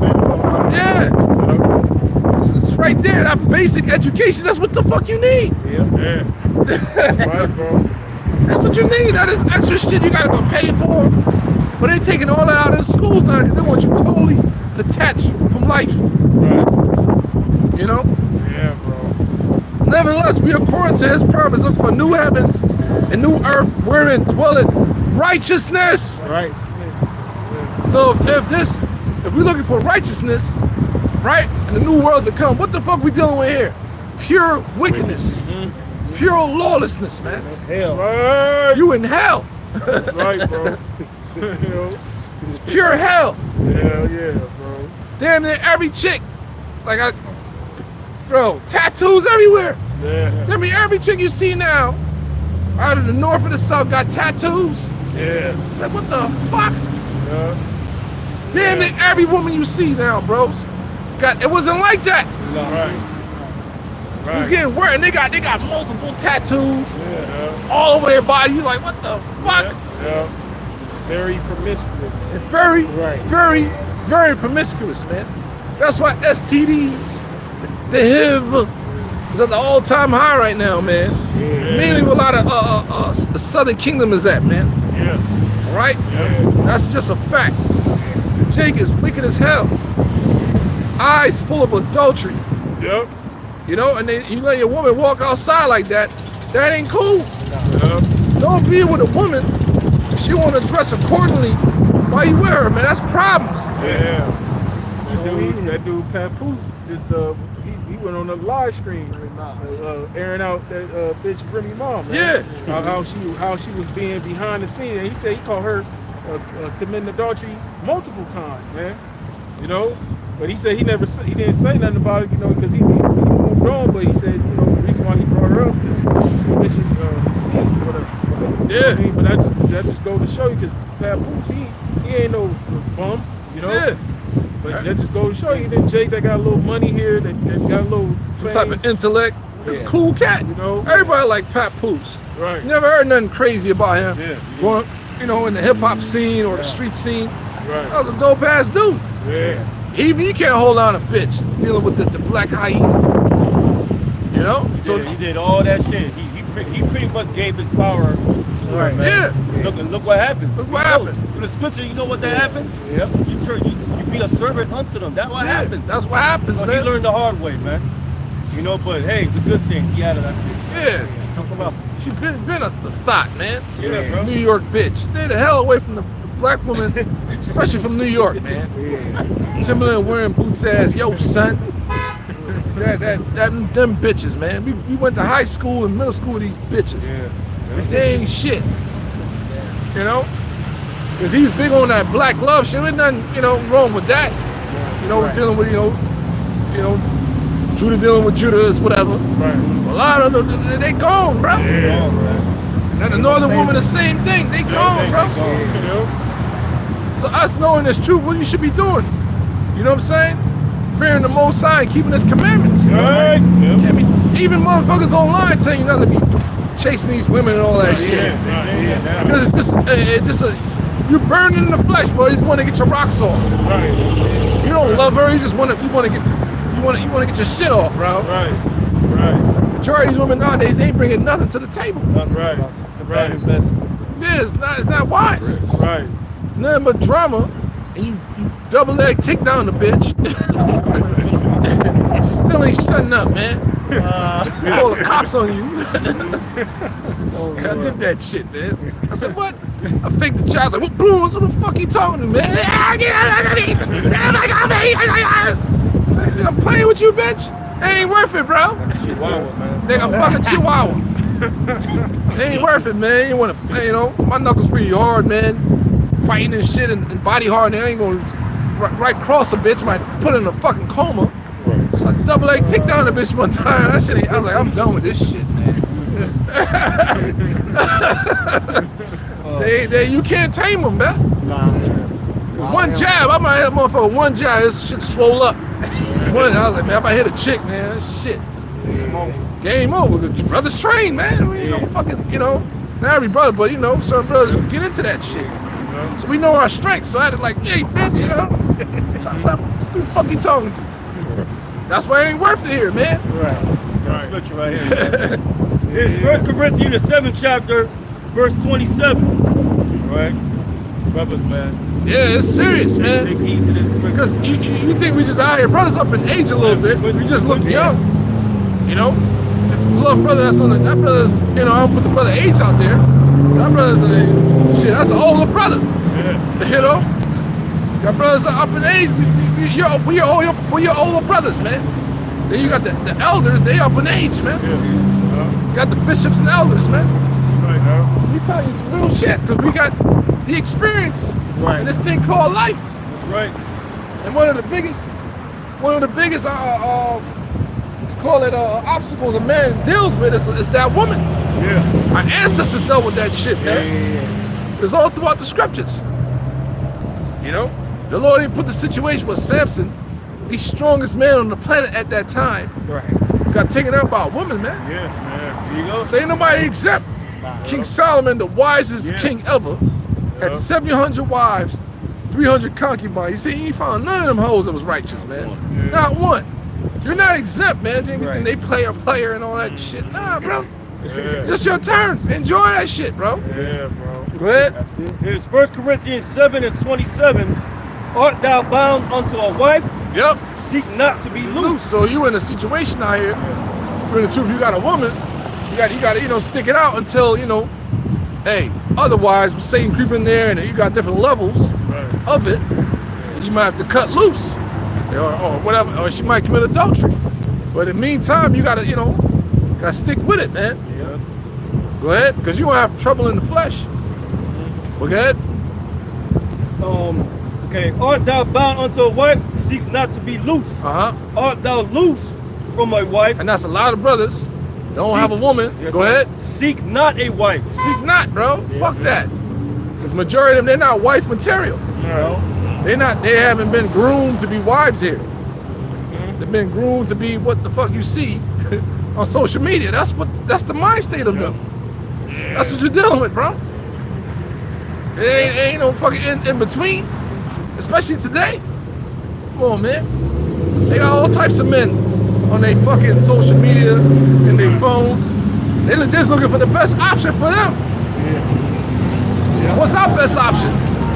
It's right there. That basic education. That's what the fuck you need. That's right, bro. That's what you need. That is extra shit you gotta go pay for. But they're taking all that out of the schools now because they want you totally detached from life. You know? Yeah, bro. Nevertheless, we according to his promise, look for new heavens and new earth wherein dwelleth righteousness. Right. So if we're looking for righteousness, right, and the new world to come, what the fuck we dealing with here? Pure wickedness, pure lawlessness, man. Hell. Right. You in hell. That's right, bro. You know? It's pure hell. Hell yeah, bro. Damn near every chick, bro, tattoos everywhere. Damn near every chick you see now, out of the north or the south, got tattoos. It's like, what the fuck? Damn near every woman you see now, bros. It wasn't like that. It's getting worse, and they got multiple tattoos all over their body. You like, what the fuck? Yeah. Very promiscuous. And very, Right. very, very promiscuous, man. That's why STDs, the HIV, is at the all-time high right now, man. Yeah. Mainly where a lot of the Southern Kingdom is at, man. Yeah. All right? Yeah. That's just a fact. Jake is wicked as hell. Eyes full of adultery. Yep. You know, and then you let your woman walk outside like that. That ain't cool. Yep. Don't be with a woman if she want to dress accordingly. Why you with her, man? That's problems. Yeah. That dude Papoose just he went on a live stream airing out that bitch Remy Ma, man. Yeah. How she was being behind the scenes, and he said he called her committing adultery multiple times, man. You know, but he said he didn't say nothing about it, you know, because he moved on. But he said, you know, the reason why he brought her up is she mentioned his scenes or whatever. Yeah. I mean, but that just goes to show you, because Papoose he ain't no bum, you know. Yeah. But that just goes to show you that Jake that got a little money here, that got a little Some type of fame, intellect. It's a cool cat. you know. Everybody like Papoose. Right. Never heard nothing crazy about him. Yeah. Going, you know, in the hip hop scene or the street scene. Right. That was a dope ass dude. Yeah. He can't hold on a bitch dealing with the black hyena. You know? So He did all that shit. He pretty much gave his power to her, man. yeah. Look what happens. Look what You know, happened. In the scripture, you know what that happens? Yep. You be a servant unto them. That's what Yeah, happens. that's what happens, So man. he learned the hard way, man. You know, but hey, it's a good thing. He added that. Yeah. Talk about. She been a thought, man. Yeah, bro. New York bitch. Stay the hell away from the black woman, especially from New York, man. Timberland wearing boots ass, yo son. Them bitches, man. We went to high school and middle school with these bitches. Yeah. They ain't shit. You know? Cause he's big on that black love shit. There's nothing, you know, wrong with that. You know, we're dealing with, you know, Judah dealing with Judas, whatever. Right. A lot of them, they gone, bro. Yeah. And the northern woman, the same thing. They gone, bro. You know? So us knowing this truth, what you should be doing? You know what I'm saying? Fearing the Most High and keeping His commandments. Right. Yep. Can't be, even motherfuckers online tell you not to be chasing these women and all that shit. Yeah. Because it's just you're burning in the flesh, bro. You just want to get your rocks off. Right. You don't love her. You just want to get your shit off, bro. Right. Right. Majority of these women nowadays ain't bringing nothing to the table. Right. It's a bad investment. Yeah, it's not wise. Right. Nothing but drama, and you double leg take down the bitch. She still ain't shutting up, man. Call the cops on you. I did that shit, man. I said, what? I faked the child. I was like, what balloons? What the fuck you talking to, man? I said, I'm playing with you, bitch. It ain't worth it, bro. Chihuahua, man. Nigga, I'm fucking Chihuahua. It ain't worth it, man. You wanna, you know, my knuckles pretty hard, man. Fighting and shit and body hard, and I ain't gonna right cross a bitch, might put in a fucking coma. So I double leg tick down the bitch one time. That shit I was like, I'm done with this shit, man. You can't tame them, man. One jab, I might hit a motherfucker one jab, this shit swole up. I was like, man, if I hit a chick, man, shit. Game over. The brothers train, man. We ain't no fucking, you know, not every brother, but you know, some brothers get into that shit. So we know our strengths. So I had to like, hey, bitch, you know, stop, who the fuck you talking to? That's why it ain't worth it here, man. Right. Scripture right here. It's 1 Corinthians, the 7th chapter, verse 27. Right? Brothers, man. Yeah, it's serious, man. Take heed to this scripture. Because you think we just out here, brothers up in age a little bit, but we just look young. You know? The little brother that brother's, you know, I don't put the brother age out there. That brother's shit, that's an older brother. Yeah. You know? Your brothers are up in age. We are your older brothers, man. Then you got the elders, they up in age, man. Yeah. You got the bishops and elders, man. Right. We tell you some real shit, because we got the experience in this thing called life. That's right. And one of the biggest call it obstacles a man deals with is that woman. Yeah. Our ancestors dealt with that shit, man. Yeah. It's all throughout the scriptures. You know? The Lord even put the situation with Samson, the strongest man on the planet at that time, Right. got taken out by a woman, man. Yeah. There you go. So ain't nobody exempt. King Solomon, the wisest king ever, had 700 wives, 300 concubines. You see, he found none of them hoes that was righteous, man. Not one. You're not exempt, man. You think they player and all that shit. Nah, bro. Just your turn. Enjoy that shit, bro. Yeah, bro. Go ahead. Here's 1 Corinthians 7:27. Art thou bound unto a wife? Yep. Seek not to be loose. So you in a situation out here, you're in the truth, you got a woman, you gotta, stick it out until, hey, otherwise with Satan creep in there and you got different levels of it, you might have to cut loose. Or whatever, or she might commit adultery. But in the meantime, you gotta, gotta stick with it, man. Yeah. Go ahead, because you gonna have trouble in the flesh. Go ahead. Okay, art thou bound unto a wife? Seek not to be loose. Art thou loose from a wife? And that's a lot of brothers don't have a woman. Go ahead. Seek not a wife. Seek not, bro. Fuck that. Because majority of them, they're not wife material. They haven't been groomed to be wives here. They've been groomed to be what the fuck you see on social media. That's the mind state of them. That's what you're dealing with, bro. It ain't no fucking in between. Especially today. Come on, man. They got all types of men on their fucking social media and their phones. They're just looking for the best option for them. What's our best option?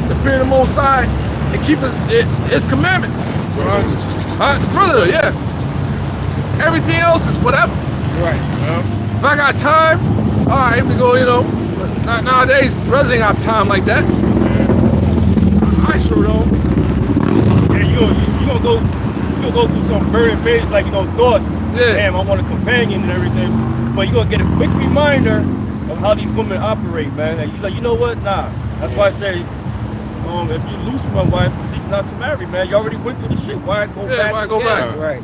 To fear the Most High and keep His commandments. Brother, yeah. Everything else is whatever. If I got time, all right, we go, But nowadays, brothers ain't got time like that. I sure don't. Yeah, you gonna go through some burning pages like thoughts. Damn, I want a companion and everything. But you're gonna get a quick reminder of how these women operate, man. And he's like, you know what? Nah. That's why I say, if you lose my wife, seek not to marry, man. You already went through the shit. Why go back? Why go back? Right.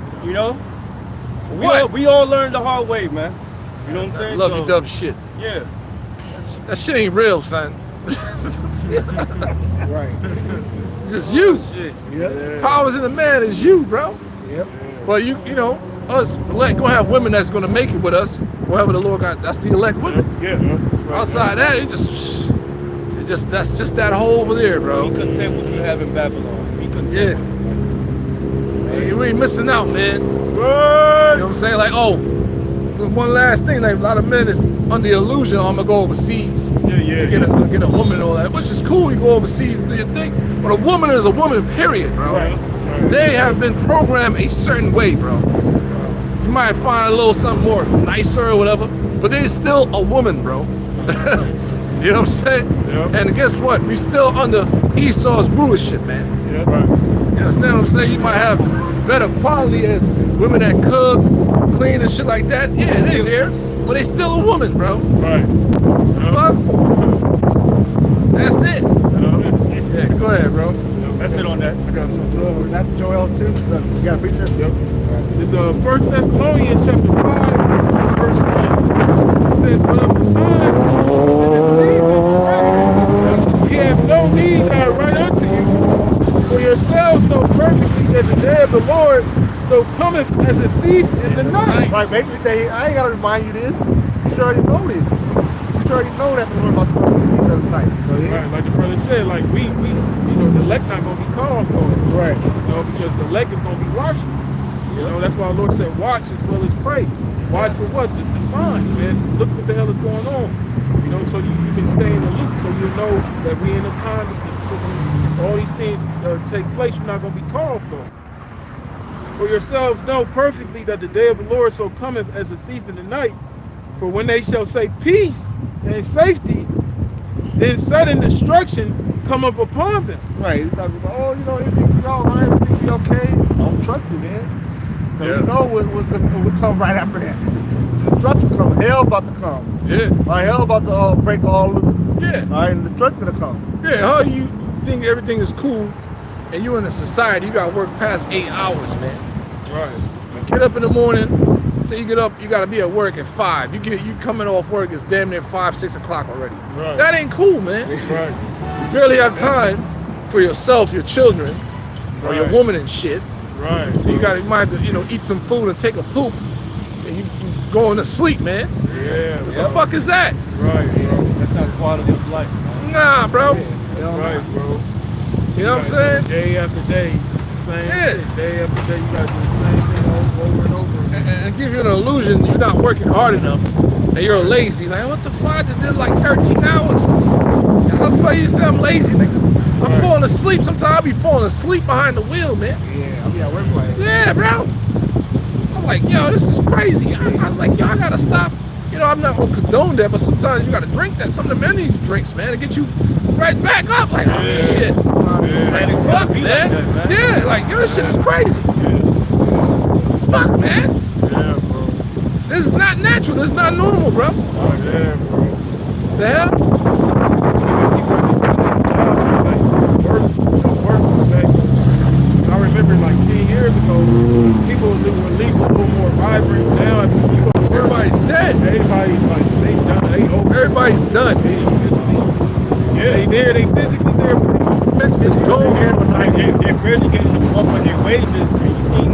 We all learned the hard way, man. You know what I'm saying? Lovey-dovey shit. Yeah. That shit ain't real, son. Right. It's just you. Shit. Powers in the man is you, bro. Yep. But us elect gonna have women that's gonna make it with us. Whatever the Lord got, that's the elect women. Outside that, that's just that hole over there, bro. Be content what you have in Babylon. Be content. Hey, we ain't missing out, man. You know what I'm saying? Like, one last thing, like a lot of men is under the illusion, I'm gonna go overseas to get a woman and all that, which is cool. You go overseas and do your thing, but a woman is a woman, period, bro. They have been programmed a certain way, bro. You might find a little something more nicer or whatever, but they're still a woman, bro. You know what I'm saying? And guess what? We still under Esau's rulership, man. You understand what I'm saying? You might have better quality as women that cook, clean and shit like that. Yeah, they're there, but they still a woman, bro. Fuck. That's it. Yeah, go ahead, bro. That's it on that. I got some. That's Joel too. You got a picture? It's 1 Thessalonians chapter 5, verse 1. It says, "But of the times and the seasons ready, ye have no need that I write unto you. For yourselves know perfectly that the day of the Lord so cometh as a thief in the night." Right, basically, I ain't gotta remind you this. You should already know this. You should already know that the Lord about to come to the night. So, Right, like the brother said, like we the elect not gonna be called for it. Right. Because the elect is gonna be watching. That's why the Lord said, watch as well as pray. Watch for what? The signs, man. So look what the hell is going on. So you can stay in the loop, so you know that we in a time. So when all these things take place, you're not gonna be called for. For yourselves know perfectly that the day of the Lord so cometh as a thief in the night. For when they shall say peace and safety, then sudden destruction cometh upon them. Right. You talking about, everything be all right, everything be okay. Don't trust you, man. Because you know what come right after that. Destruction come. Hell about to come. Hell about to break all of it. All right, and the destruction gonna come. How you think everything is cool and you in a society, you gotta work past 8 hours, man. Get up in the morning, say you get up, you gotta be at work at 5. You coming off work, it's damn near 5, 6 o'clock already. That ain't cool, man. You barely have time for yourself, your children, or your woman and shit. So you might have to, eat some food and take a poop. And you going to sleep, man. Yeah. What the fuck is that? Right, bro. That's not quality of life. Nah, bro. That's right, bro. You know what I'm saying? Day after day, it's the same Yeah. shit. Day after day, you gotta do the same thing over and over. And give you an illusion you're not working hard enough and you're lazy. Like, what the fuck? I just did like 13 hours. How the fuck you say I'm lazy, nigga? I'm falling asleep. Sometimes I'll be falling asleep behind the wheel, man. Yeah, I'll be at work like Yeah, bro. I'm like, yo, this is crazy. I was like, yo, I gotta stop. You know, I'm not gonna condone that, but sometimes you gotta drink that. Some of the energy drinks, man, to get you right back up. Like, oh shit. Fuck, man. Yeah, like, yo, this shit is crazy. Fuck, man. Yeah, bro. This is not natural. This is not normal, bro. Oh, yeah, bro. The hell? I remember like 10 years ago, people were at least a little more vibrant. Now, if you go to work, Everybody's dead. everybody's like, they done, they over. Everybody's done. They mentally, they there, they physically there, but Mentally Yeah, gone. but like they're barely getting up on their wages, and you see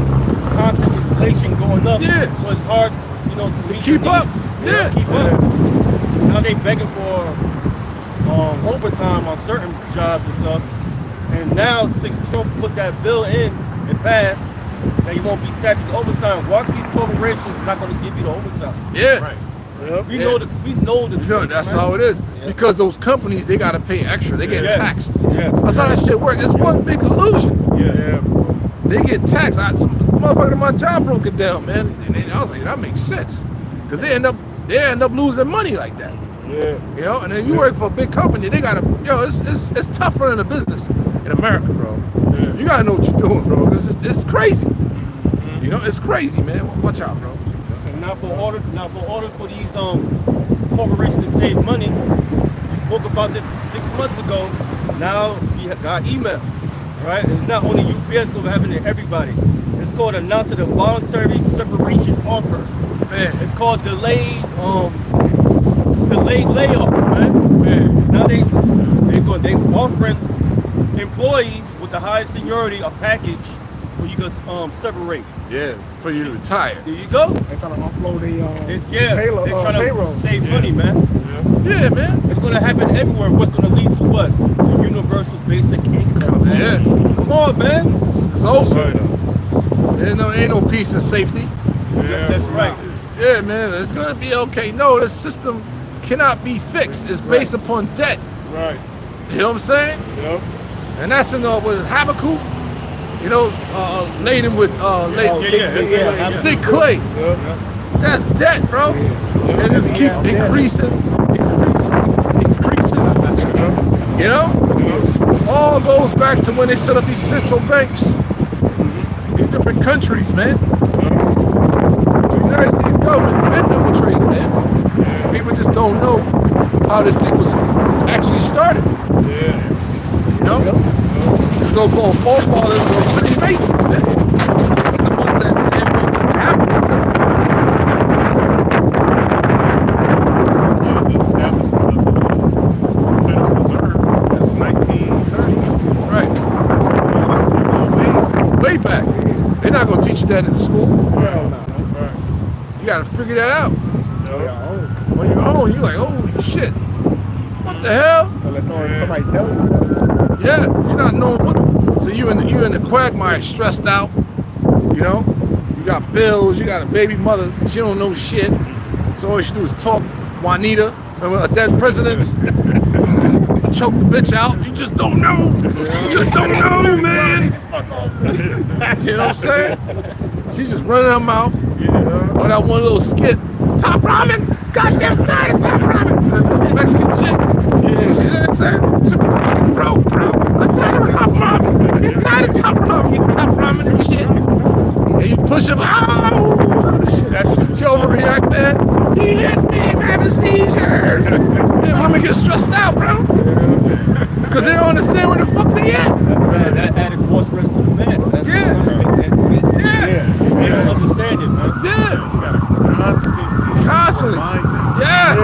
constant inflation going up. Yeah. So it's hard, you know, to meet keep their up. needs. Yeah. Keep up. Now they begging for overtime on certain jobs and stuff. And now since Trump put that bill in and passed, that you won't be taxed the overtime. Watch these corporations not going to give you the overtime. Yeah. right. Yep. We know the You know, tricks, that's man. how it is. Because those companies, they gotta pay extra. They get Yes. taxed. Yes. That's how that shit works. It's one big illusion. Yeah, bro. They get taxed. Some motherfucker at my job broke it down, man. And I was like, that makes sense. Because they end up losing money like that. Yeah. You know, and then you work for a big company, they gotta, it's tough running a business in America, bro. Yeah. You gotta know what you're doing, bro. It's crazy. You know, it's crazy, man. Watch out, bro. And now for order for these corporations to save money, we spoke about this 6 months ago. Now we got email, right? And not only UPS, but happening to everybody. It's called announcing a voluntary separation offer. Man, It's called delayed layoffs, man. Now they offering employees with the highest seniority a package for you to separate. yeah, for you to retire. There you go. They trying to upload the They're trying payroll. to save money, man. Yeah, man. It's gonna happen everywhere. What's gonna lead to what? The universal basic income. Yeah. Come on, man. It's over. Ain't no peace and safety. That's right. Yeah, man, it's gonna be okay. No, the system cannot be fixed. It's based upon debt. Right. You know what I'm saying? Yep. And that's in with Habakkuk, laden with thick clay. Yep. That's debt, bro. And just keep increasing. You know? All goes back to when they set up these central banks in different countries, man. The United States government been infiltrated, man. People just don't know how this thing was actually started. Yeah. You know? The so-called forefathers were pretty Masons, man. The ones that end up happening to them. The establishment of the Federal Reserve, that's 1930. Right. Way back. They're not gonna teach you that in school. Right. You gotta figure that out. Yep. On your own, you're like, holy shit. What the hell? Somebody tell you. Yeah, you're not knowing what. So you in the quagmire, stressed out. You know, you got bills, you got a baby mother, she don't know shit. So all she do is talk. Juanita, remember a dead presidents? Choke the bitch out. You just don't know. You just don't know, man. You know what I'm saying? She just running her mouth. Yeah. Or that one little skit. Top ramen. Goddamn tired of top ramen. Mexican chick. Yeah, she's in saying, she's fucking broke, bro. I'm tired of top ramen. I'm tired of top ramen. You top ramen and shit. And you push him. She overreact, man. He hit me. I'm having seizures. And women get stressed out, bro. It's because they don't understand where the fuck they at. That added more stress to the man. Yeah. They don't understand it, man. Yeah. Constantly. Yeah.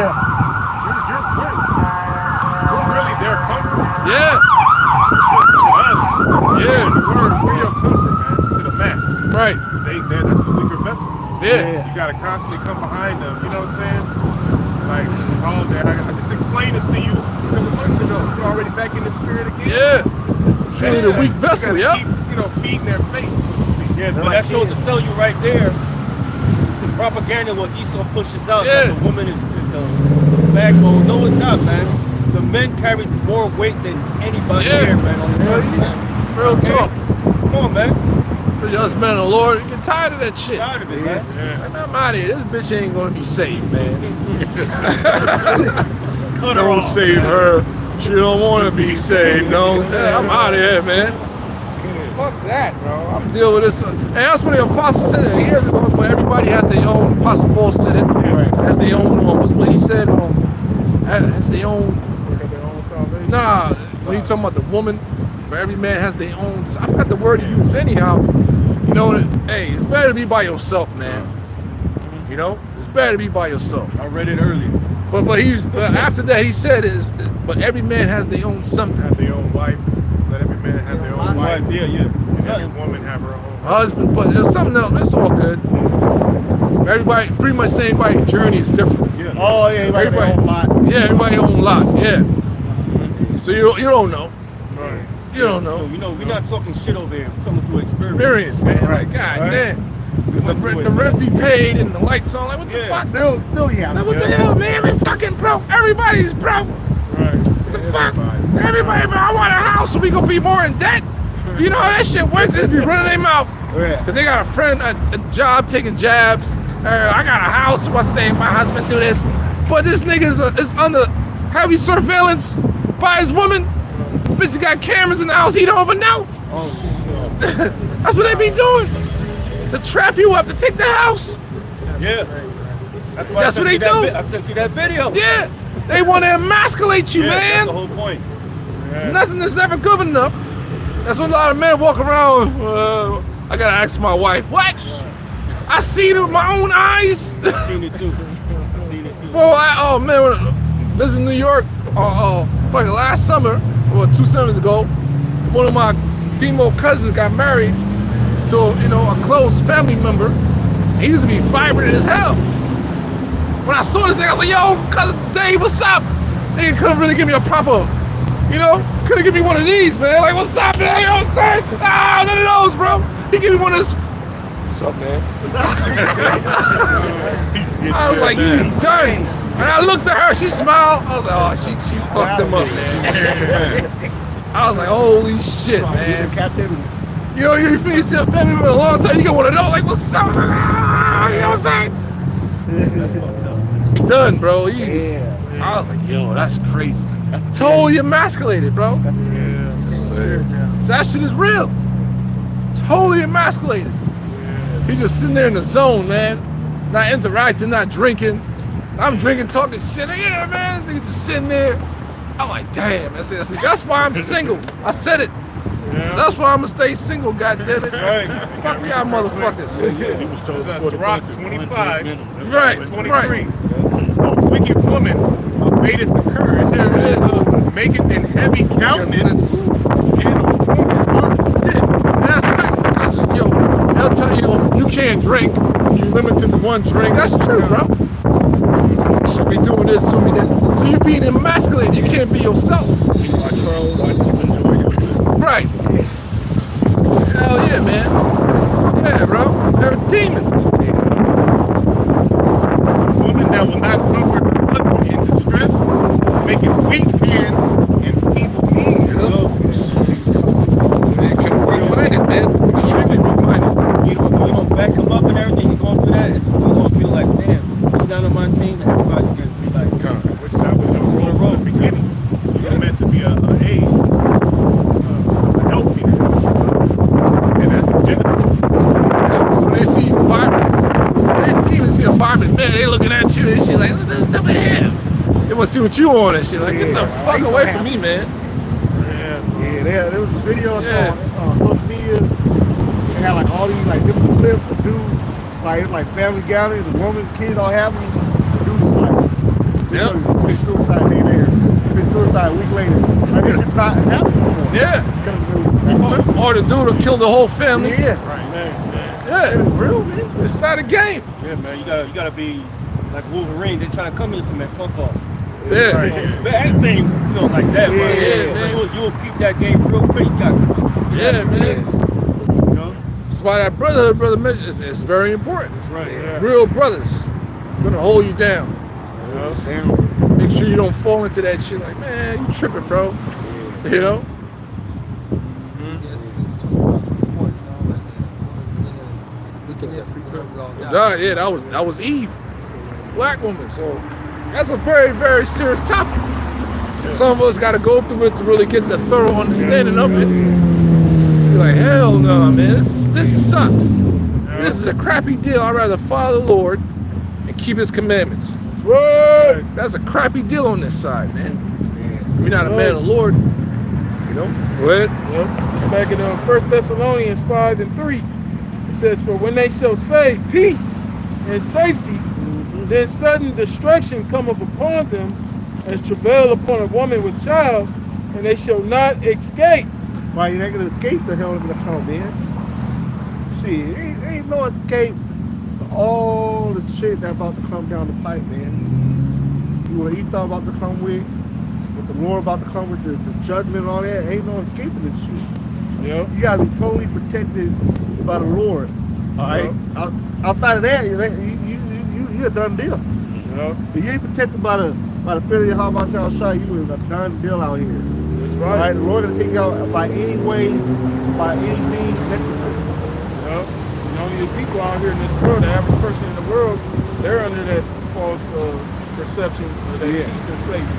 We're really their comfort. Yeah. Us. Yeah. We're your comfort, man, to the max. Right. That's the weaker vessel. Yeah. You gotta constantly come behind them. You know what I'm saying? Like all day. I just explained this to you a couple months ago. You're already back in the spirit again. Yeah. Truly the weak vessel, You yeah. gotta keep, feeding their faith, so to speak. Yeah, but Like that shows to kids. tell you right there, the propaganda what Esau pushes out, Yeah. that the woman is the backbone. No, it's not, man. The men carries more weight than anybody Yeah. here, man, on the earth, man. Real talk. Come on, man. For us men of the Lord, you get tired of that shit. Tired of it, man. Man, I'm out of here. This bitch ain't gonna be saved, man. Cut her Don't off, save man. her. She don't want to be saved. No, I'm out of here, man. Fuck that, bro. I'm dealing with this. And that's what the apostle said it years ago. When everybody has their own. Apostle Paul said it. Has their own. What he said. Has their own. Nah, when he talking about the woman, where every man has their own. I forgot the word he used. Anyhow, you know, hey, it's better to be by yourself, man. You know, it's better to be by yourself. I read it earlier. But after that he said is, but every man has their own something. Have their own wife. Let every man have their own wife. Yeah, yeah. And every woman have her own Husband, but there's something else. It's all good. Everybody, pretty much saying everybody's journey is different. Oh yeah, everybody own lot. Yeah, everybody own a lot. Yeah. So you don't know. Right. You don't So, know. you know, we're not talking shit over here. We're talking through experience. Experience, man. Right. Like, God Right. damn. The rent be paid and the lights on. Like, what the Yeah. fuck? Still yeah. Like, what the hell, man? We fucking broke. Everybody's broke. Right. What the fuck? Everybody, man, I want a house so we gonna be more in debt. You know how that shit works? They be running their mouth. Yeah. Cause they got a friend, a job taking jabs. I got a house, what's the name? My husband do this. But this nigga is under heavy surveillance by his woman. Bitch got cameras in the house, he don't even know. That's what they be doing. To trap you up, to take the house. Yeah. That's why That's I what sent they you that do. I sent you that video. Yeah, they want to emasculate you, Yeah, that's man. the whole point. Nothing is ever good enough. That's when a lot of men walk around. I gotta ask my wife. What? I see it with my own eyes. I've seen it too. I've seen it too. Well, oh man, when I visited New York, like last summer, or 2 summers ago, one of my female cousins got married to a close family member. He used to be vibrant as hell. When I saw this thing, I was like, yo, cousin Dave, what's up? They couldn't really give me a proper, couldn't give me one of these, man. Like, what's up, man? You know what I'm saying? Ah, none of those, bro. He gave me one of this. What's up, man? I was like, you done. And I looked at her, she smiled. I was like, oh, she fucked him up, man. I was like, holy shit, man. Captivity. You feel you see a family member a long time, you get one of those, like, what's up? You know what I'm saying? Done, bro. I was like, yo, that's crazy. Totally emasculated, bro. So that shit is real. Totally emasculated. He's just sitting there in the zone, man. Not interacting, not drinking. I'm drinking, talking shit. Yeah, man. He's just sitting there. I'm like, damn. I said, that's why I'm single. I said it. So that's why I'm gonna stay single, goddammit. Right. Fuck y'all motherfuckers. He was told Ciroc 25. Right, 23. right. A wicked woman abated the courage. There it is. Make it in heavy countenance. And a That's right. Yo, they'll tell you you can't drink. You limited to one drink. That's true, bro. Should be doing this, should be that. So you're being emasculated. You can't be yourself. Right. Hell yeah, man. Yeah, bro. They're demons. woman that will not comfort her husband in distress, making weak hands and feeble knees. Man, can be reminded, man. Extremely reminded. You don't back him up and everything. You going through that? You're gonna feel like, damn, he's down on my team. Everybody's against me. Like, Which that was your role from the beginning. You're meant to be a aid, a helpmeet. And that's the Genesis. So when they see you vibrant, they demons see a vibrant man, they looking at you and shit like, what's up with him? They want to see what you on and shit. Like, get the fuck away from me, man. Yeah, there was a video Yeah. on social media. They had like all these like different clips of dudes, like it's like family gatherings, the woman, kids all having. Dudes like, Yep. commit suicide day there, commit suicide a week later. Like it's not happening no more. Yeah. Because of the- Or the dude who killed the whole family. Yeah. Yeah, It's real, man. it's not a game. Yeah, man, you gotta be like Wolverine. They try to come in some man, fuck off. Yeah, Right. Man, I ain't saying like that, Yeah, but you'll peep that game real quick. You got, yeah, man. you know. That's why that brother mentioned is very important. That's right. Yeah. Real brothers, it's gonna hold you down. Damn. Make sure you don't fall into that shit. Like, man, you tripping, bro. You know? Yes, it's 24, you know, like wickedness, we all die. Yeah, that was Eve, black woman. So that's a very, very serious topic. Some of us got to go through it to really get the thorough understanding of it. You're like, hell no, man, this sucks. This is a crappy deal. I'd rather follow the Lord and keep His commandments. What? That's a crappy deal on this side, man. If you're not a man of the Lord, you know. Go ahead. Yep. It's back in 1 Thessalonians 5:3. It says, "For when they shall say peace and safety, then sudden destruction cometh upon them, as travail upon a woman with child, and they shall not escape." Why you ain't gonna escape the hell gonna come, man? Shit, ain't no escape for all the shit that's about to come down the pipe, man. You what Esau about to come with, what the Lord about to come with, the judgment and all that, ain't no escaping this shit. Yep. You gotta be totally protected by the Lord. All right. Outside of that, you a done deal. Yep. If you ain't protected by the fear of your heart, about your outside, you is a done deal out here. That's All right. right. The Lord gonna take you out by any way, by any means necessary. Yep. And only the people out here in this world, the average person in the world, they're under that false perception of that peace and safety.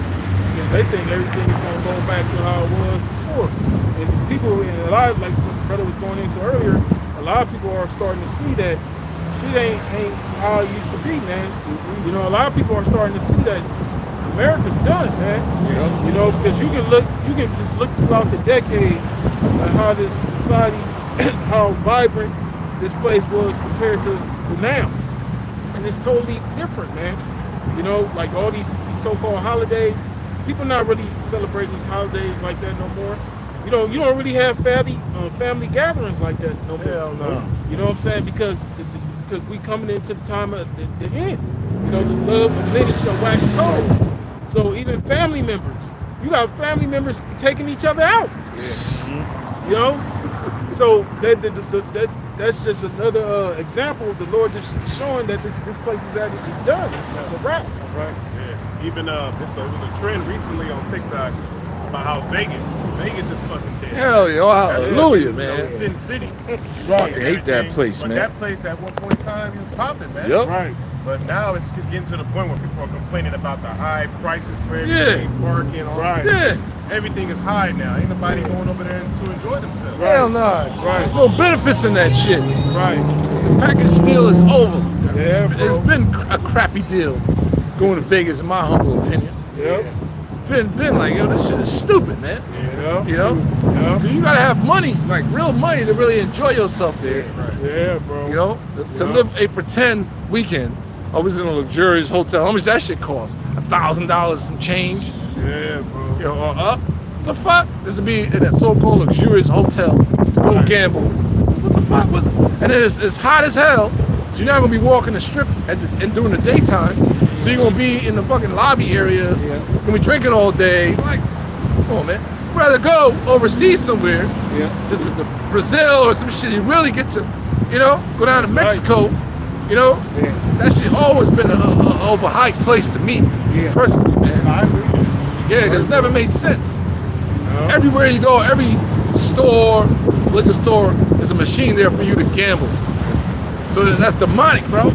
Because they think everything is going to go back to how it was before. And people, and a lot of, like what brother was going into earlier, a lot of people are starting to see that shit ain't how it used to be, man. You know, a lot of people are starting to see that America's done, man. You know, because you can just look throughout the decades at how this society, how vibrant this place was compared to now. And it's totally different, man. You know, like all these so-called holidays, people not really celebrating these holidays like that no more. You know, you don't really have family gatherings like that no more. Hell no. You know what I'm saying? Because we coming into the time of the end. You know, the love of many shall wax cold. So even family members, you got family members taking each other out. You know, so that's just another example of the Lord just showing that this place is done. It's a wrap. That's right. Yeah. Even it was a trend recently on TikTok about how Vegas is fucking dead. Hell yeah, oh, hallelujah, You know, man. Sin City. Fucking hate that place, But man. that place at one point in time was popping, man. Yep. Right. But now it's getting to the point where people are complaining about the high prices for everything, parking, all Right. Yeah. Everything is high now. Ain't nobody going over there to enjoy themselves. Hell no. Right. There's no benefits in that shit. Right. The package deal is over. Yeah, It's bro. been a crappy deal going to Vegas, in my humble opinion. Yep. Been like, yo, this shit is stupid, man. Yeah. You know? Yeah. 'Cause you gotta have money, like real money, to really enjoy yourself there. Yeah, bro. You know? To live a pretend weekend. I was in a luxurious hotel. How much that shit cost? $1,000 some change. Yeah, bro. You know, or up. The fuck? This to be in a so-called luxurious hotel to go gamble. What the fuck? And then it's hot as hell. So you're not gonna be walking the strip and during the daytime. So you're gonna be in the fucking lobby area. You're gonna be drinking all day. Like, come on, man. I'd rather go overseas somewhere. Yeah. Since it's Brazil or some shit, you really get to, you know, go down to Mexico. You know, that shit always been an overhyped place to me, personally, man. I agree. Yeah, because it never made sense. Everywhere you go, every store, liquor store, there's a machine there for you to gamble. So that's demonic, bro.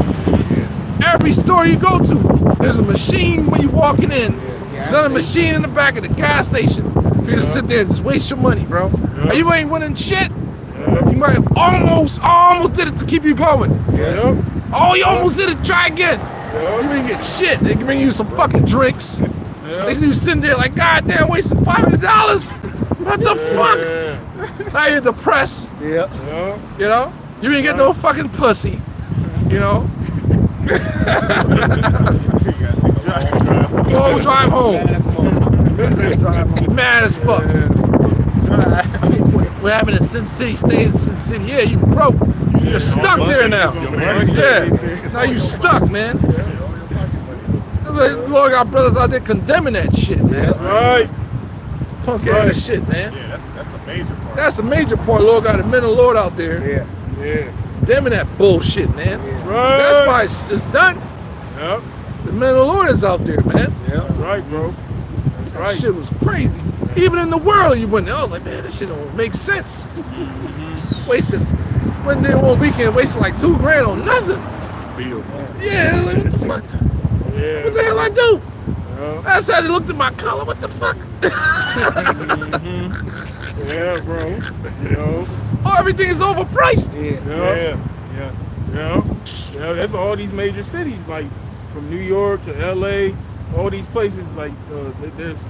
Every store you go to, there's a machine when you're walking in. There's another machine in the back of the gas station for you to sit there and just waste your money, bro. And you ain't winning shit. You might have almost did it to keep you going. Yep. Oh, you almost did it. Try again. You ain't get shit. They can bring you some fucking drinks. They see you sitting there like, God damn, wasting $500. What the fuck? Now you're depressed. Yeah. You know? You ain't get no fucking pussy. You know? Go drive home. Mad as fuck. What happened in Sin City? Stay in Sin City. Yeah, you broke. You You're stuck there now. Yeah. Now you stuck, man. Lord got brothers out there condemning that shit, man. That's right. Punk ass shit, man. Yeah, that's a major part. That's a major part. Lord got the men of the Lord out there. Yeah. Condemning that bullshit, man. That's right. That's why it's done. Yep. The men of the Lord is out there, man. That's right, bro. That's That right. shit was crazy. Even in the world, you went there. I was like, man, this shit don't make sense. Wasting, went there one weekend, wasting like $2 grand on nothing. Bill. Yeah, like, what the fuck? Yeah. What the hell I do? Yeah. I sat and looked at my color. What the fuck? Yeah, bro. You know. Oh, everything is overpriced. Yeah, that's all these major cities, like from New York to LA, all these places. Like there's,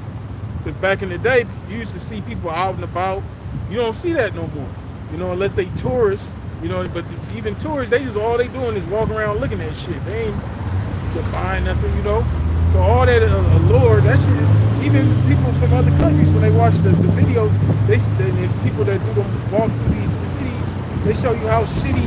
because back in the day, you used to see people out and about. You don't see that no more. You know, unless they tourists. You know, but even tourists, they just all they doing is walking around looking at shit. They ain't buying nothing. You know. So all that allure, that shit. Even people from other countries, when they watch the videos, if people that do them walk through these cities, they show you how shitty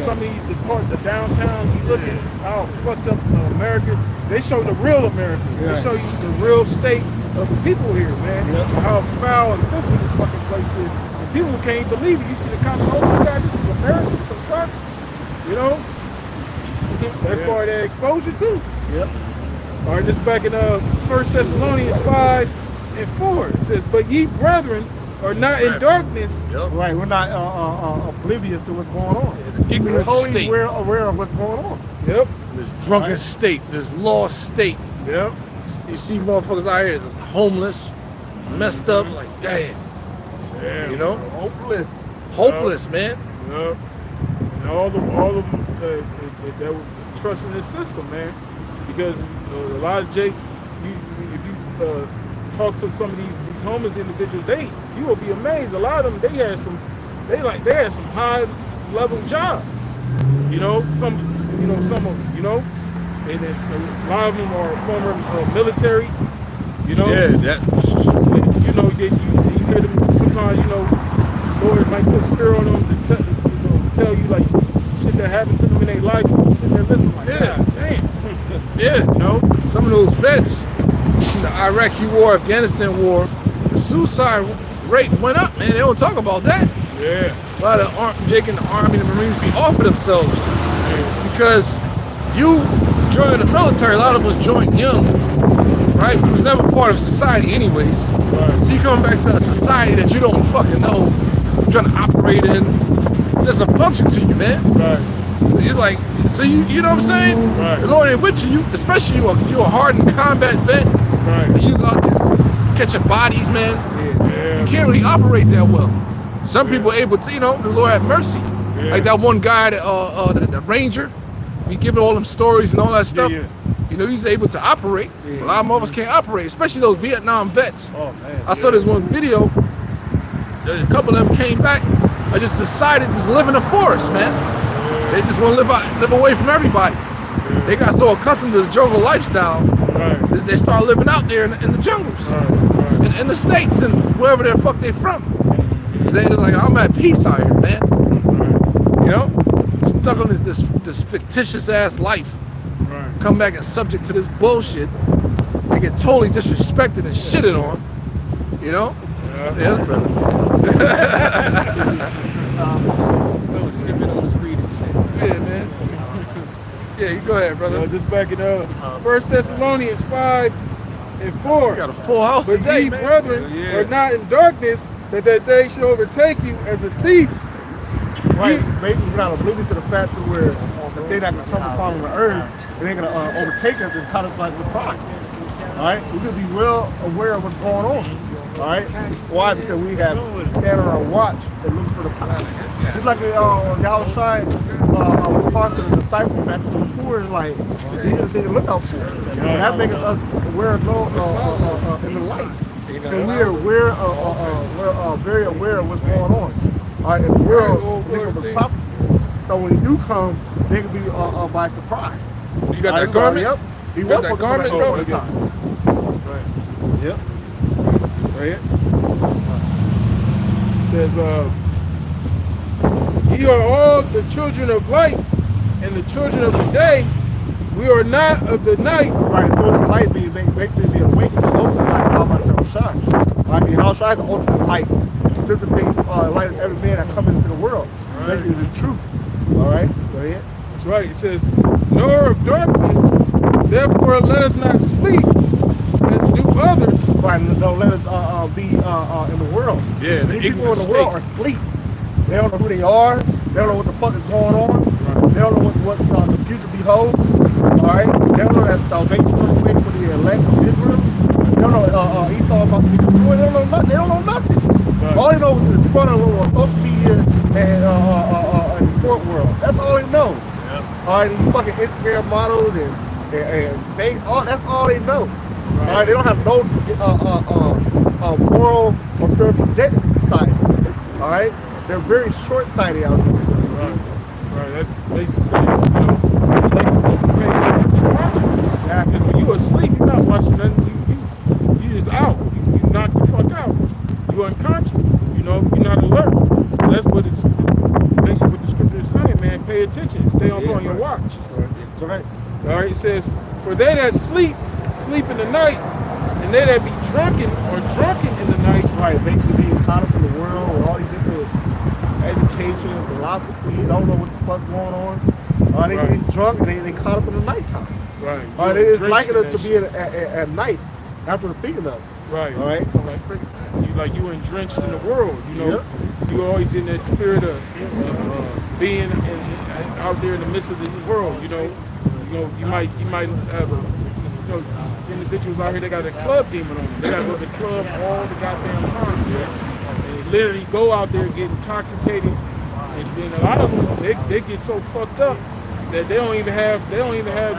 some of these the downtown. You look at how fucked up America. They show the real America. They show you the real state of the people here, man. How foul and filthy this fucking place is. And people can't believe it. You see the comment, oh my God, this is America. What the fuck? You know? That's part of that exposure too. Yep. All right, this is back in 1 Thessalonians 5:4. It says, but ye brethren are not in darkness. Right, we're not oblivious to what's going on. Ignorant We're totally state. aware of what's going on. Yep. This drunken state, this lost state. Yep. You see motherfuckers out here homeless, messed up, like damn. Yeah. You know? Hopeless, man. Yep. And all of them that were trusting this system, man. Because a lot of Jakes, if you talk to some of these homeless individuals, you will be amazed. A lot of them, they had some high level jobs. You know, some of them, you know, and then so a lot of them are former military. You know, Yeah, that. you know, you hear them sometimes. You know, lawyers might put spirit on them to tell you like shit that happened to them in their life. You sit there and listen like, Yeah. God damn. Yeah, You know. some of those vets in the Iraqi war, Afghanistan war, the suicide rate went up, man. They don't talk about that. Yeah. A lot of Jake and the Army and the Marines be off of themselves because you join the military, a lot of us joined young, right? Who's never part of society anyways. Right. So you come back to a society that you don't fucking know, trying to operate in, just a function to you, man. Right. So you're like, so you know what I'm saying? Right. The Lord ain't with you, especially you a hardened combat vet. Right. And you was out there catching bodies, man. Yeah. You can't really operate that well. Some people are able to, you know, the Lord have mercy. Yeah. Like that one guy, the ranger, he giving all them stories and all that stuff. Yeah. You know, he's able to operate. Yeah. A lot of us can't operate, especially those Vietnam vets. Oh man. I saw this one video. A couple of them came back. I just decided to just live in the forest, man. They just want to live away from everybody. They got so accustomed to the jungle lifestyle, Right. they start living out there in the jungles, Right. in the States and wherever the fuck they from. It's like, I'm at peace out here, man. You know? Stuck on this fictitious ass life. Right. Come back and subject to this bullshit. They get totally disrespected and shitted on. You know? Yeah, brother. Skipping on the street and shit. Yeah, man. Yeah, you go ahead, brother. Just backing up. 1 Thessalonians 5:4. You got a full house But today, ye man. brethren are not in darkness, that day should overtake you as a thief. Right, basically we're not oblivious to the fact that the day that can come upon the earth, it ain't gonna overtake us and cut us like the pride. All right, we should be well aware of what's going on. All right, why? Because we have stand on our watch and look for the pride. Just like y'all side, we talked to the disciples back to the poor, is like these are the things to look out for. And that makes us aware of in the light. Because we are aware we're very aware of what's going on. All right, in the world, they can be property. So when you do come, they can be by the pride. You got that garment? Yep. You got that garment, bro? Yep. Right here. It says, ye We are all the children of light and the children of the day. We are not of the night. Right, the light be basically be awakened to the ultimate light, how much shall shine. Right, the house shine the ultimate light. Typically, light of every man that comes into the world. Right. Basically the truth. All right, go ahead. That's right. It says, nor of darkness, therefore let us not sleep as do others. Right, don't let us be in the world. Yeah, the These people in ignorant the world state. are asleep. They don't know who they are. They don't know what the fuck is going on. They don't know what the future beholds. All right, they don't know that salvation is away for the elect of Israel. They don't know Esau about to be destroyed. They don't know nothing. They don't know nothing. Right. All they know is in front of social media and the sport world. That's all they know. Yeah. All right, these fucking Instagram models and they that's all they know. All right, they don't have no moral or spiritual society. All right, they're very short-sighted out there. Right. Right. That's basically saying, you know, like it's going to pay attention to watching. Yeah. Because when you're asleep, you're not watching nothing. You just out. You knock the fuck out. You're unconscious. You know, you're not alert. So that's what it's basically what the scripture is saying, man. Pay attention. Stay on your watch. Correct. All right. It says, for they that sleep in the night, and they that be drunken in the night. Right, basically being caught up in the world with all these different education, philosophy, don't know what the fuck going on. They Right. get drunk and they caught up in the nighttime. Right. It's You're liking drenched us to in be that at night after the feeding of it. Right. All right. You were drenched in the world. You know, you're always in that spirit of being out there in the midst of this world. You might have these individuals out here. They got a club demon on them. They got to go to the club all the goddamn time. And they literally go out there and get intoxicated. And then a lot of them they get so fucked up that they don't even have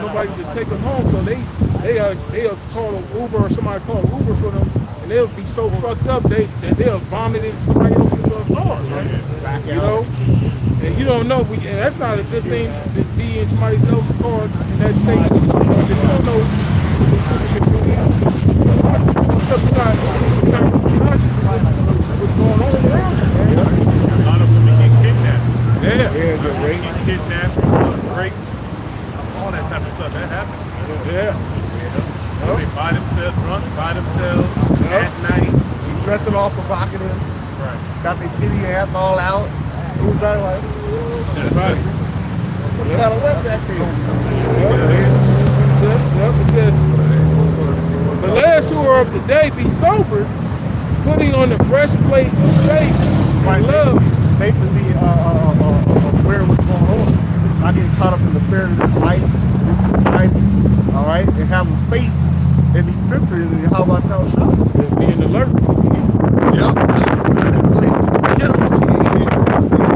nobody to take them home. So they'll call an Uber or somebody call an Uber for them, and they'll be so fucked up that they'll vomit in somebody else's car, right? You know, and you don't know. And that's not a good thing to be in somebody else's car in that state because you don't know what you can do. Because you're not conscious of what's going on around you, man. A lot of women get kidnapped. Yeah. Get raped. Get kidnapped, raped, all that type of stuff. That happens. Yeah. They buy themselves drunk, by themselves at night. Dressing all provocative, Right. got their titty ass all out. Who's trying like, Right. what kind of wet that thing? It says, but let us who are of the day be sober, putting on the breastplate of faith and love. Basically, aware of what's going on. Not getting caught up in the fear of this life, all right, and having faith in these scriptures and how about thou shalt. Being alert. Yeah. Places some kills.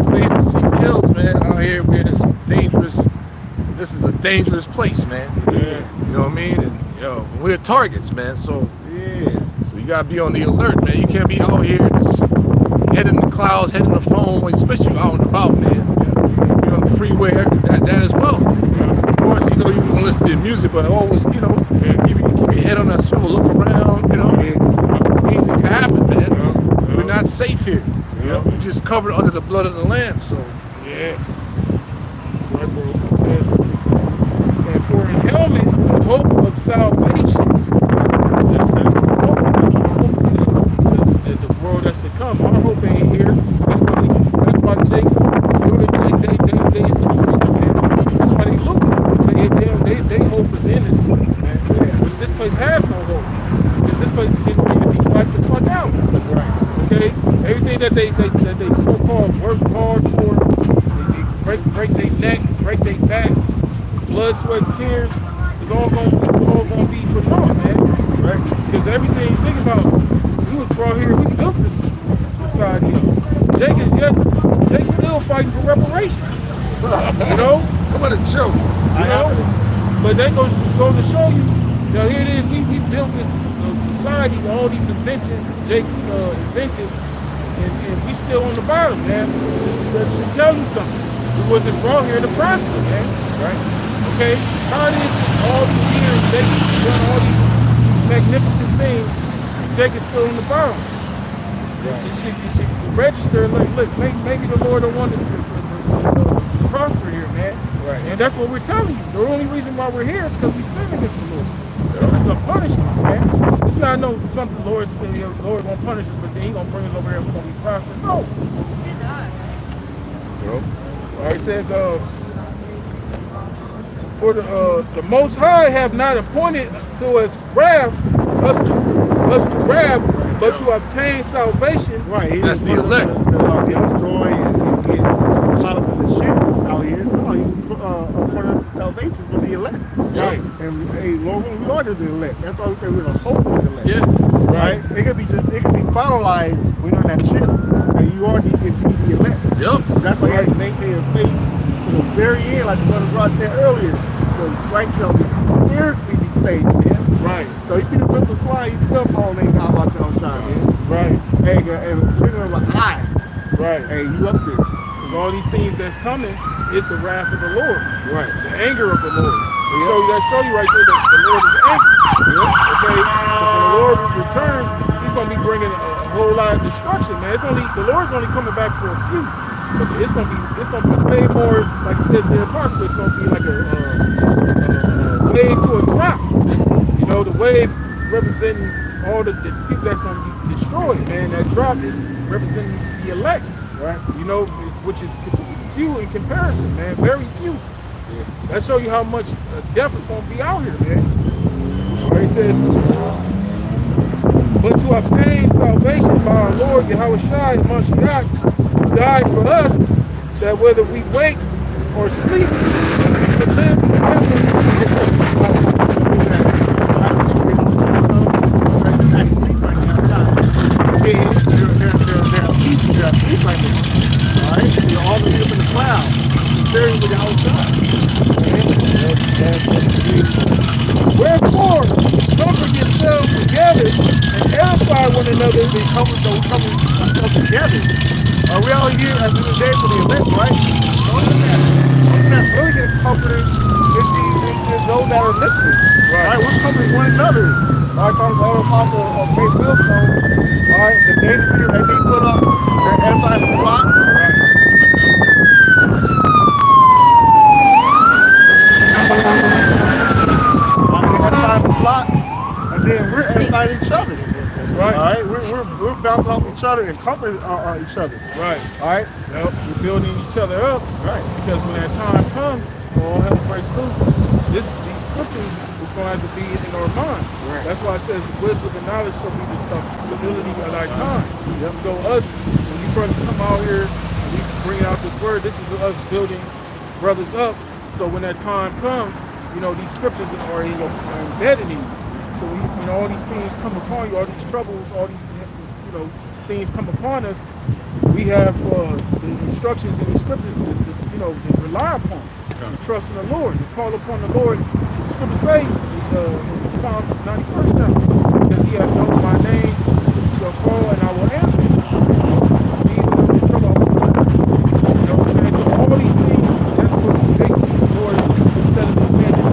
Places some kills, man. Out here we're in some dangerous. This is a dangerous place, man. Yeah. You know what I mean? And we're targets, man. So Yeah. you gotta be on the alert, man. You can't be out here just heading the clouds, heading the phone, especially out and about, man. Be on the freeway, that as well. Of course, you can listen to your music, but always, keep your head on that swivel, look around, anything can happen, man. We're not safe here. We're just covered under the blood of the Lamb, so. Yeah. Right, bro. It says, and for an helmet, the hope of salvation. That's the hope. The world that's to come. Our hope ain't here. That's why Jake is that's why they lose. They hope is in this place, man. Because this place has no hope. Because this place is getting ready to be wiped the fuck out. Right. Okay? Everything that they so-called work hard for, they break their neck, break their back, blood, sweat, and tears, it's all gonna be for naught, man. Right? Because everything, think about it, we was brought here, we built this society up. Jake's still fighting for reparations. You know? What a joke. But that goes to show you, here it is, we built this society with all these inventions, Jake invented, and we still on the bottom, man. That should tell you something. We wasn't brought here to prosper, man. Right? Okay? How it is all these years, Jake done all these magnificent things, and Jake is still on the bottom. You should register and look, maybe the Lord don't want us to prosper here, man. Right. And that's what we're telling you. The only reason why we're here is because we sin against the Lord. This is a punishment, man. It's not something the Lord said, the Lord gonna punish us, but then He gonna bring us over here and we're gonna be prosperous. No. All right, it says, for the Most High have not appointed to us us to wrath, but to obtain salvation. Right. That's the elect. Destroy and get caught up in the shit out here. No, He appointed salvation for the elect. Right. And hey, Lord, we are the elect. That's why we say we're the hope of the elect. Yeah. Right. It could be finalized when you're on that ship, and you are the elect. Yep. That's why you have to maintain your faith to the very end, like the brother Rod said earlier. So right till the spiritually be saved, man. Right. So you can build the fly, you still falling ain't how about your own time, man. Right. Hey, and speaking of an eye, Right. hey, you up there. Because all these things that's coming is the wrath of the Lord. Right. The anger of the Lord. They show you right there that the Lord is angry. Okay? Because when the Lord returns, He's going to be bringing a whole lot of destruction, man. The Lord's only coming back for a few. But it's gonna be way more, like it says in the Apocrypha, it's gonna be like a wave to a drop. You know, the wave representing all the people that's gonna be destroyed, man. That drop is representing the elect, right? You know, which is few in comparison, man. Very few. Yeah. That show you how much death is gonna be out here, man. Where He says, but to obtain salvation by our Lord Yahushua Mashiach, who died for us, that whether we wake or sleep, we should live all the way up in the clouds, sharing with Yahushua. Wherefore, comfort yourselves together and edify one another. We coming together. We all here at the end of the day for the elect, right? Don't do that. We're not really getting comforted in those that are listening. Right. We're comforting one another. All right, talking about the apostle of Faith Millstone. All right, the daily video that they put up, their edifying the flock. And then we're edifying each other. That's right. All right, we're bouncing off each other and comforting each other. Right. All right. Yep. We're building each other up. Right. Because when that time comes, all hell breaks loose. These scriptures is going to have to be in our mind. Right. That's why it says wisdom and knowledge shall be the stability of our time. Yep. So us, when you brothers come out here and we bring out this word, this is us building brothers up. So when that time comes, you know, these scriptures are embedded in you. So when all these things come upon you, all these troubles, all these things come upon us, we have the instructions in the scriptures to rely upon, to trust in the Lord, to call upon the Lord. The scriptures say in Psalms 91st chapter, because He hath known my name, He shall call and I will answer. Even in trouble, I will deliver. You know what I'm saying? So all these things, that's what basically the Lord is setting His man to do.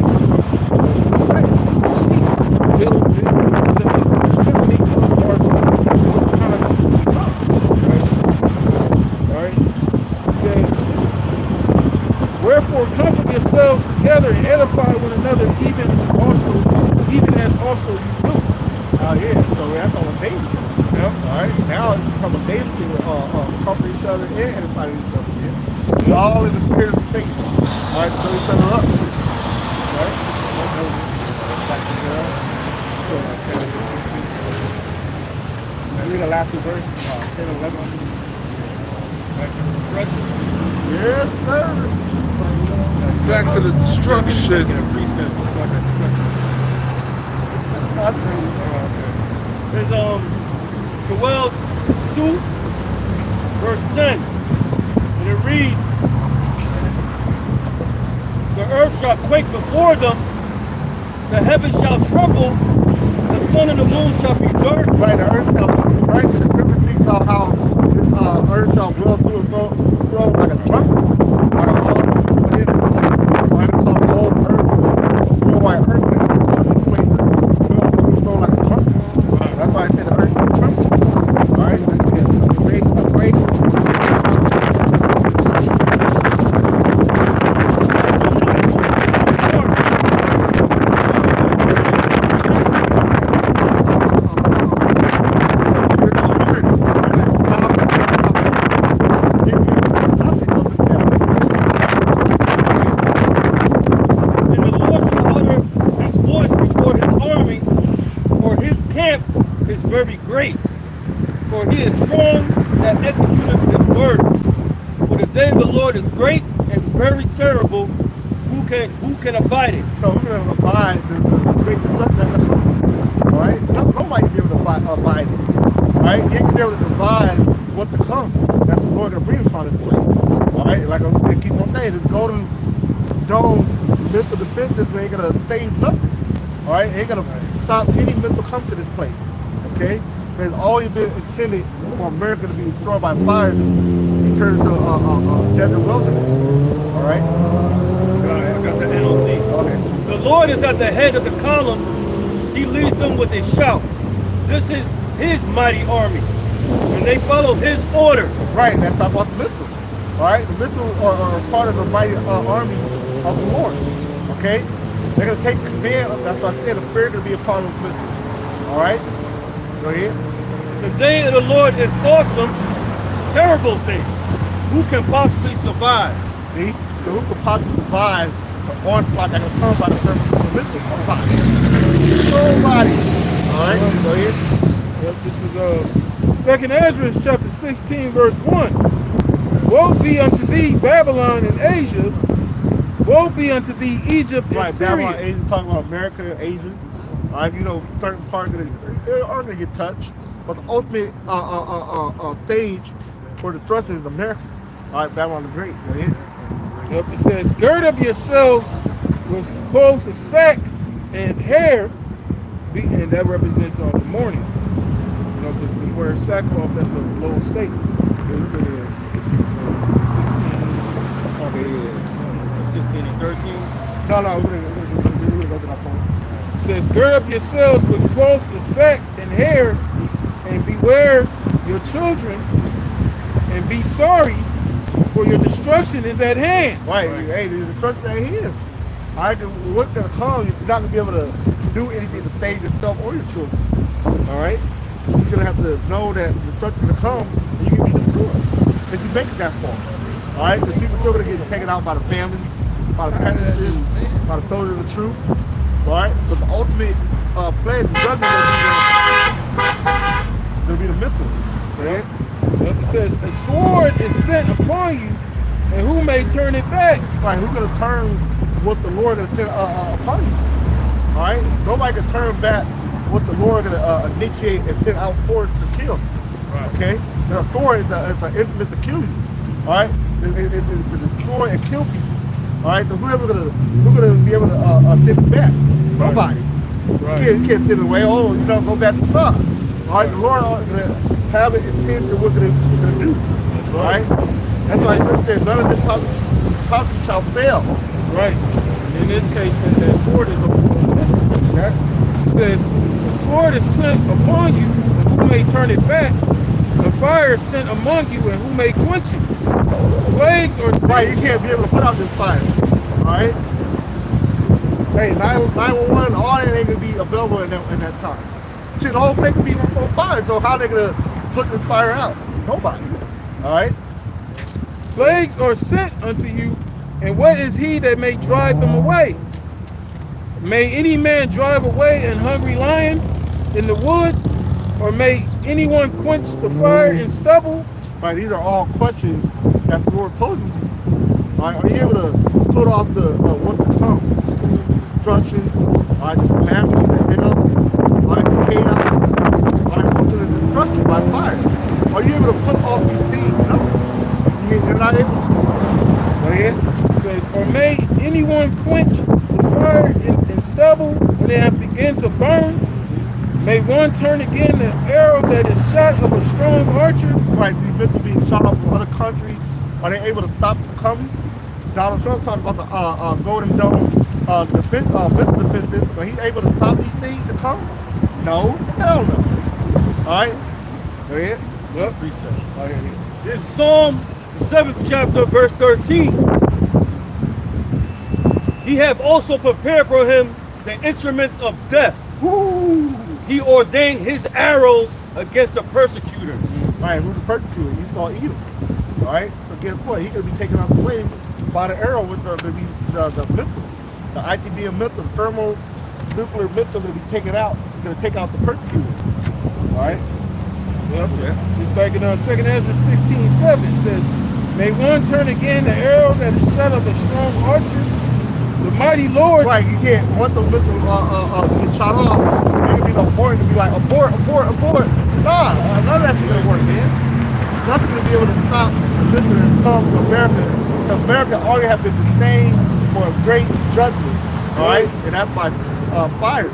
Wherefore comfort yourselves together and edify one another, even as also you do. Yeah, so that's on a daily. Yep. All right. Now it's become a daily thing to comfort each other and edify each other. Yeah. We're all in the spirit of faith. All right, build each other up. Right? Read the last two verses, 10 and 11. Back to the destruction. Yes, sir. Back to the destruction. Precept, just like that destruction. There's Joel 2, verse 10. And it reads, the earth shall quake before them, the heavens shall tremble, the sun and the moon shall be dark. Right, the earth shall be right. The scripture speaks about how this earth shall blow through and throw like a trumpet. Like a hog. Why they call it old earth? Throw like an earthquake. Throw like a trumpet. Right. That's why I said the earth is a trumpet. Alright, a great day of the Lord is great and very terrible. Who can abide it? So we're going to abide the great destruction that's coming. All right? Nobody be able to abide it. All right? You ain't gonna be able to abide what to come. That's the Lord going to bring upon this place. All right? Like I keep on saying, this golden dome mental defenses ain't going to save nothing. All right? Ain't going to stop any mental come to this place. Okay? It's always been intended for America to be destroyed by fire in terms of desert wilderness. All right? I got the NLT. Okay. The Lord is at the head of the column. He leads them with a shout. This is his mighty army, and they follow his orders. Right, and that's about the missiles. All right, the missiles are part of the mighty army of the Lord. Okay, they're gonna take command. That's what I said. The spirit gonna be a part of the missiles. All right, go ahead. The day of the Lord is awesome, terrible thing. Who can possibly survive? See, so who could possibly survive the onslaught that can come by the surface of the missiles? Nobody. All right, go ahead. Yep, this is 2nd Ezra chapter 16 verse 1. Woe be unto thee, Babylon and Asia. Woe be unto thee, Egypt and Right, Syria. Babylon, Asia, talking about America and Asia. All right, you know, certain parts of it are going to get touched, but the ultimate stage for destruction is America. All right, Babylon the Great. Go ahead. Yep, it says, gird up yourselves with clothes of sack and hair, and that represents the mourning. You know, because we wear sackcloth, that's a low state. 16 and 13. No, we're going to go to that point. It says, gird up yourselves with clothes of sack and hair, and beware your children, and be sorry, for your destruction is at hand. Right, hey, the destruction ain't here. All right, what's going to come, you're not going to be able to do anything to save yourself or your children. All right? You're going to have to know that the destruction will come and you can be destroyed if you make it that far. All right? Because people still going to get taken out by the families, by the practices, by the soldiers of the truth. All right? But the ultimate pledge and judgment will be the missile. Okay? Yep, it says, a sword is sent upon you, and who may turn it back? Right, who's going to turn what the Lord has sent upon you? All right? Nobody can turn back what the Lord is going to initiate and send out force to kill. Right. Okay? The sword is an instrument to kill you. All right? It's to destroy and kill people. All right? So who's going to be able to send it back? Nobody. Right. You can't send it away. Oh, you don't go back to God. All right? The Lord is going to have it intended what they're going to do. That's right. That's why he said none of this prophecy shall fail. That's right. And in this case, that sword is this one. It says, the sword is sent upon you, and who may turn it back? The fire is sent among you, and who may quench it? Plagues or sin. Right, you can't be able to put out this fire. Alright? Hey, 911, all that ain't gonna be available in that time. See, the whole place could be on fire, so how they gonna put this fire out? Nobody. Alright? Plagues are sent unto you, and what is he that may drive them away? May any man drive away an hungry lion in the wood, or may anyone quench the fire in stubble? Right, these are all questions that the Lord poses you. Right, are you able to put off the what to come? Destruction, the calamity, the hell, the chaos, the destruction by fire. Are you able to put off these things? No. You're not able to. Go ahead. It says, or may anyone quench the fire in stubble when they have begun to burn? May one turn again the arrow that is shot of a strong archer? Right, these missiles being shot off from other countries. Are they able to stop them coming? Donald Trump talked about the Golden Dome missile defenses. Are he able to stop these things to come? No, hell no. All right, go ahead. Yep. Go ahead. This is Psalm, the 7th chapter, verse 13. He have also prepared for him the instruments of death. Woo! He ordained his arrows against the persecutors. All right, who's the persecutor? You saw Edom. All right, so guess what? He's gonna be taken out the way by the arrow with the missile, the ICBM missile, the thermonuclear missile will be taken out. He's gonna take out the persecutor. All right. Yes, sir. It's back in 2nd Ezra 16:7. It says, May one turn again the arrow that is shot of the strong archer. The mighty Lord. Right, you can't want the missiles get shot off. It can be abort to be like abort. Nah, none of that's gonna work, man. Nothing to be able to stop the missile that comes to America. America already have been disdained for a great judgment. All right, and that's by fire.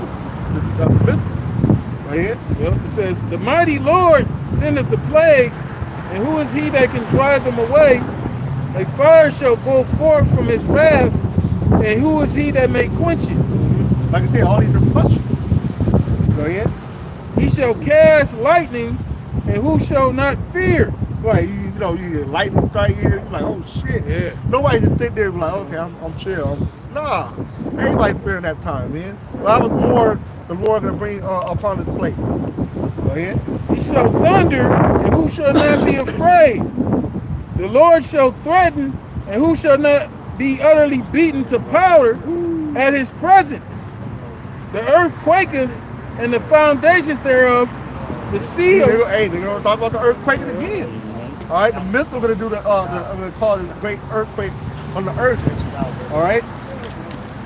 The missile. Right here. Yep. It says, the mighty Lord sendeth the plagues, and who is he that can drive them away? A fire shall go forth from his wrath, and who is he that may quench it? Like I said, all these are questions. Go ahead. He shall cast lightnings, and who shall not fear? Right, you know, you get lightning strike here, you're like, oh shit. Yeah. Nobody just sit there and be like, okay, I'm chill. Nah, everybody fearing that time, man. Well, that was more the Lord gonna bring upon his plate. Go ahead. He shall thunder, and who shall not be afraid? The Lord shall threaten, and who shall not be utterly beaten to powder at his presence? The earth quaketh, and the foundations thereof, the sea. They're gonna talk about the earthquake again. All right, the myth are gonna do I'm gonna call it a great earthquake on the earth. All right.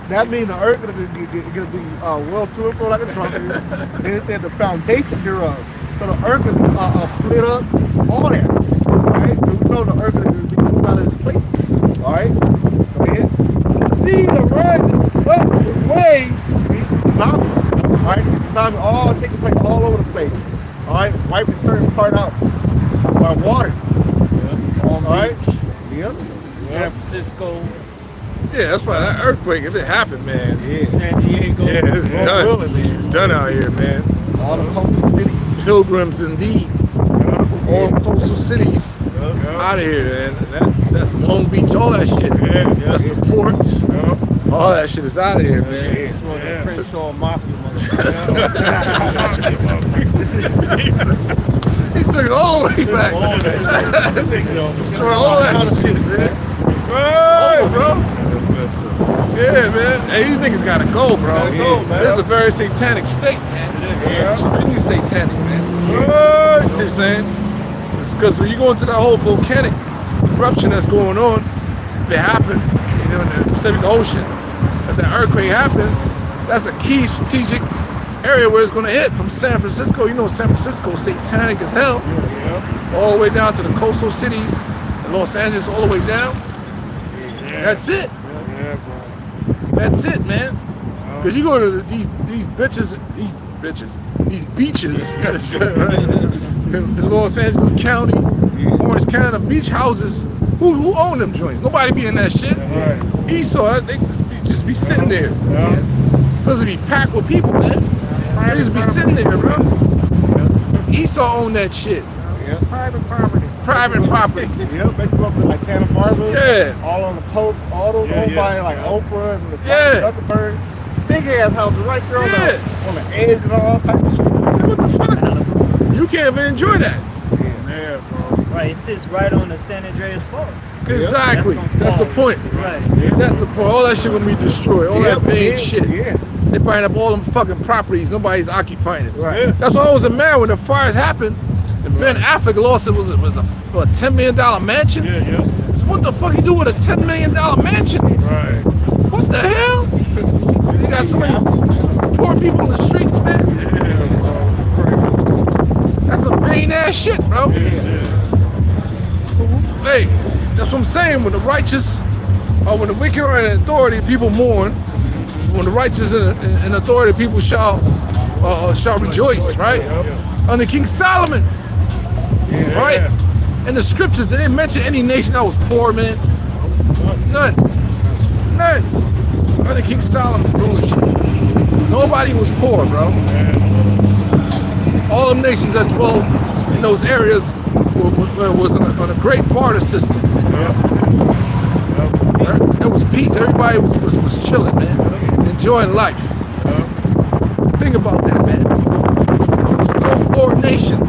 That means the earth gonna be well to and fro like a trumpet. And it said the foundation thereof. So the earth is split up, all that. All right. So we know the earth is gonna be moved out of its place. All right. Go ahead. The sea arising up with waves. Tsunami. All right. Tsunami all taking place all over the place. All right. Wipe the certain part out by water. All right. Yep. San Francisco. Yeah, that's why that earthquake, if it happened, man. Yeah. San Diego. Yeah, it's done. It's done out here, man. All the coastal cities. Pilgrims indeed. All coastal cities out of here, man. That's Long Beach, all that shit. That's the ports. All that shit is out of here, man. Destroy the Crenshaw Mafia. He took it all the way back. Destroy all that shit, man. Oh, bro. Yeah, man. Hey, these niggas gotta go, bro. This is a very satanic state, man. Extremely satanic, man. You know what I'm saying? It's because when you go into that whole volcanic eruption that's going on, if it happens, you know, in the Pacific Ocean, if that earthquake happens, that's a key strategic area where it's gonna hit from San Francisco. You know, San Francisco is satanic as hell. All the way down to the coastal cities, and Los Angeles, all the way down. That's it. That's it, man. Because you go to these beaches in Los Angeles County, Orange County, beach houses. Who own them joints? Nobody be in that shit. Esau, they just be sitting there. Supposed to be packed with people, man. They just be sitting there, bro. Esau own that shit. Private property. Private property. Yep, they go up to like Santa Barbara. Yeah. All on the coast, all those owned by like Oprah and the Zuckerberg. Big ass houses right there on the edge and all type of shit. What the fuck? You can't even enjoy that. Right, it sits right on the San Andreas Fault. Exactly. That's the point. Right. That's the point. All that shit gonna be destroyed. All that vain shit. Yeah. They buying up all them fucking properties. Nobody's occupying it. Right. That's why I was mad when the fires happened. And Ben Affleck lost it. Was a $10 million mansion? So what the fuck you do with a $10 million mansion? Right. What the hell? You got so many poor people in the streets, man. That's some vain ass shit, bro. Hey, that's what I'm saying. When the righteous, or when the wicked are in authority, people mourn. When the righteous in authority, people shall rejoice, right? Under King Solomon, right? In the scriptures, they didn't mention any nation that was poor, man. None. Under King Solomon ruling. Nobody was poor, bro. All them nations that dwell in those areas was on a great barter system. There was peace. Everybody was chilling, man. Enjoying life. Think about that, man. There's no poor nation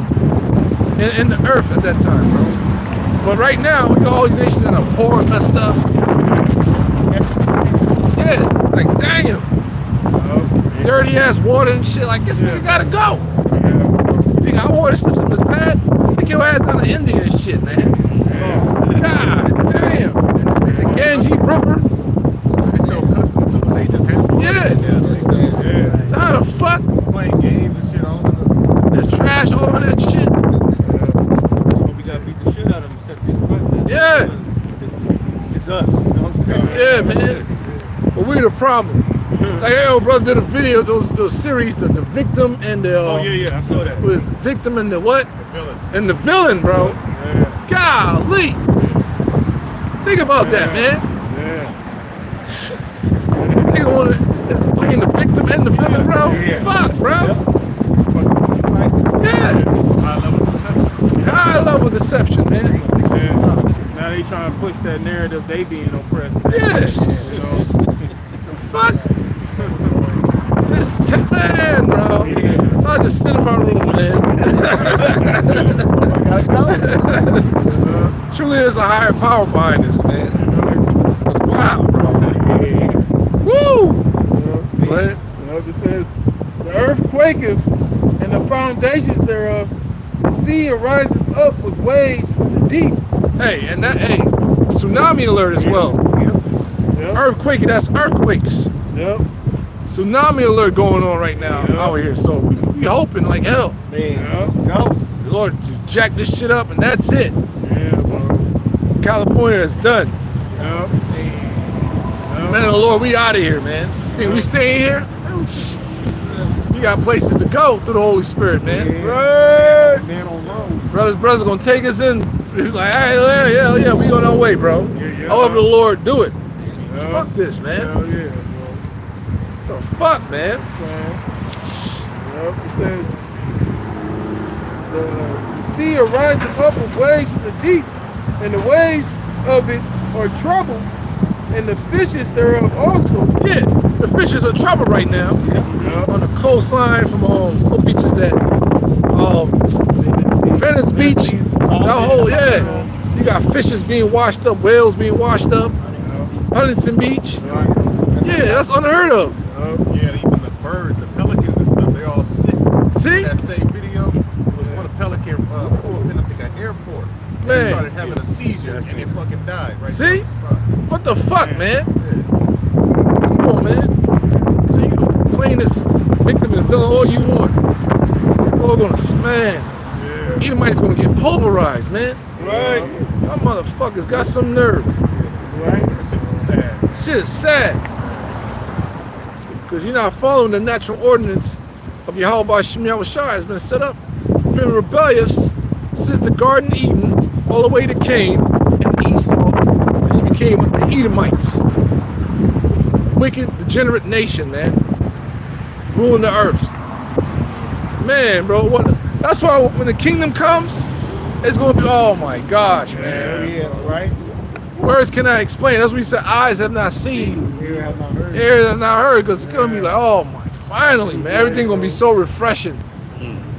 in the earth at that time, bro. But right now, we got all these nations that are poor and messed up. Yeah, like damn. Dirty ass water and shit. Like this nigga gotta go. You think our water system is bad? Take your ass down to India and shit, man. God damn. Ganji River. They so accustomed to it, they just have fun. Yeah. So how the fuck? Playing games and shit all in There's trash all over that shit. That's why we gotta beat the shit out of them, set the equipment. Yeah. It's us. You know what I'm saying? Yeah, man. But we the problem. Like, hey, brother did a video, those series, the victim and the Oh yeah, I saw that. was victim and the what? the villain. And the villain, bro. Yeah. Golly. Think about that, man. Yeah. This nigga wanna it's playing the victim and the villain, bro. Yeah. Fuck, bro. Fucking Yeah. High level deception. High level deception, man. yeah. Now they trying to push that narrative they being oppressed. Yes. You know? Fuck. This man, bro. I just sit in my room, man. Truly, there's a higher power behind this, man. Wow, bro. Woo! What? You know, it says, the earth quaketh, and the foundations thereof, the sea ariseth up with waves from the deep. Hey, and that, hey, tsunami alert as well. Yep. Earthquake, that's earthquakes. Yep. Tsunami alert going on right now out here. So we hoping like hell. Yep. The Lord just jack this shit up and that's it. Yeah, bro. California is done. Yep. Man of the Lord, we out of here, man. Think we staying here? We got places to go through the Holy Spirit, man. Right. Man on road. Brothers gonna take us in. He's like, hey, yeah, we on our way, bro. Yeah. However the Lord do it. Yeah. Fuck this, man. Hell yeah, bro. So fuck, man. Yep. It says, the sea ariseth up with waves from the deep, and the waves of it are troubled, and the fishes thereof also. Yeah, the fishes are trouble right now. Yep. On the coastline from what beach is that? Venice Beach. That whole, yeah. You got fishes being washed up, whales being washed up. Huntington Beach. Yeah, that's unheard of. Yeah, even the birds, the pelicans and stuff, they all sick. See? That same video was one of pelican flew up in an airport. Man. They started having a seizure and it fucking died right See? there on the spot. What the fuck, man? Yeah. Come on, man. So you can claim this victim and villain all you want. All gonna smash. Edomite's gonna get pulverized, man. Right. Y'all motherfuckers got some nerve. Right. That shit was sad. Shit is sad. Because you're not following the natural ordinance of Yahweh Shem Yahushua has been set up. You've been rebellious since the Garden of Eden, all the way to Cain and Esau, and you became the Edomites. Wicked, degenerate nation, man. Ruling the earth. Man, bro, what? That's why when the kingdom comes, it's gonna be, oh my gosh, man. Yeah, right. Words cannot explain. That's what we said, eyes have not seen, Here have not heard. ears have not heard, because it's gonna be like, oh my, finally, man. Everything gonna be so refreshing.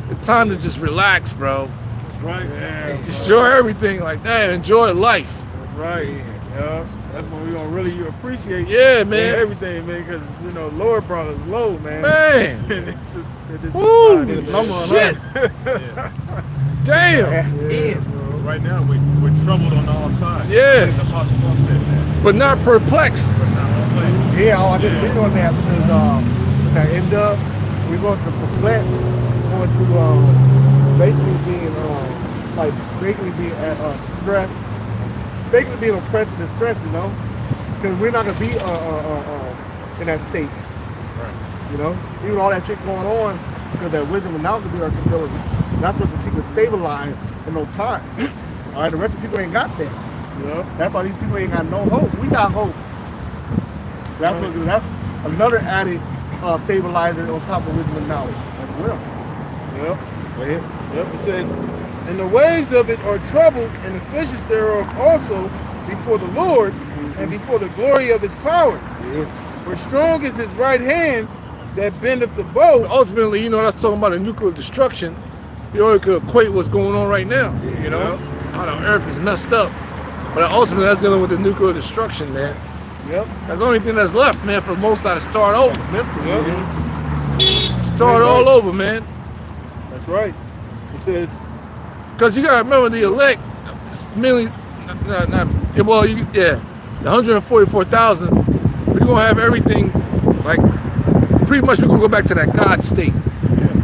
The time to just relax, bro. That's right. Yeah. Enjoy everything like that. Enjoy life. That's right. Yeah. That's when we gonna really appreciate. Yeah, man. Everything, man, because you know, Lord brought us low, man. Man. And it's just, Woo. Shit. Damn. Yeah. Right now, we're troubled on all sides. Yeah. The Apostle Paul said that. But not perplexed. But not all place. Yeah, I did a video on that because at end up we go to perplex, going to basically being basically being stressed, basically being oppressed and distressed, you know, because we're not gonna be in that state, Right. you know, even all that shit going on because that wisdom and knowledge will be our stability. That's what the people stabilize in no time. All right, the rest of the people ain't got that. You know, that's why these people ain't got no hope. We got hope. That's what. That's another added stabilizer on top of wisdom and knowledge as well. Yep. Yep. It says, and the waves of it are troubled, and the fishes thereof also before the Lord, and before the glory of his power. Yeah. For strong is his right hand that bendeth the bow. Ultimately, you know, that's talking about a nuclear destruction. You know, it could equate what's going on right now. You know, how the earth is messed up. But ultimately, that's dealing with the nuclear destruction, man. Yep. That's the only thing that's left, man, for the Most High to start over. Yep. Start all over, man. That's right. It says, Because you gotta remember the elect, it's mainly well, the 144,000. We're gonna have everything like pretty much. We're gonna go back to that God state.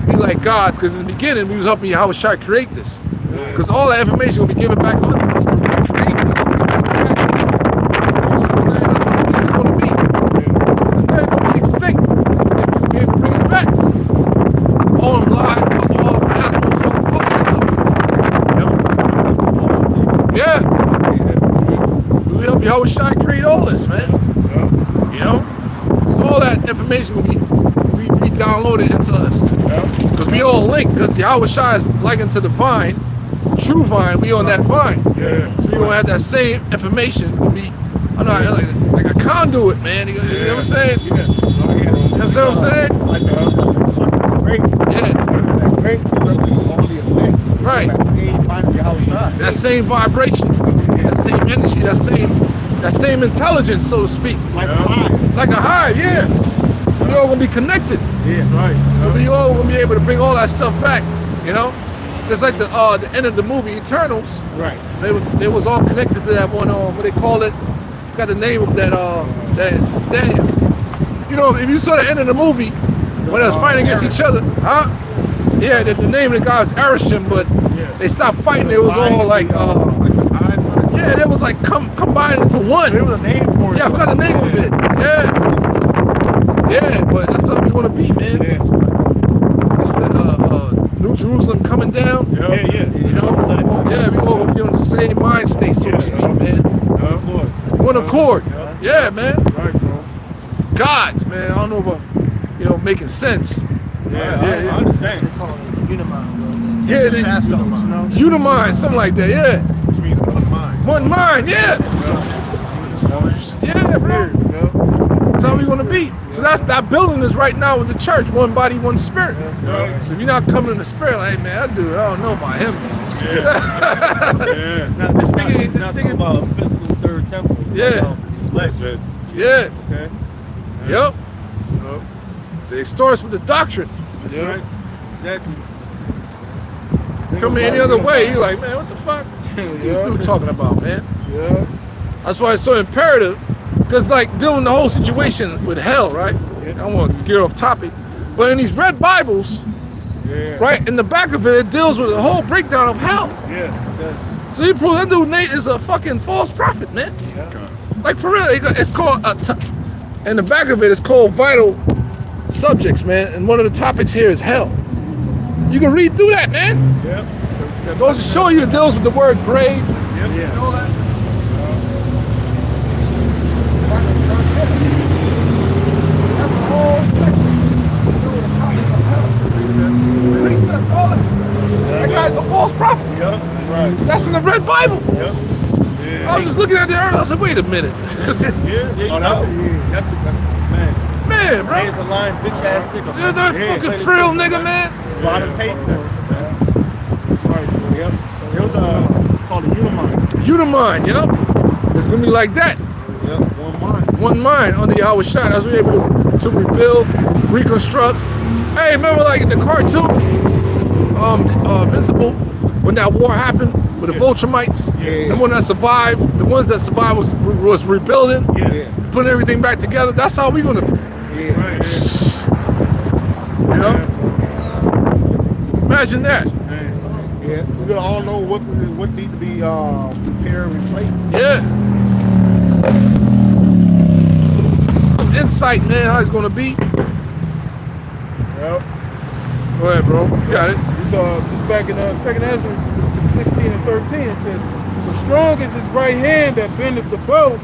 Be like gods, because in the beginning we was helping Yahushua create this. Because all that information will be given back onto us to recreate it. You see what I'm saying? That's how it's going to be. It's not going to be extinct. You'll be able to bring it back. All them lives, all them animals, all that stuff. Yeah. We'll help Yahushua create all this, man. You know? So all that information will be downloaded into us. Because we all link, because Yahushua is likened to the vine. True vine, we on that vine. So we gonna have that same information. Will be, I know, like a conduit, man. You know what I'm saying? You know what I'm saying? Great. Great. Right. That same vibration, that same energy, that same intelligence, so to speak. Like a hive. Like a hive, yeah. So we all gonna be connected. Yeah, right. So we all gonna be able to bring all that stuff back, you know? Just like the end of the movie Eternals. Right. They was all connected to that one, what they call it? Got the name of that Daniel. You know, if you saw the end of the movie when they was fighting against each other, huh? Yeah, the name of the guy was Arisham, but they stopped fighting. It was all like yeah, they was like combined into one. There was a name for it. Yeah, I forgot the name of it. Yeah, but that's something you want to be, man. It's that New Jerusalem coming down. You know, we all gonna be on the same mind state, so to speak, man. One accord. Yeah, man. Right, bro. Gods, man. I don't know about making sense. I understand. They call it Unimind, bro. Yeah, they Unimind, something like that. Yeah. Which means one mind. One mind. Yeah. Yeah, bro. That's how we gonna be. So that building is right now with the church, one body, one spirit. So if you're not coming in the spirit, like, hey, man, I don't know about him. It's not, This it's not, nigga- it's this not nigga- talking about a physical third temple. It's Yeah. talking about his legend. Yeah. Okay. Yep. So it starts with the doctrine. That's right. Exactly. Come any other way, you're like, man, what the fuck? What this dude talking about, man? Yeah. That's why it's so imperative, because like dealing with the whole situation with hell, right? I don't want to get off topic, but in these red Bibles, right, in the back of it, it deals with the whole breakdown of hell. Yeah. It does. So you prove that dude Nate is a fucking false prophet, man. Like for real, it's called, in the back of it, it's called vital subjects, man. And one of the topics here is hell. You can read through that, man. Yeah. Goes to show you it deals with the word grave. Yeah. And all that. That's the whole section. Precepts, all that. That guy's a false prophet. Right. That's in the red Bible. Yeah. I was just looking at the earlier. I said, wait a minute. That's the man. Man, bro. Hands aligned, bitch ass nigga. You're that fucking frill nigga, man. A lot of paper. Yep. It was called a Unimind. Unimind, yep. It's gonna be like that. Yep. One mind. One mind under Yahushua as we're able to rebuild, reconstruct. Hey, remember like in the cartoon, Invincible, when that war happened with the Vultramites? The one that survived, the ones that survived was rebuilding, putting everything back together. That's how we gonna be. You know? Imagine that. Yeah. We're gonna all know what needs to be repaired and replaced. Yeah. Some insight, man, how it's gonna be. Yep. Go ahead, bro. You got it. It's back in 2nd Ezra 16 and 13. It says, "For strong is his right hand that bendeth the bow.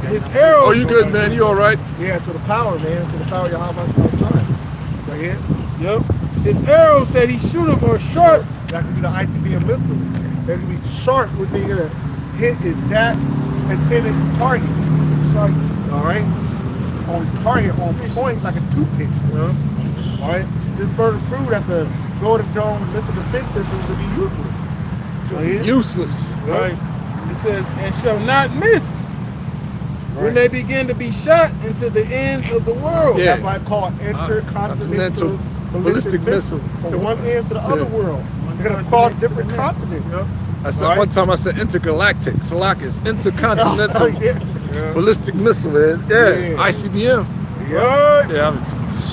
His arrows." Oh, you good, man? You all right? Yeah, to the power, man. To the power of Yahweh outside. Right here. Yep. His arrows that he shooteth are sharp. That could be the ITB of missile. That could be sharp with being able to hit that intended target. Precise. All right. On target, on point, like a toothpick. All right. This bird of proof that the golden dome missile defense system to be useless. Right. Useless. Right. It says, "And shall not miss when they begin to be shot into the ends of the world." Yeah. That's why I call it intercontinental ballistic missile. from one end to the other world. They're gonna cross different continents. I said Right. one time I said intergalactic. Salak is intercontinental Yeah. ballistic missile, man. Yeah, Yeah. ICBM. What? Yeah, I'm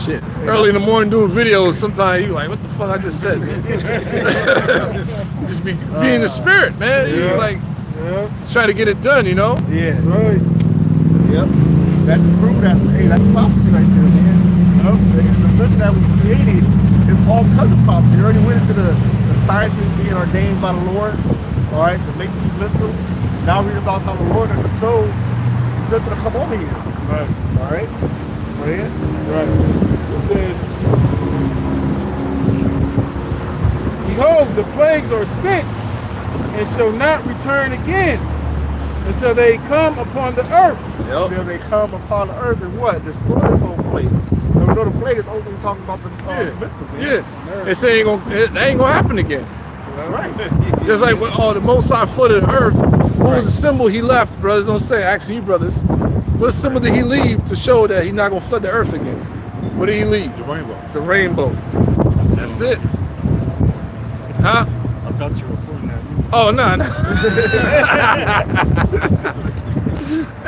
shit. Early in the morning doing videos, sometimes you like, what the fuck I just said, man? Just be in the spirit, man. You Yeah. like Yeah. trying to get it done, you know? Yeah. Right. Yep. That's proof that, hey, that's prophecy right there, man. Yep. The mission that we created is all because of prophecy. We already went into the scientists being ordained by the Lord, all right, to make these missiles. Now read about how the Lord has controlled these missiles to come over here, Right. all right? Go ahead. Right. It says, behold, the plagues are sent and shall not return again until they come upon the earth. Until they come upon the earth and what? Destroy this whole place. And we know the plague is only talking about the missiles, man. Yeah. They say it ain't gonna happen again. Right. Just like when the Most High flooded the earth, what was the symbol he left? Brothers don't say, asking you brothers. What symbol did he leave to show that he's not gonna flood the earth again? What did he leave? The rainbow. The rainbow. That's it. Huh? I thought you were putting that. Oh no, no.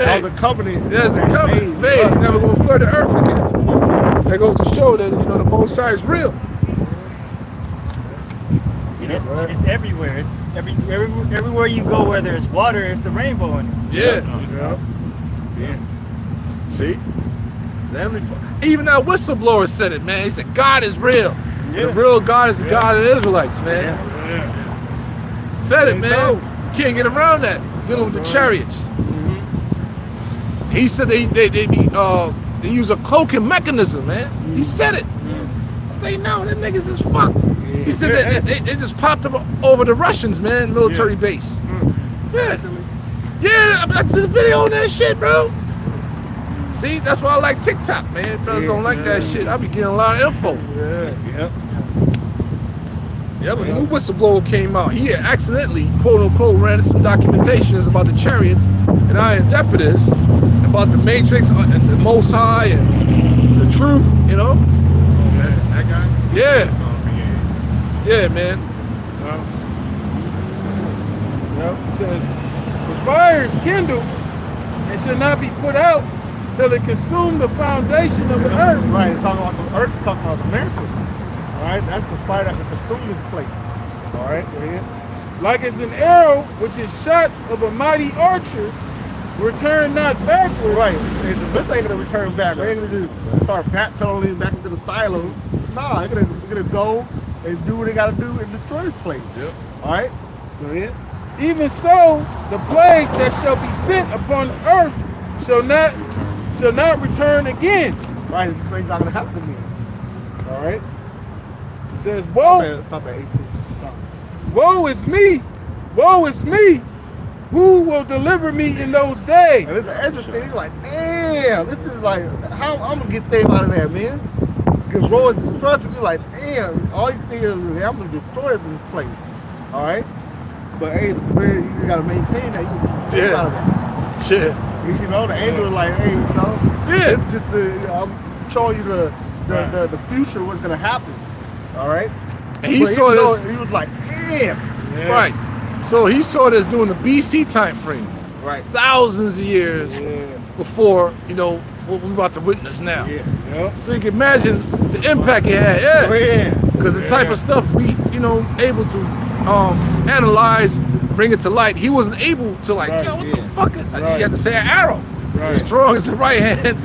All the covenant. That's a covenant. Man, he's never gonna flood the earth again. That goes to show that the Most High is real. It's everywhere. It's everywhere you go, where there's water, it's the rainbow in it. Yeah. Yeah. See? The Heavenly even that whistleblower said it, man. He said, God is real. Yeah. The real God is the God of the Israelites, man. Said it, man. Can't get around that. Dealing with the chariots. He said they use a cloaking mechanism, man. He said it. So they know them niggas is fucked. He said that they just popped up over the Russians, man, military base. Yeah. Yeah, I did a video on that shit, bro. See, that's why I like TikTok, man. Brothers don't like that shit. I be getting a lot of info. Yeah, but a new whistleblower came out. He had accidentally, quote unquote, ran some documentations about the chariots and how in-depth it is, about the Matrix and the Most High and the truth, you know? That guy? Yeah. Yeah, man. It says, the fire is kindled and shall not be put out till it consume the foundation of the earth. Right, it's talking about the earth, talking about America. All right, that's the fire that can consume this place. All right, go ahead. Like as an arrow which is shot of a mighty archer, return not backward. Right, and the good thing to return back. They ain't gonna just start backpedaling back into the silo. Nah, they're gonna go and do what they gotta do and destroy this place. Yep. All right, go ahead. Even so, the plagues that shall be sent upon the earth shall not return again. Right, this thing's not gonna happen again. All right. It says, woe, Stop at 18. Stop. woe is me, woe is me. Who will deliver me in those days? And it's an interesting. He's like, damn, this is like, how I'm gonna get saved out of that, man? Because road destruction, you're like, damn, all you think is, I'm gonna destroy this place. All right. But hey, you gotta maintain that. You can get saved out of that. Shit. You know, the angel is like, hey, you know, Yeah. it's just I'm showing you the future, what's gonna happen. All right. And he But saw this. He was like, damn. Right. So he saw this during the BC time frame. Right. Thousands of years before, what we're about to witness now. So you can imagine the impact it had. Yeah. Because the type of stuff we, able to analyze, bring it to light. He wasn't able to what the fuck? He had to say an arrow. As strong as the right hand,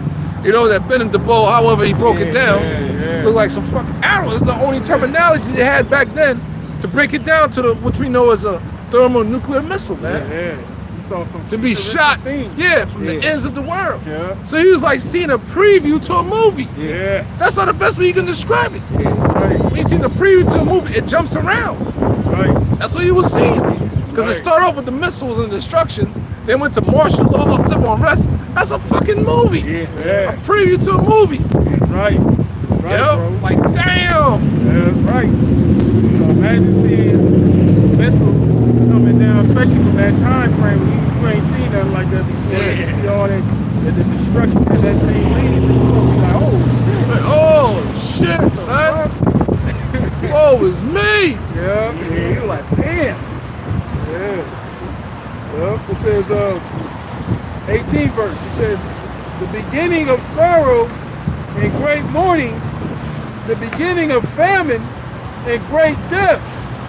that bent in the bow, however he broke it down. Looked like some fucking arrow. It's the only terminology they had back then to break it down to what we know as a thermonuclear missile, man. He saw some To be shot, things. from the ends of the world. Yeah. So he was like seeing a preview to a movie. Yeah. That's not the best way you can describe it. Right. When you see the preview to a movie, it jumps around. That's right. That's what he was seeing. Because it started off with the missiles and destruction, then went to martial law, civil unrest. That's a fucking movie. Yeah. A preview to a movie. That's right. That's right, bro. Like damn. Yeah, that's right. So imagine seeing missiles coming down, especially from that time frame. You ain't seen nothing like that before. Yeah. You see all that the destruction that thing leads. And you're gonna be like, oh shit. Oh shit, son. Oh, it's me. Yeah. Yeah, he was like, damn. Yeah. Yeah. Well, it says 18th verse. It says the beginning of sorrows and great mournings, the beginning of famine and great death.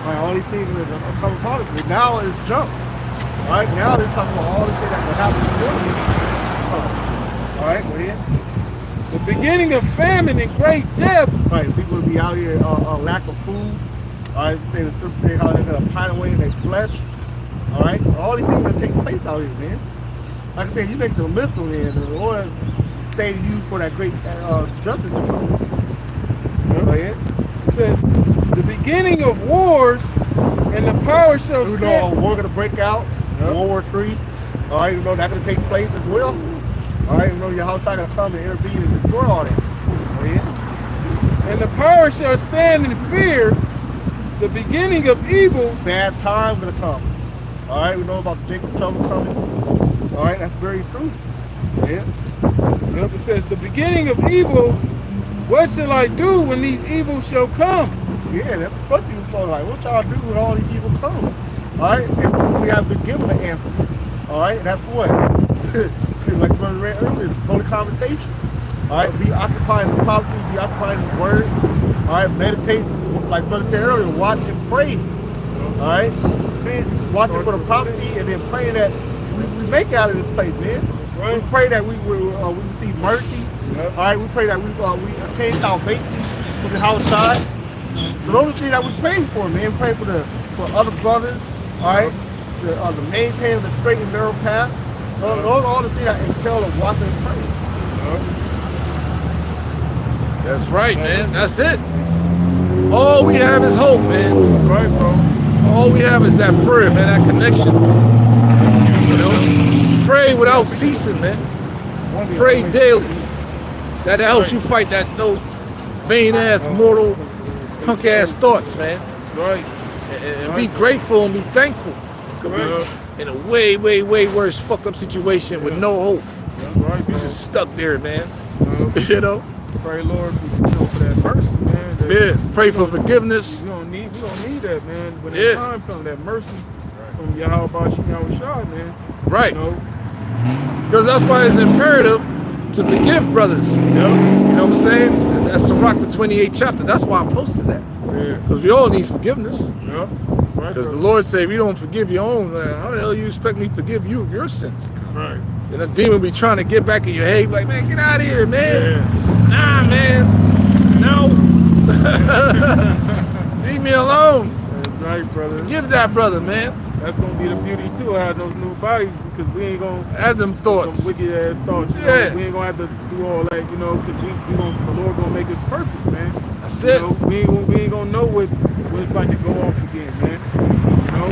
My only thing is a couple politics. Now is jump. All right, now they're talking about all the things that will happen to them. All right, go ahead. The beginning of famine and great death. Right, people will be out here lack of food. All right, they how they're gonna pine away in their flesh. All right, all these things that take place out here, man. Like I said, you make the mental end, and the Lord stay to you for that great justice. Go ahead. It says the beginning of wars and the power shall You know, stand. a war gonna break out. Yep. World War III. All right, you know that's gonna take place as well. All right, you know your house gonna come and intervene and destroy all that. Go ahead. And the power shall stand in fear. The beginning of evil. Bad time gonna come. All right, we know about Jacob trouble coming. All right, that's very true. Yeah. Yep, it says the beginning of evils. What shall I do when these evils shall come? Yeah, that's what you for. Like, what y'all do when all these people come? All right, and we have been given an answer. All right, and that's what. Like Brother read earlier, holy conversation. All right, be occupied in the prophecy, be occupied in the word. All right, meditate, like Brother said earlier, watch and pray. All right, watching for the prophecy and then praying that we make out of this place, man. Right. We pray that we receive mercy. Yep. All right, we pray that we attain salvation from the outside. So those are the things that we pray for, man. Pray for other brothers. All right, the maintain the straight and narrow path. Those are all the things that entail of watching and praying. That's right, man. That's it. All we have is hope, man. That's right, bro. All we have is that prayer, man, that connection. You know? Pray without ceasing, man. Pray daily. That helps you fight those vain-ass, mortal, punk-ass thoughts, man. That's right. And be grateful and be thankful. In a way, way, way worse fucked up situation with no hope. That's right, You're bro. just stuck there, man. You know? Pray, Lord, for that mercy, man. Yeah. Pray for forgiveness. We don't need that, man. When Yeah. that time comes, that mercy from Yahweh Shai, man. Right. You know? Because that's why it's imperative to forgive brothers. Yep. You know what I'm saying? That's Sirach, the 28th chapter. That's why I posted that. Yeah. Because we all need forgiveness. Yep. That's right. Because the bro. Lord said, if you don't forgive your own, how the hell you expect me to forgive you of your sins? Right. And a demon be trying to get back in your head, like, man, get out of here, man. Yeah. Nah, man. No. Leave me alone. That's right, brother. Give that brother, man. That's gonna be the beauty too, of having those new bodies, because we ain't gonna Have them thoughts. some wicked ass thoughts. You Yeah. know? We ain't gonna have to do all that, you know, because the Lord gonna make us perfect, man. That's You it. know, we ain't gonna know what it's like to go off again, man. You know.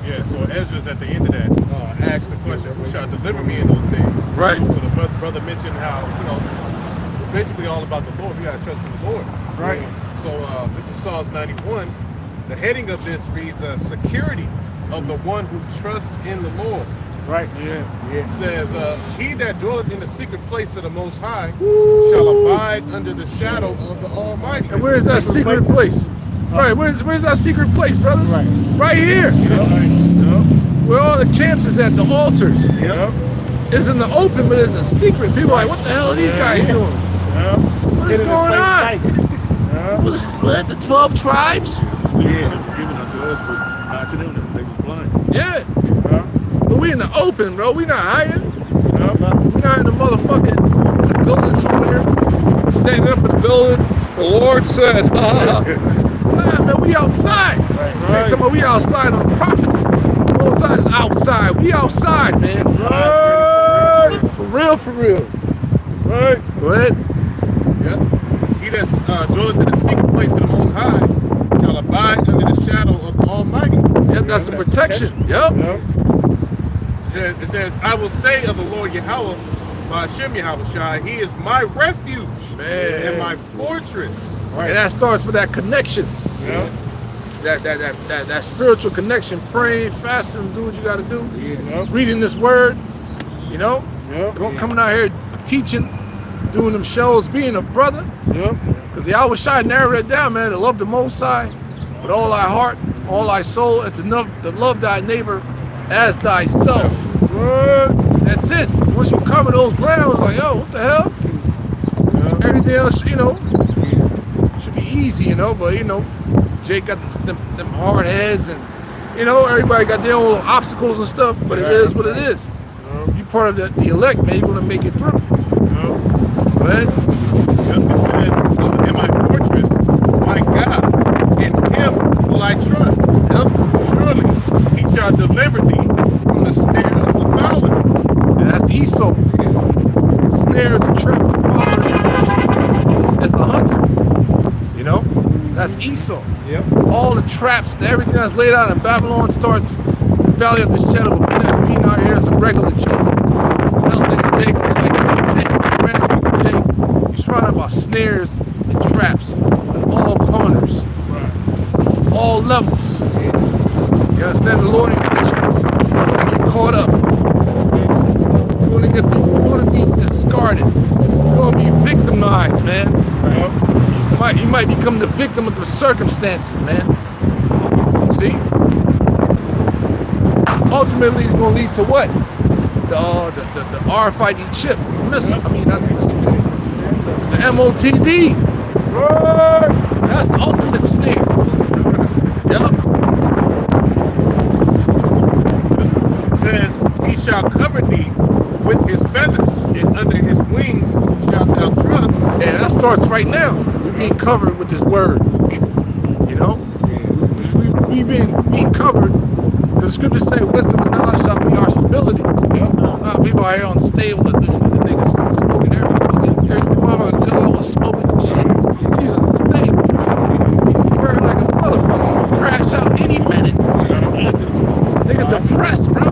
Yeah, so Ezra's at the end of that asked the question, who shall deliver me in those days? Right. So the brother mentioned how, it's basically all about the Lord. We got to trust in the Lord. Right. So this is Psalms 91. The heading of this reads, security of the one who trusts in the Lord. Right. Yeah. It says, he that dwelleth in the secret place of the Most High shall abide under the shadow of the Almighty. And where's that secret place? Right, where's that secret place, brothers? Right here. Where all the camps is at, the altars. Yep. It's in the open, but it's a secret. People are like, what the hell are these guys doing? What is going on? Was that the 12 tribes? Given unto us, but not to them that they was blind. Yeah. But we in the open, bro. We not hiding. We not in the motherfucking building somewhere. Standing up in the building. The Lord said, nah, man, we outside. Right. Talking about we outside on the prophets. Most High is outside. We outside, man. Right. For real, for real. That's right. Go ahead. Yeah. He that dwelleth in the secret place of the Most High shall abide under the shadow of the Almighty. Yep, that's the protection. Yep. It says, I will say of the Lord Yahweh, my Hashem Yahweh Shai, he is my refuge and my fortress. And that starts with that connection. Yeah. That spiritual connection, praying, fasting, do what you got to do. Yeah. Reading this word, you know, Yep. coming out here teaching, doing them shows, being a brother. Yep. Because the Yahweh Shai narrowed it down, man, to love the Most High with all our heart, all thy soul, and to love thy neighbor as thyself. That's it. Once you cover those grounds, like, yo, what the hell? Everything else, you know, should be easy, you know. But you know, Jake got them hard heads, and you know, everybody got their own obstacles and stuff. But it is what it is. You part of the elect, man. You're gonna make it through. Right? It says, in my fortress, my God, in him will I trust. Yep. Surely he shall deliver thee from the snare of the fowler. And that's Esau. The snare is a trap. The father is a hunter. You know? That's Esau. Yep. All the traps, everything that's laid out in Babylon starts the valley of the shadow of death. Being out here is a regular Jake. Little nigga Jake, like Jake, Spanish speaking Jake. He's surrounded by snares and traps in all corners, all levels. You understand? The Lord ain't let you. You're gonna get caught up. You're gonna be discarded. You're gonna be victimized, man. You might become the victim of the circumstances, man. See? Ultimately, it's gonna lead to what? The RFID chip missile. I mean, not the missile. The MOTD. That's the ultimate snare. Yep. It says, he shall cover thee with his feathers, and under his wings shalt thou trust. And that starts right now. We're being covered with this word. You know? We being covered. Because the scriptures say wisdom and knowledge shall be our stability. People are here unstable. The niggas smoking every motherfucker Joe smoking and shit. He's unstable. He's working like a motherfucker. He'll crash out any minute. Nigga depressed, bro.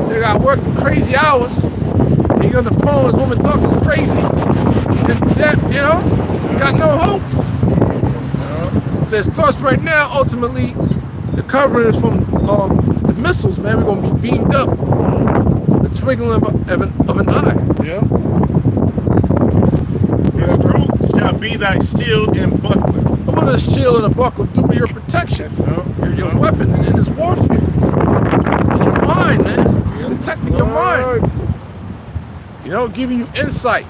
They got work crazy hours. He on the phone, his woman talking crazy. In debt, you know? Got no hope. So it starts right now, ultimately. The covering is from the missiles, man. We're gonna be beamed up. The twinkling of an eye. Yeah. His truth shall be thy shield and buckler. What does a shield and a buckler do to your protection? Your weapon in this warfare. In your mind, man. It's protecting your mind. You know, giving you insight.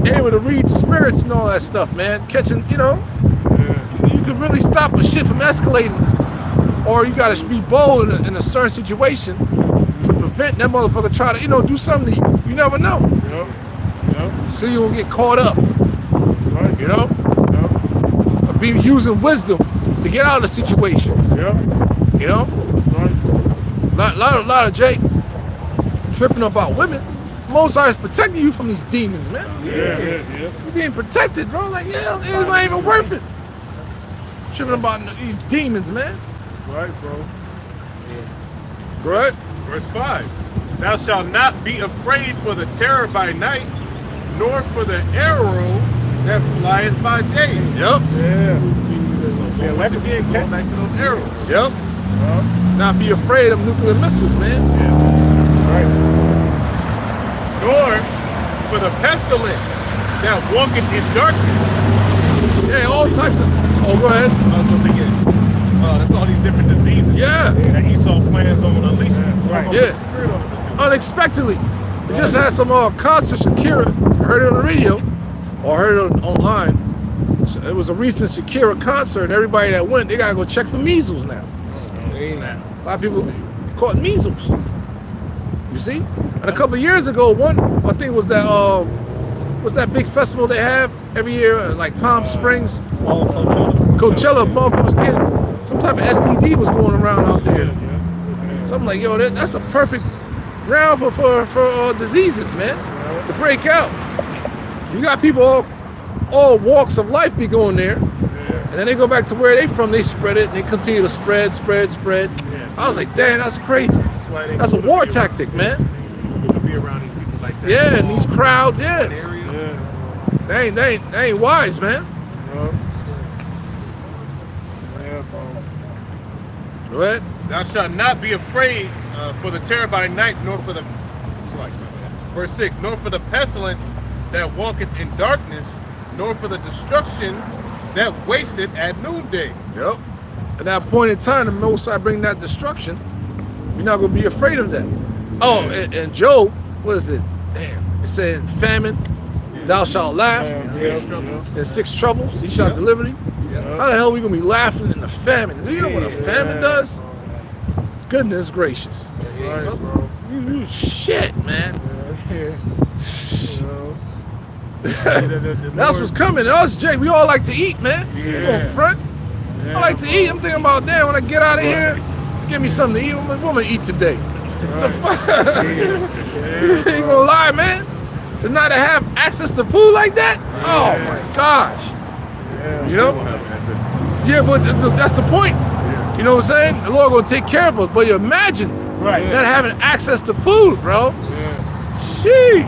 Able to read spirits and all that stuff, man. Catching, you know. You can really stop a shit from escalating. Or you gotta be bold in a certain situation to prevent that motherfucker try to, you know, do something to you. You never know. So you don't get caught up. You know? Or be using wisdom to get out of situations. You know? Lot of Jake tripping about women. Most are protecting you from these demons, man. You're being protected, bro. Like, yeah, it's not even worth it. Tripping about these demons, man. That's right, bro. Go ahead. Verse 5. Thou shalt not be afraid for the terror by night, nor for the arrow that flieth by day. Yep. So once again, going back to those arrows. Yep. Not be afraid of nuclear missiles, man. Nor for the pestilence that walketh in darkness. Yeah, all types of. Oh, go ahead. I was gonna say, that's all these different diseases. Yeah. That Esau plans on unleashing. Yeah. Unexpectedly. We just had some concert, Shakira, heard it on the radio, or heard it online. So it was a recent Shakira concert, and everybody that went, they gotta go check for measles now. A lot of people caught measles. You see? And a couple of years ago, I think it was that what's that big festival they have every year, like Palm Springs? Coachella, motherfuckers getting some type of STD was going around out there. So I'm like, yo, that's a perfect ground for diseases, man, to break out. You got people all walks of life be going there, and then they go back to where they from, they spread it, and they continue to spread. I was like, damn, that's crazy. That's a war tactic, man. Be around these people like that. Yeah, and these crowds, They ain't wise, man. Go ahead. Thou shalt not be afraid for the terror by night, nor for the verse 6, nor for the pestilence that walketh in darkness, nor for the destruction that wasteth at noonday. Yep. At that point in time, the Most High bring that destruction. You're not gonna be afraid of that. Oh, and Job, what is it? Damn, it said famine, thou shalt laugh. In 6 troubles, he shall deliver thee. How the hell are we gonna be laughing in the famine? You know what a famine does? Goodness gracious. You shit, man. That's what's coming. Us, Jake, we all like to eat, man. We going front. I like to eat. I'm thinking about, damn, when I get out of here, give me something to eat. What am I gonna eat today? The fuck? Ain't gonna lie, man. To not have access to food like that? Oh my gosh. You know? Yeah, but that's the point. You know what I'm saying? The Lord gonna take care of us. But you imagine not having access to food, bro. Jeez.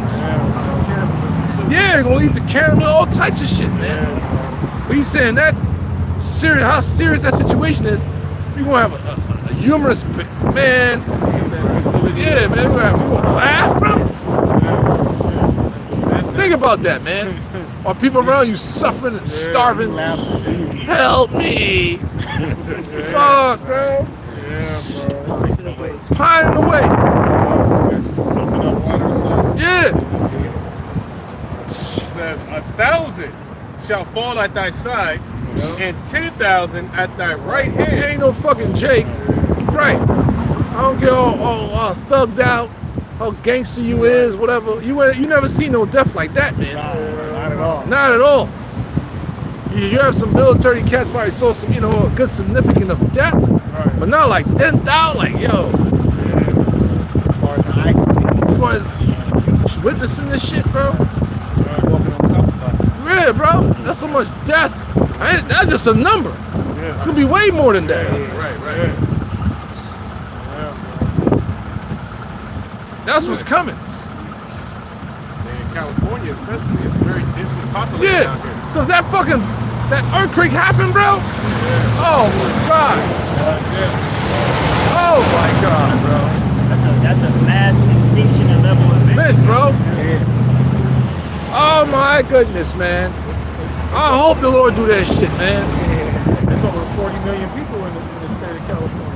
Yeah, they're gonna lead to cannibalism, all types of shit, man. But he's saying that serious, how serious that situation is. You're gonna have a humorous man. Yeah, man. We're gonna laugh, bro. Think about that, man. While people around you suffering and starving, help me. Fuck, bro. Pining away. Yeah. It says 1,000 shall fall at thy side, and 10,000 at thy right hand. Ain't no fucking Jake. Right. I don't get all thugged out, how gangster you is, whatever. You never seen no death like that, man. Not at all. Not at all. You have some military cats probably saw some, you know, a good significance of death, but not like 10,000. Like, yo. As far as witnessing this shit, bro. Yeah, bro. That's so much death. That's just a number. It's gonna be way more than that. Right. That's what's coming. And in California, especially, it's very densely populated Yeah. down here. So if that earthquake happened, bro. Oh my God. Oh my God, bro. That's a mass extinction and level event. Bro. Oh my goodness, man. I hope the Lord do that shit, man. There's over 40 million people in the state of California.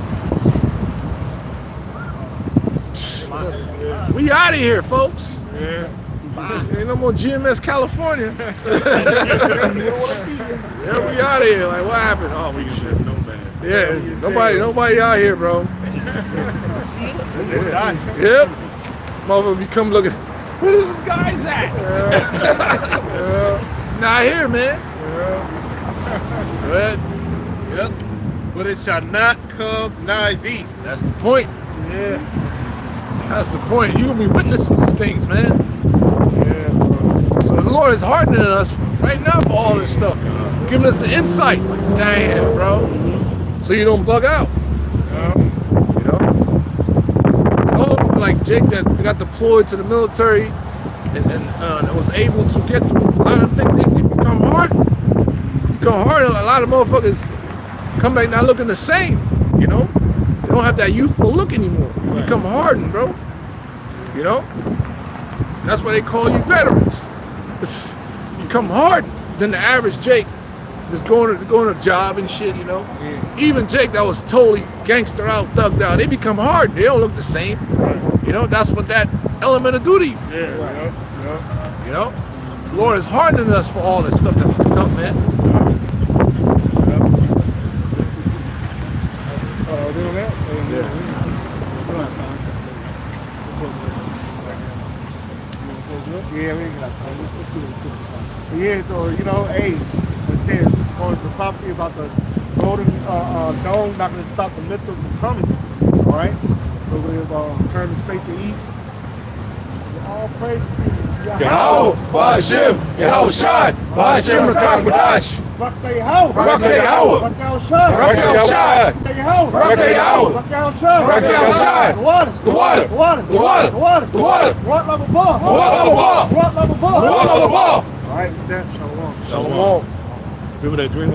We out of here, folks. Ain't no more GMS California. Yeah, we out of here. Like, what happened? Oh, we shit. Yeah, nobody out here, bro. Yep. Motherfucker become looking. Where are the guys at? Not here, man. Yep. But it shall not come nigh thee. That's the point. That's the point. You're gonna be witnessing these things, man. So the Lord is hardening us right now for all this stuff, giving us the insight. Like, damn, bro. So you don't bug out. You know? Like Jake that got deployed to the military and was able to get through a lot of things. They become hardened. A lot of motherfuckers come back not looking the same. You know? They don't have that youthful look anymore. You become hardened, bro. You know? That's why they call you veterans. You come hardened than the average Jake just going to job and shit, you know? Even Jake that was totally gangster out, thugged out, they become hardened. They don't look the same. You know, that's what that element will do to you. You know? The Lord is hardening us for all this stuff that's to come, man. Yeah, so, you know, hey, with this, on the property about the golden dome, not going to stop the missiles from coming, all right? So we've turned the space to eat. All praise to Yahweh, Ba'ashem, Yahweh Shai, Ba'ashem Rakakadash. Rock the Yahweh. Rock the Yahweh. Rock the Shai. Rock the Shai. Rock the Yahweh. Rock the Yahweh. Rock the Shai. Rock the Shai. The water. The water. The water. The water. The water. The water. Rock level ball. Rock level ball. Rock level ball. Rock level ball. All right, with that, shalom. Shalom. Remember that dream I